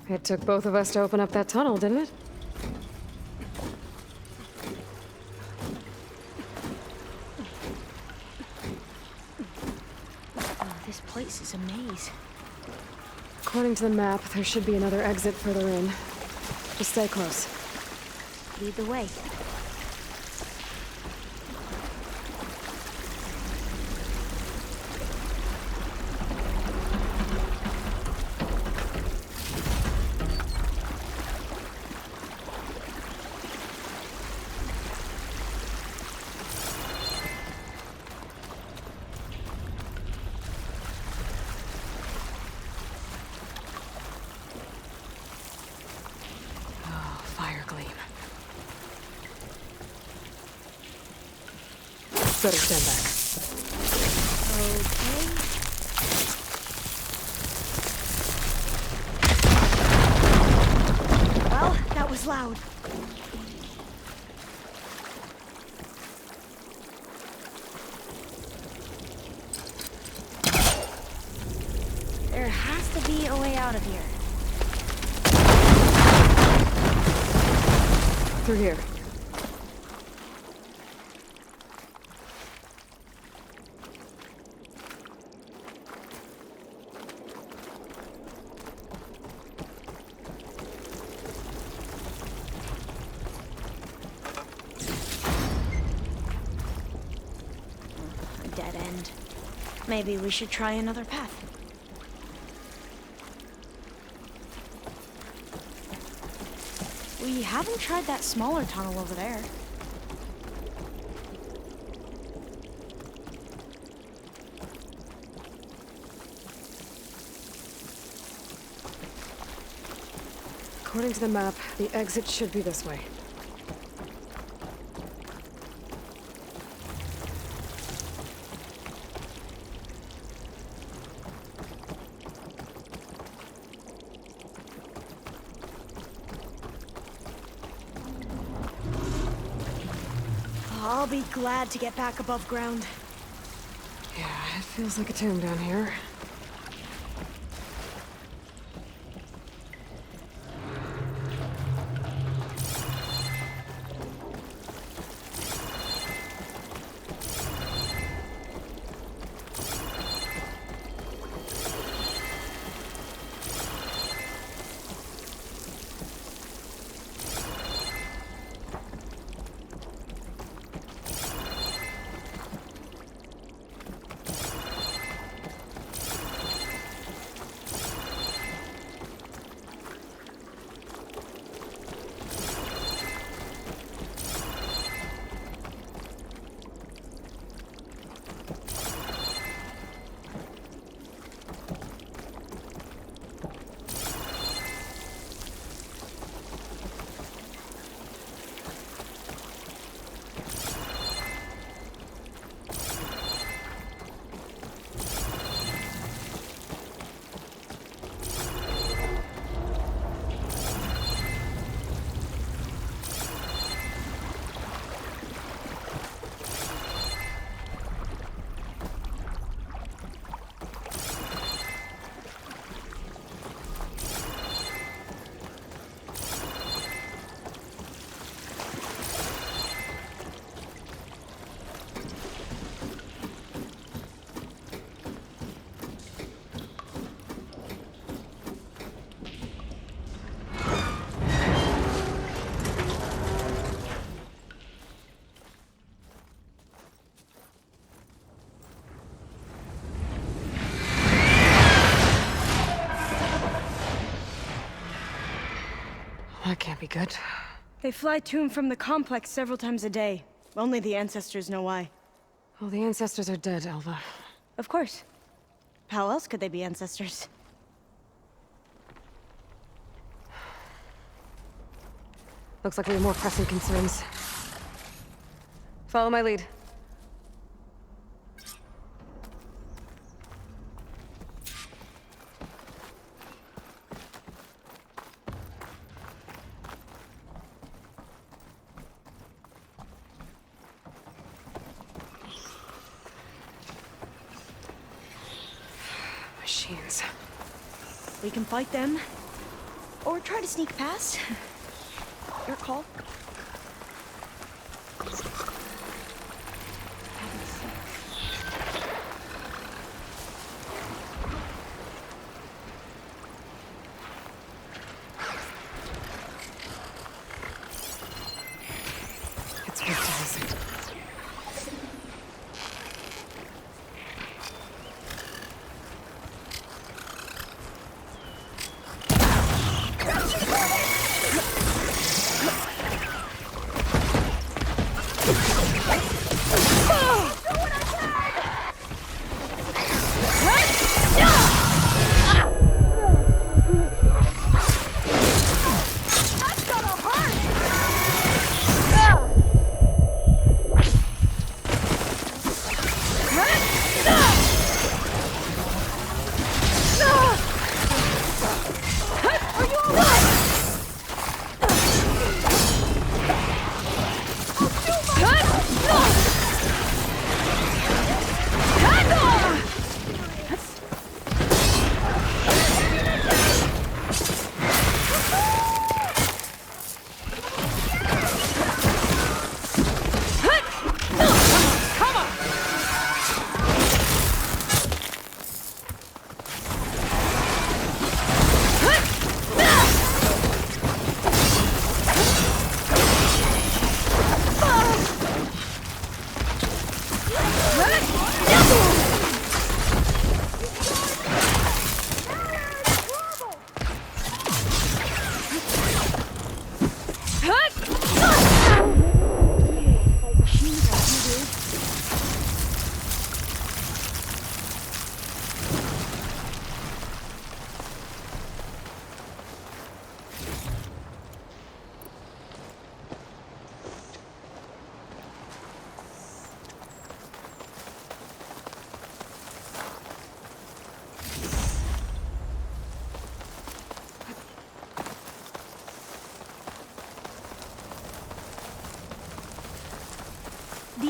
It took both of us to open up that tunnel, didn't it? Oh, this place is a maze. According to the map, there should be another exit further in. Just stay close. Lead the way. Better stand back. Okay. Well, that was loud. There has to be a way out of here. Through here. Dead end. Maybe we should try another path. We haven't tried that smaller tunnel over there. According to the map, the exit should be this way. I'll be glad to get back above ground. Yeah, it feels like a tomb down here. That can't be good. They fly to and from the complex several times a day. Only the ancestors know why. Well, the ancestors are dead, Elva. Of course. How else could they be ancestors? Looks like we have more pressing concerns. Follow my lead. Machines. We can fight them, or try to sneak past. Your call. It's brutalizing.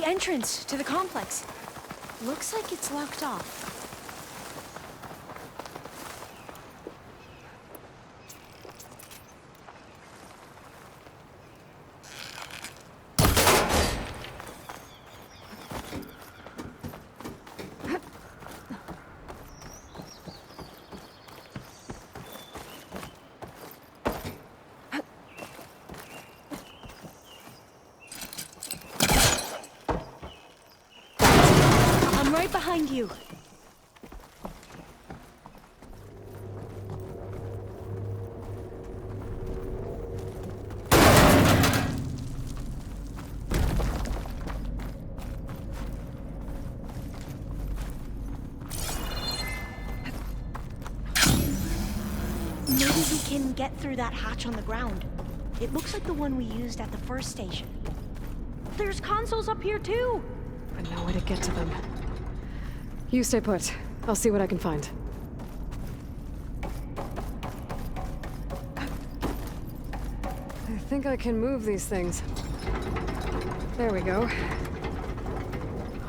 entrance to the complex. Looks like it's locked off. Right behind you. Maybe we can get through that hatch on the ground. It looks like the one we used at the first station. There's consoles up here too! But no way to get to them. You stay put. I'll see what I can find. I think I can move these things. There we go.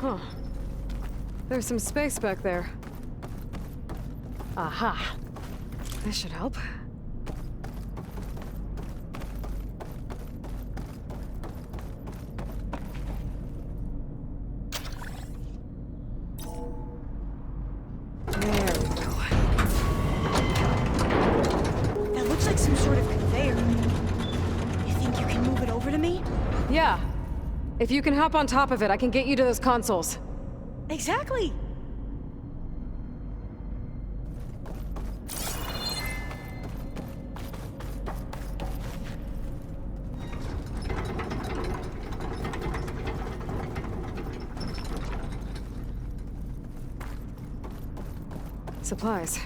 Huh. There's some space back there. Aha. This should help. Yeah. If you can hop on top of it, I can get you to those consoles. Exactly! Supplies.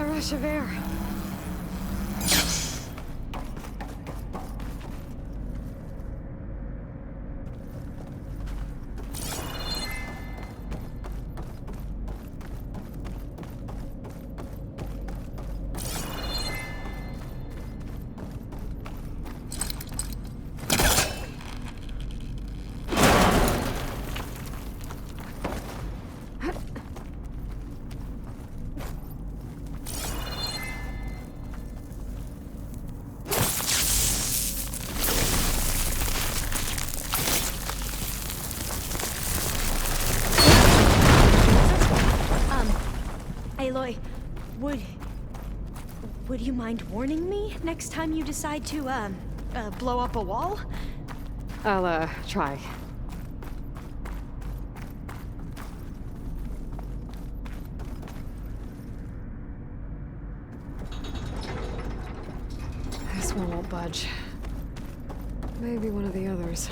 Rush of air. Aloy, would you mind warning me next time you decide to, blow up a wall? I'll, try. This one won't budge. Maybe one of the others.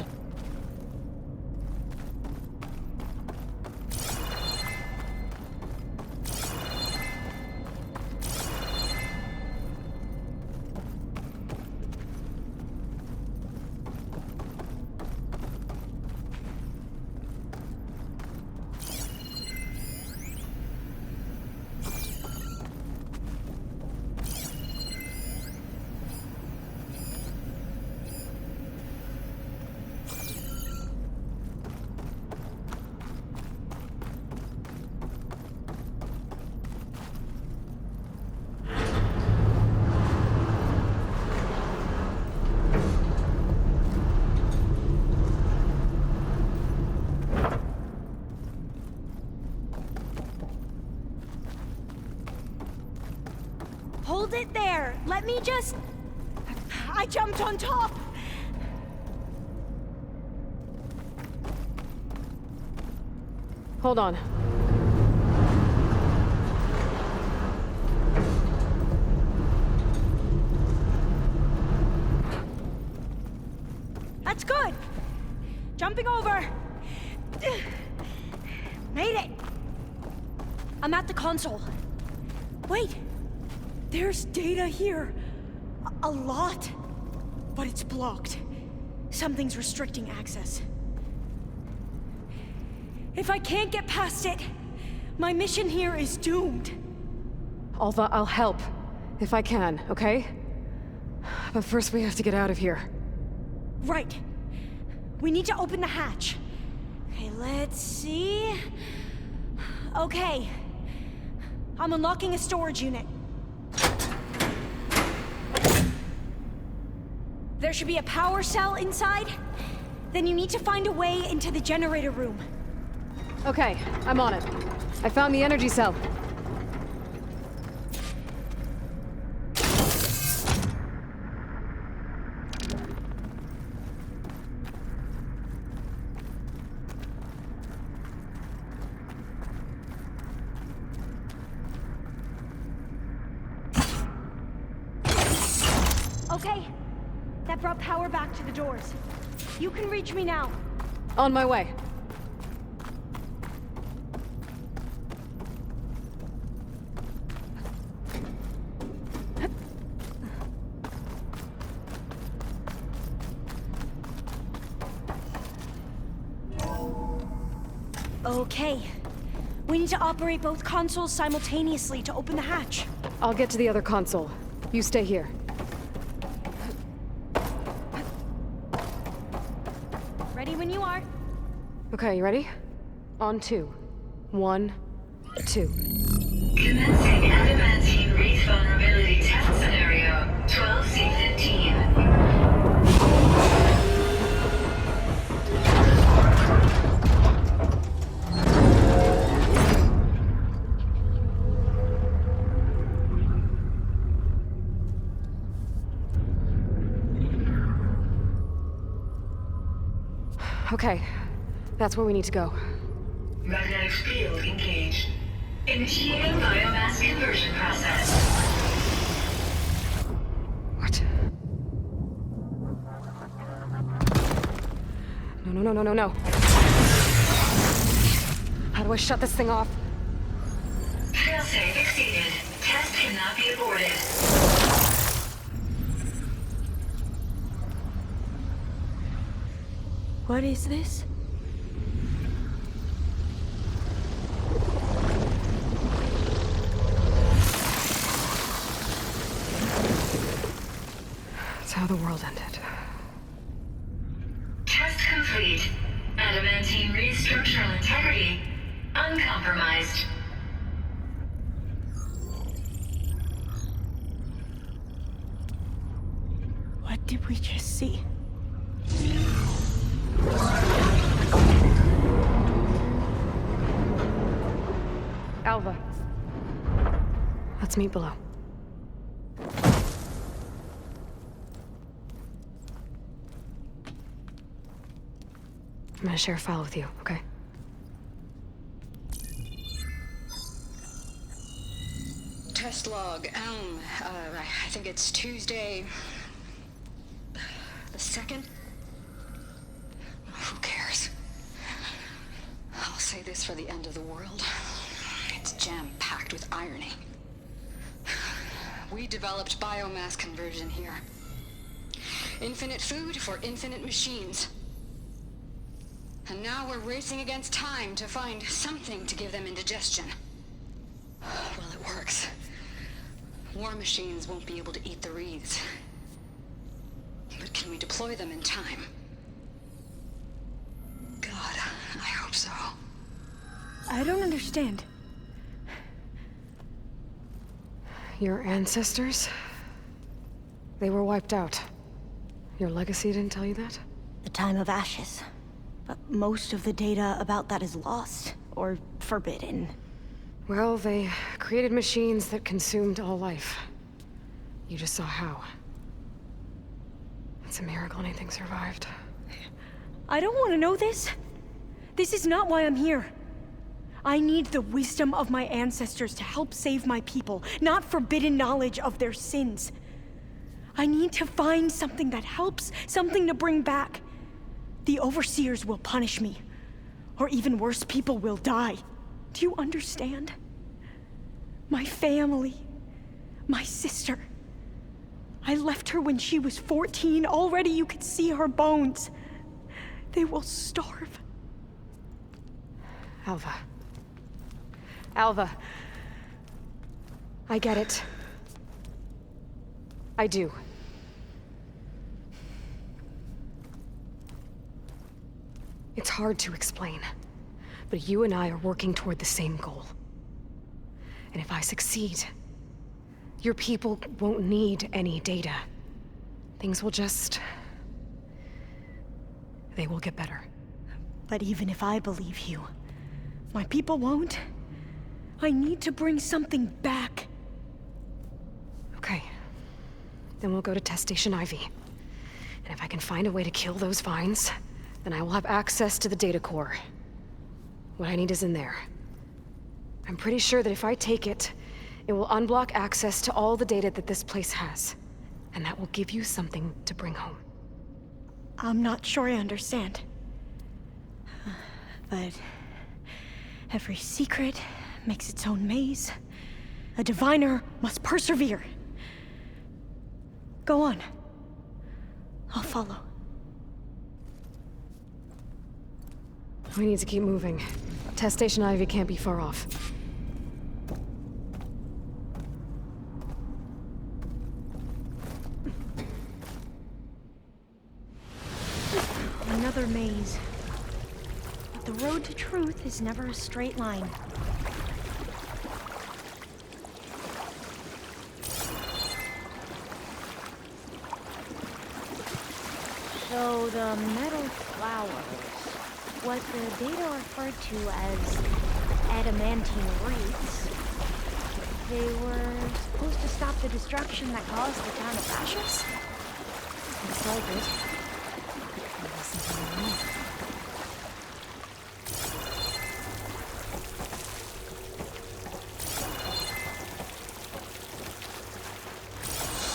Hold it there! Let me just... I jumped on top! Hold on. I'm at the console. Wait! There's data here. A lot. But it's blocked. Something's restricting access. If I can't get past it, my mission here is doomed. Alva, I'll help. If I can, okay? But first we have to get out of here. Right. We need to open the hatch. Okay, let's see... Okay. I'm unlocking a storage unit. There should be a power cell inside. Then you need to find a way into the generator room. Okay, I'm on it. I found the energy cell. Okay. That brought power back to the doors. You can reach me now. On my way. Okay. We need to operate both consoles simultaneously to open the hatch. I'll get to the other console. You stay here. Ready when you are. Okay, you ready? On 2. 1, 2. Commencing adamantine wreath vulnerability test scenario 12C15. Okay, that's where we need to go. Magnetic field engaged. Initiating biomass conversion process. What? No. How do I shut this thing off? Failsafe exceeded. Test cannot be aborted. What is this? That's how the world ended. Test complete. Adamantine wreath structural integrity uncompromised. What did we just see? Alva. Let's meet below. I'm gonna share a file with you, okay? Test log, I think it's Tuesday... the 2nd? Who cares? I'll say this for the end of the world. It's jam-packed with irony. We developed biomass conversion here. Infinite food for infinite machines. And now we're racing against time to find something to give them indigestion. Well, it works. War machines won't be able to eat the wreaths. But can we deploy them in time? God, I hope so. I don't understand. Your ancestors? They were wiped out. Your legacy didn't tell you that? The time of ashes. But most of the data about that is lost, or forbidden. Well, they created machines that consumed all life. You just saw how. It's a miracle anything survived. I don't want to know this. This is not why I'm here. I need the wisdom of my ancestors to help save my people, not forbidden knowledge of their sins. I need to find something that helps, something to bring back. The overseers will punish me. Or even worse, people will die. Do you understand? My family. My sister. I left her when she was 14. Already you could see her bones. They will starve. Alva. Alva. I get it. I do. It's hard to explain, but you and I are working toward the same goal. And if I succeed, your people won't need any data. Things will just... they will get better. But even if I believe you, my people won't. I need to bring something back. Okay. Then we'll go to Test Station Ivy. And if I can find a way to kill those vines, then I will have access to the data core. What I need is in there. I'm pretty sure that if I take it, it will unblock access to all the data that this place has. And that will give you something to bring home. I'm not sure I understand. But every secret makes its own maze. A diviner must persevere. Go on. I'll follow. We need to keep moving. Test Station Ivy can't be far off. Another maze. But the road to truth is never a straight line. So the metal flowers, what the data referred to as adamantine wreaths, they were supposed to stop the destruction that caused the town of ashes? Looks like it.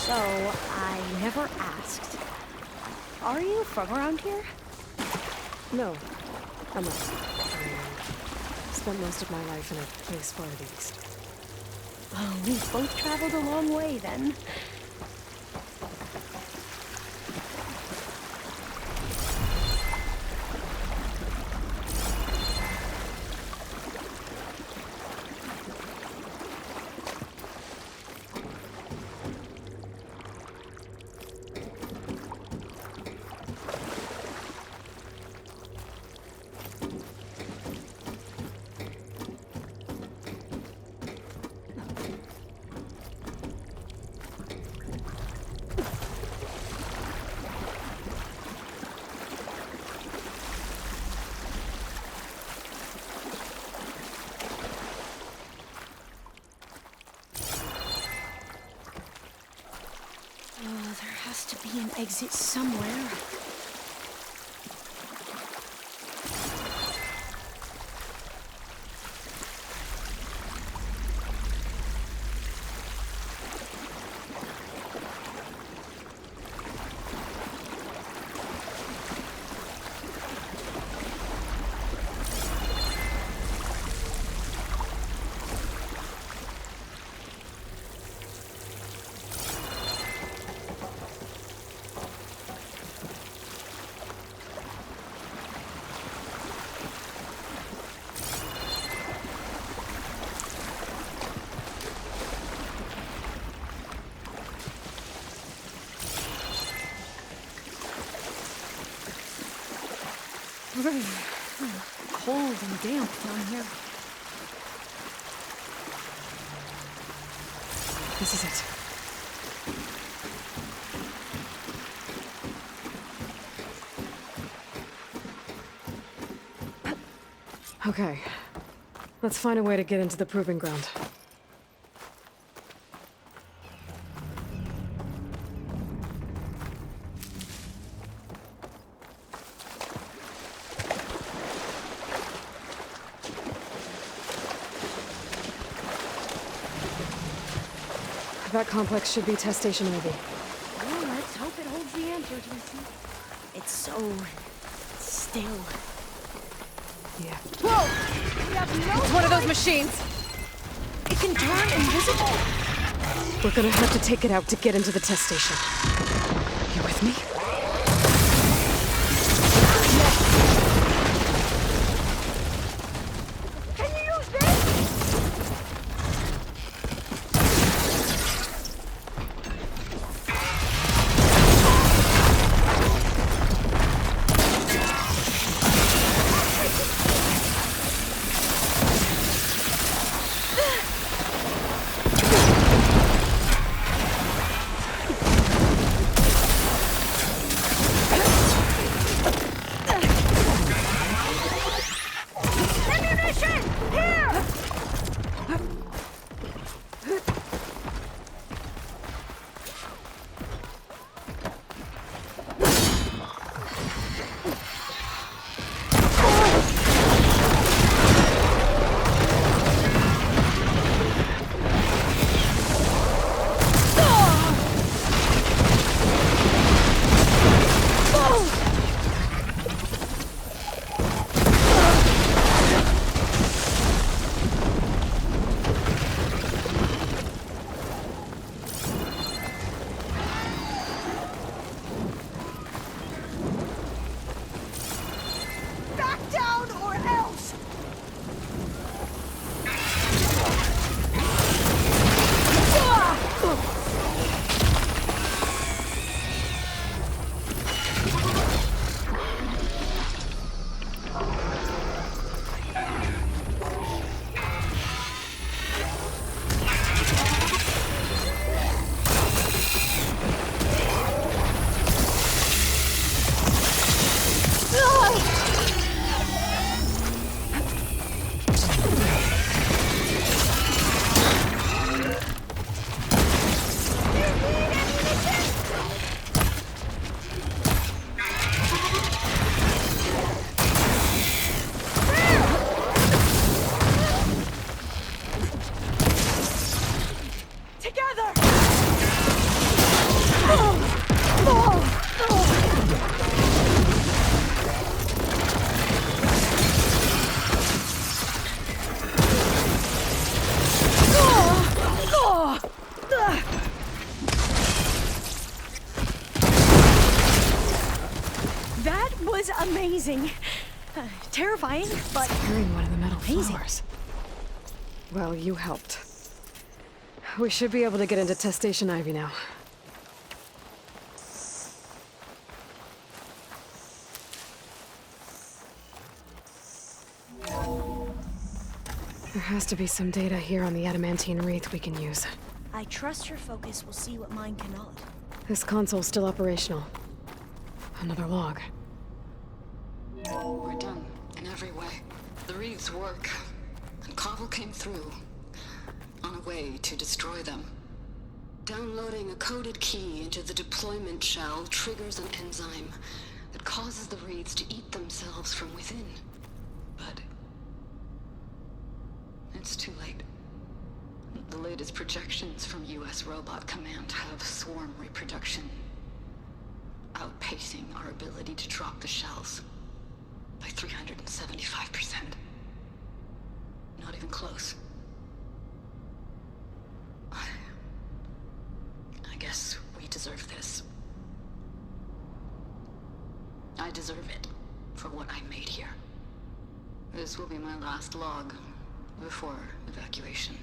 So, I never asked. Are you from around here? No, I'm not. I spent most of my life in a place far east. Oh, we both traveled a long way then. To be an exit somewhere. Cold and damp down here. This is it. Okay. Let's find a way to get into the proving ground. That complex should be Test Station Ivy. Well, let's hope it holds the answers we see. It's so... still. Yeah. Whoa! We have no It's one of those machines! It can turn invisible! We're gonna have to take it out to get into the test station. You with me? Can you use this? Amazing. Terrifying, but Securing one of the metal amazing. flowers. Well, you helped. We should be able to get into Test Station Ivy now. There has to be some data here on the adamantine wreath we can use. I trust your focus will see what mine cannot. This console's still operational. Another log. We're done, in every way. The wreaths work, and Cobble came through, on a way to destroy them. Downloading a coded key into the deployment shell triggers an enzyme that causes the wreaths to eat themselves from within. But it's too late. The latest projections from US Robot Command have swarm reproduction, outpacing our ability to drop the shells by 375%. Not even close. I guess we deserve this. I deserve it for what I made here. This will be my last log before evacuation.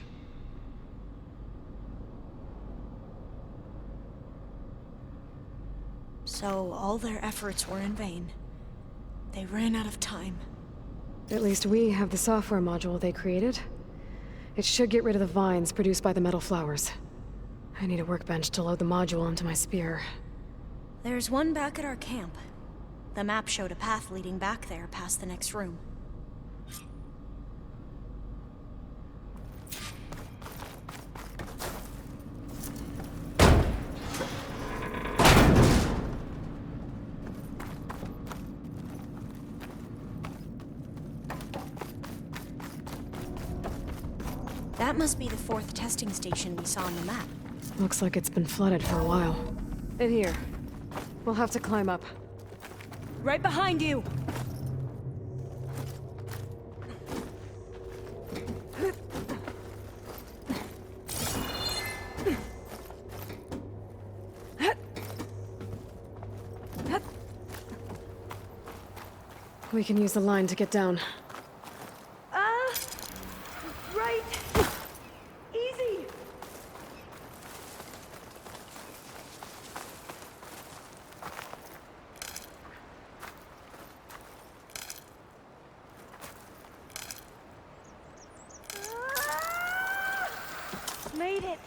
So all their efforts were in vain. They ran out of time. At least we have the software module they created. It should get rid of the vines produced by the metal flowers. I need a workbench to load the module into my spear. There's one back at our camp. The map showed a path leading back there past the next room. That must be the 4th testing station we saw on the map. Looks like it's been flooded for a while. In here. We'll have to climb up. Right behind you! We can use the line to get down. Right. Easy. Made it.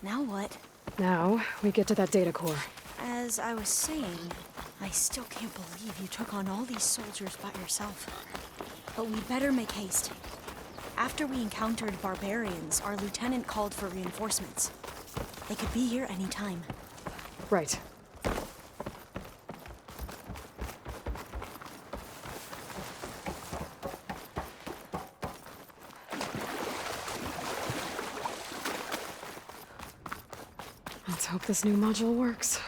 Now what? Now, we get to that data core. As I was saying, I still can't believe you took on all these soldiers by yourself. But we better make haste. After we encountered barbarians, our lieutenant called for reinforcements. They could be here any time. Right. Let's hope this new module works.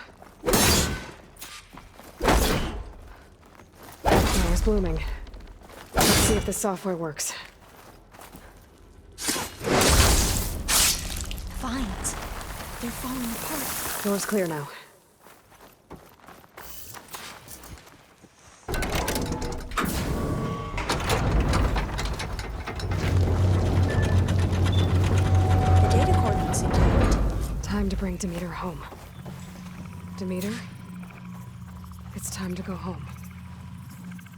That was blooming. Let's see if the software works. Vines. They're falling apart. Door's clear now. The data core looks intact. Time to bring Demeter home. Demeter, it's time to go home.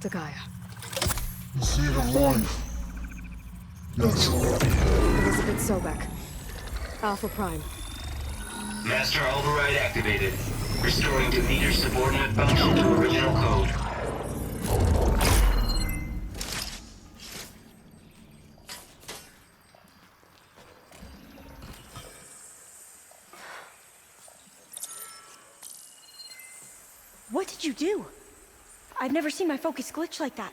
To Gaia. See the life. That's Elizabeth Sobek. Alpha Prime. Master override activated. Restoring Demeter's subordinate function to original code. What did you do? I've never seen my focus glitch like that.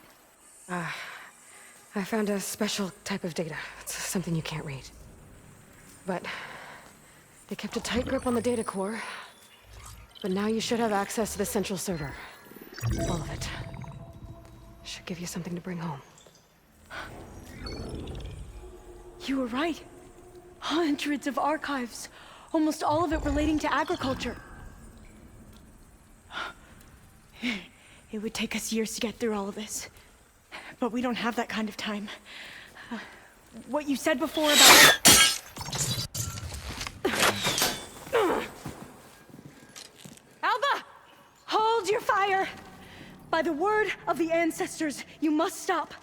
I found a special type of data. It's something you can't read. But they kept a tight grip on the data core. But now you should have access to the central server. All of it. Should give you something to bring home. You were right. Hundreds of archives. Almost all of it relating to agriculture. It would take us years to get through all of this. But we don't have that kind of time. What you said before about... Alba! Hold your fire! By the word of the ancestors, you must stop.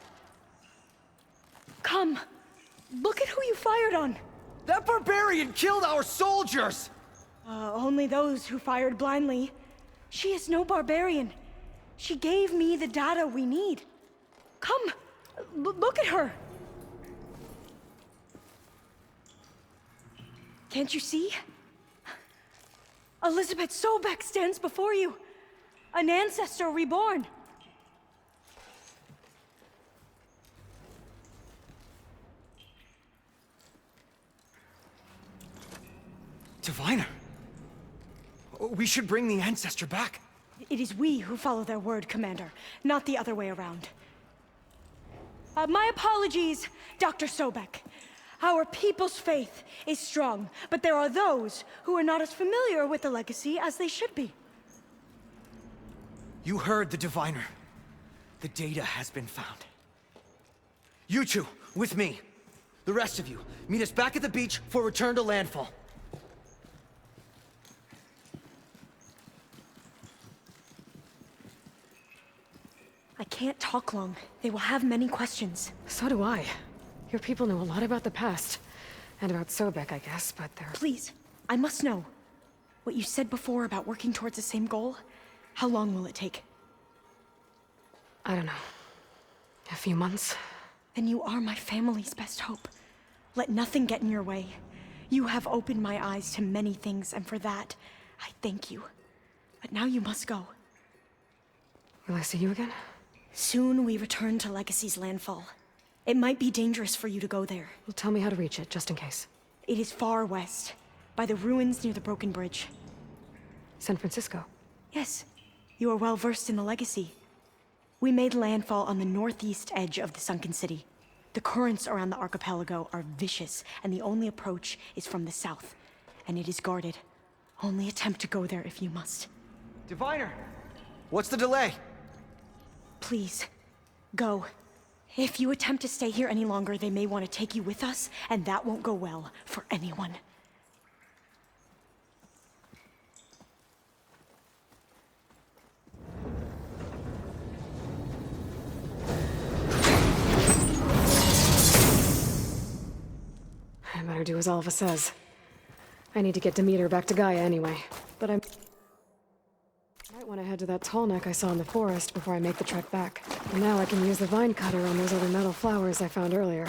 Come. Look at who you fired on. That barbarian killed our soldiers! Only those who fired blindly. She is no barbarian. She gave me the data we need. Come, look at her. Can't you see? Elizabeth Sobek stands before you. An ancestor reborn. Diviner. We should bring the ancestor back. It is we who follow their word, Commander, not the other way around. My apologies, Dr. Sobek. Our people's faith is strong, but there are those who are not as familiar with the legacy as they should be. You heard the diviner. The data has been found. You two, with me. The rest of you, meet us back at the beach for return to landfall. I can't talk long. They will have many questions. So do I. Your people know a lot about the past. And about Sobek, I guess, but they're... Please, I must know. What you said before about working towards the same goal, how long will it take? I don't know. A few months? Then you are my family's best hope. Let nothing get in your way. You have opened my eyes to many things, and for that, I thank you. But now you must go. Will I see you again? Soon we return to Legacy's landfall. It might be dangerous for you to go there. Well, tell me how to reach it, just in case. It is far west, by the ruins near the Broken Bridge. San Francisco? Yes, you are well versed in the Legacy. We made landfall on the northeast edge of the sunken city. The currents around the archipelago are vicious, and the only approach is from the south. And it is guarded. Only attempt to go there if you must. Diviner! What's the delay? Please, go. If you attempt to stay here any longer, they may want to take you with us, and that won't go well for anyone. I better do as Alva says. I need to get Demeter back to Gaia anyway, but I might want to head to that tall neck I saw in the forest before I make the trek back. And now I can use the vine cutter on those other metal flowers I found earlier.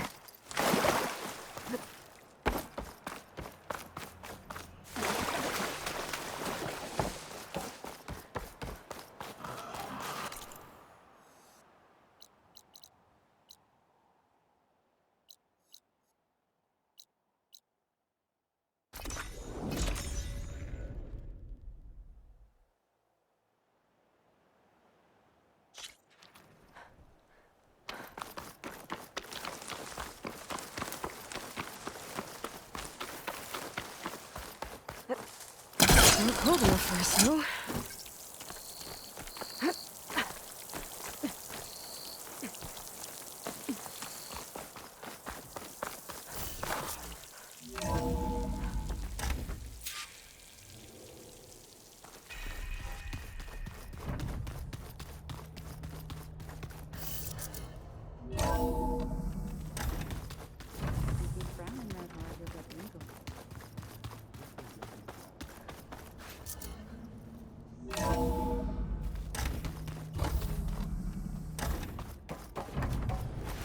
Not cold enough for a snow.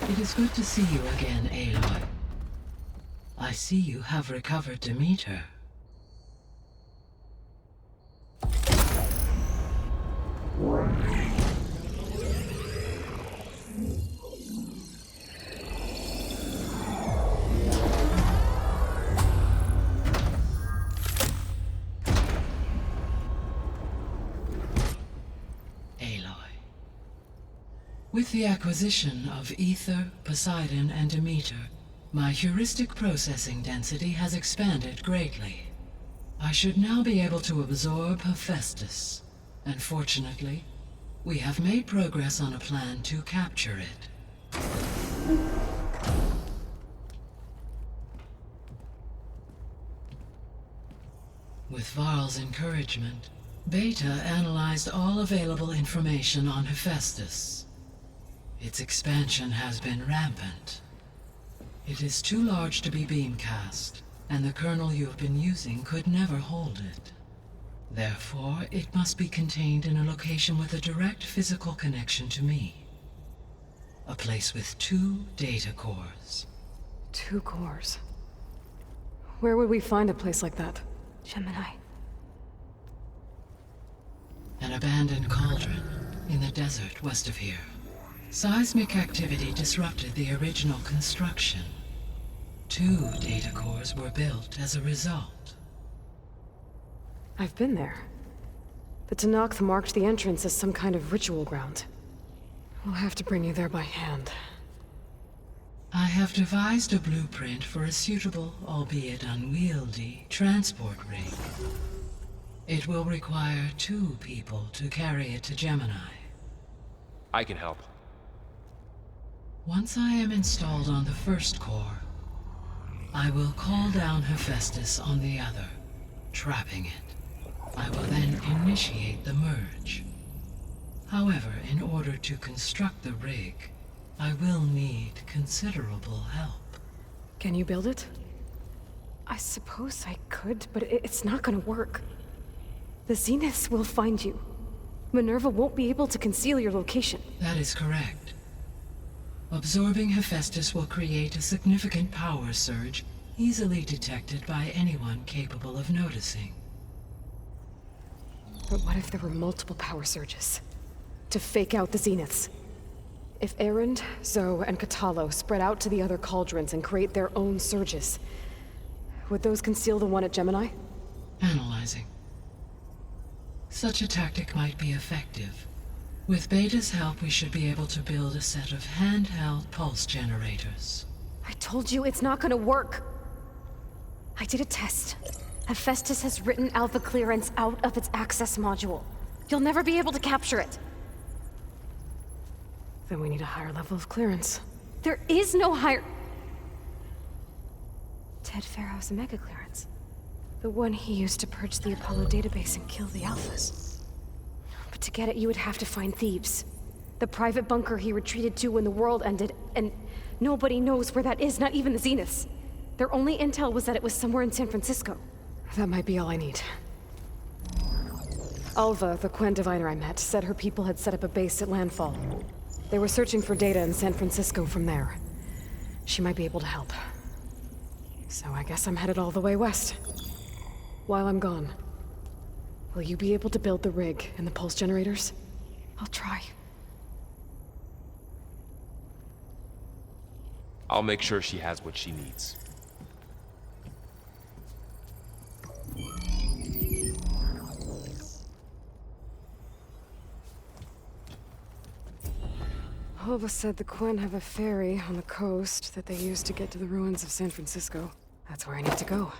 It is good to see you again, Aloy. I see you have recovered Demeter. With the acquisition of Ether, Poseidon, and Demeter, my heuristic processing density has expanded greatly. I should now be able to absorb Hephaestus, and fortunately, we have made progress on a plan to capture it. With Varl's encouragement, Beta analyzed all available information on Hephaestus. Its expansion has been rampant. It is too large to be beamcast, and the kernel you have been using could never hold it. Therefore, it must be contained in a location with a direct physical connection to me. A place with 2 data cores. 2 cores? Where would we find a place like that? Gemini. An abandoned cauldron in the desert west of here. Seismic activity disrupted the original construction. 2 data cores were built as a result. I've been there. The Tenakth marked the entrance as some kind of ritual ground. We'll have to bring you there by hand. I have devised a blueprint for a suitable, albeit unwieldy, transport rig. It will require 2 people to carry it to Gemini. I can help. Once I am installed on the first core, I will call down Hephaestus on the other, trapping it. I will then initiate the merge. However, in order to construct the rig, I will need considerable help. Can you build it? I suppose I could, but it's not gonna work. The Zeniths will find you. Minerva won't be able to conceal your location. That is correct. Absorbing Hephaestus will create a significant power surge, easily detected by anyone capable of noticing. But what if there were multiple power surges? To fake out the Zeniths? If Erend, Zoe, and Katalo spread out to the other cauldrons and create their own surges, would those conceal the one at Gemini? Analyzing. Such a tactic might be effective. With Beta's help, we should be able to build a set of handheld pulse generators. I told you it's not gonna work. I did a test. Hephaestus has written Alpha clearance out of its access module. You'll never be able to capture it. Then we need a higher level of clearance. There is no higher... Ted Farrow's mega clearance. The one he used to purge the Apollo database and kill the Alphas. But to get it, you would have to find Thebes. The private bunker he retreated to when the world ended, and nobody knows where that is, not even the Zeniths. Their only intel was that it was somewhere in San Francisco. That might be all I need. Alva, the Quen diviner I met, said her people had set up a base at Landfall. They were searching for data in San Francisco from there. She might be able to help. So I guess I'm headed all the way west. While I'm gone, will you be able to build the rig and the pulse generators? I'll try. I'll make sure she has what she needs. Alva said the Quen have a ferry on the coast that they use to get to the ruins of San Francisco. That's where I need to go.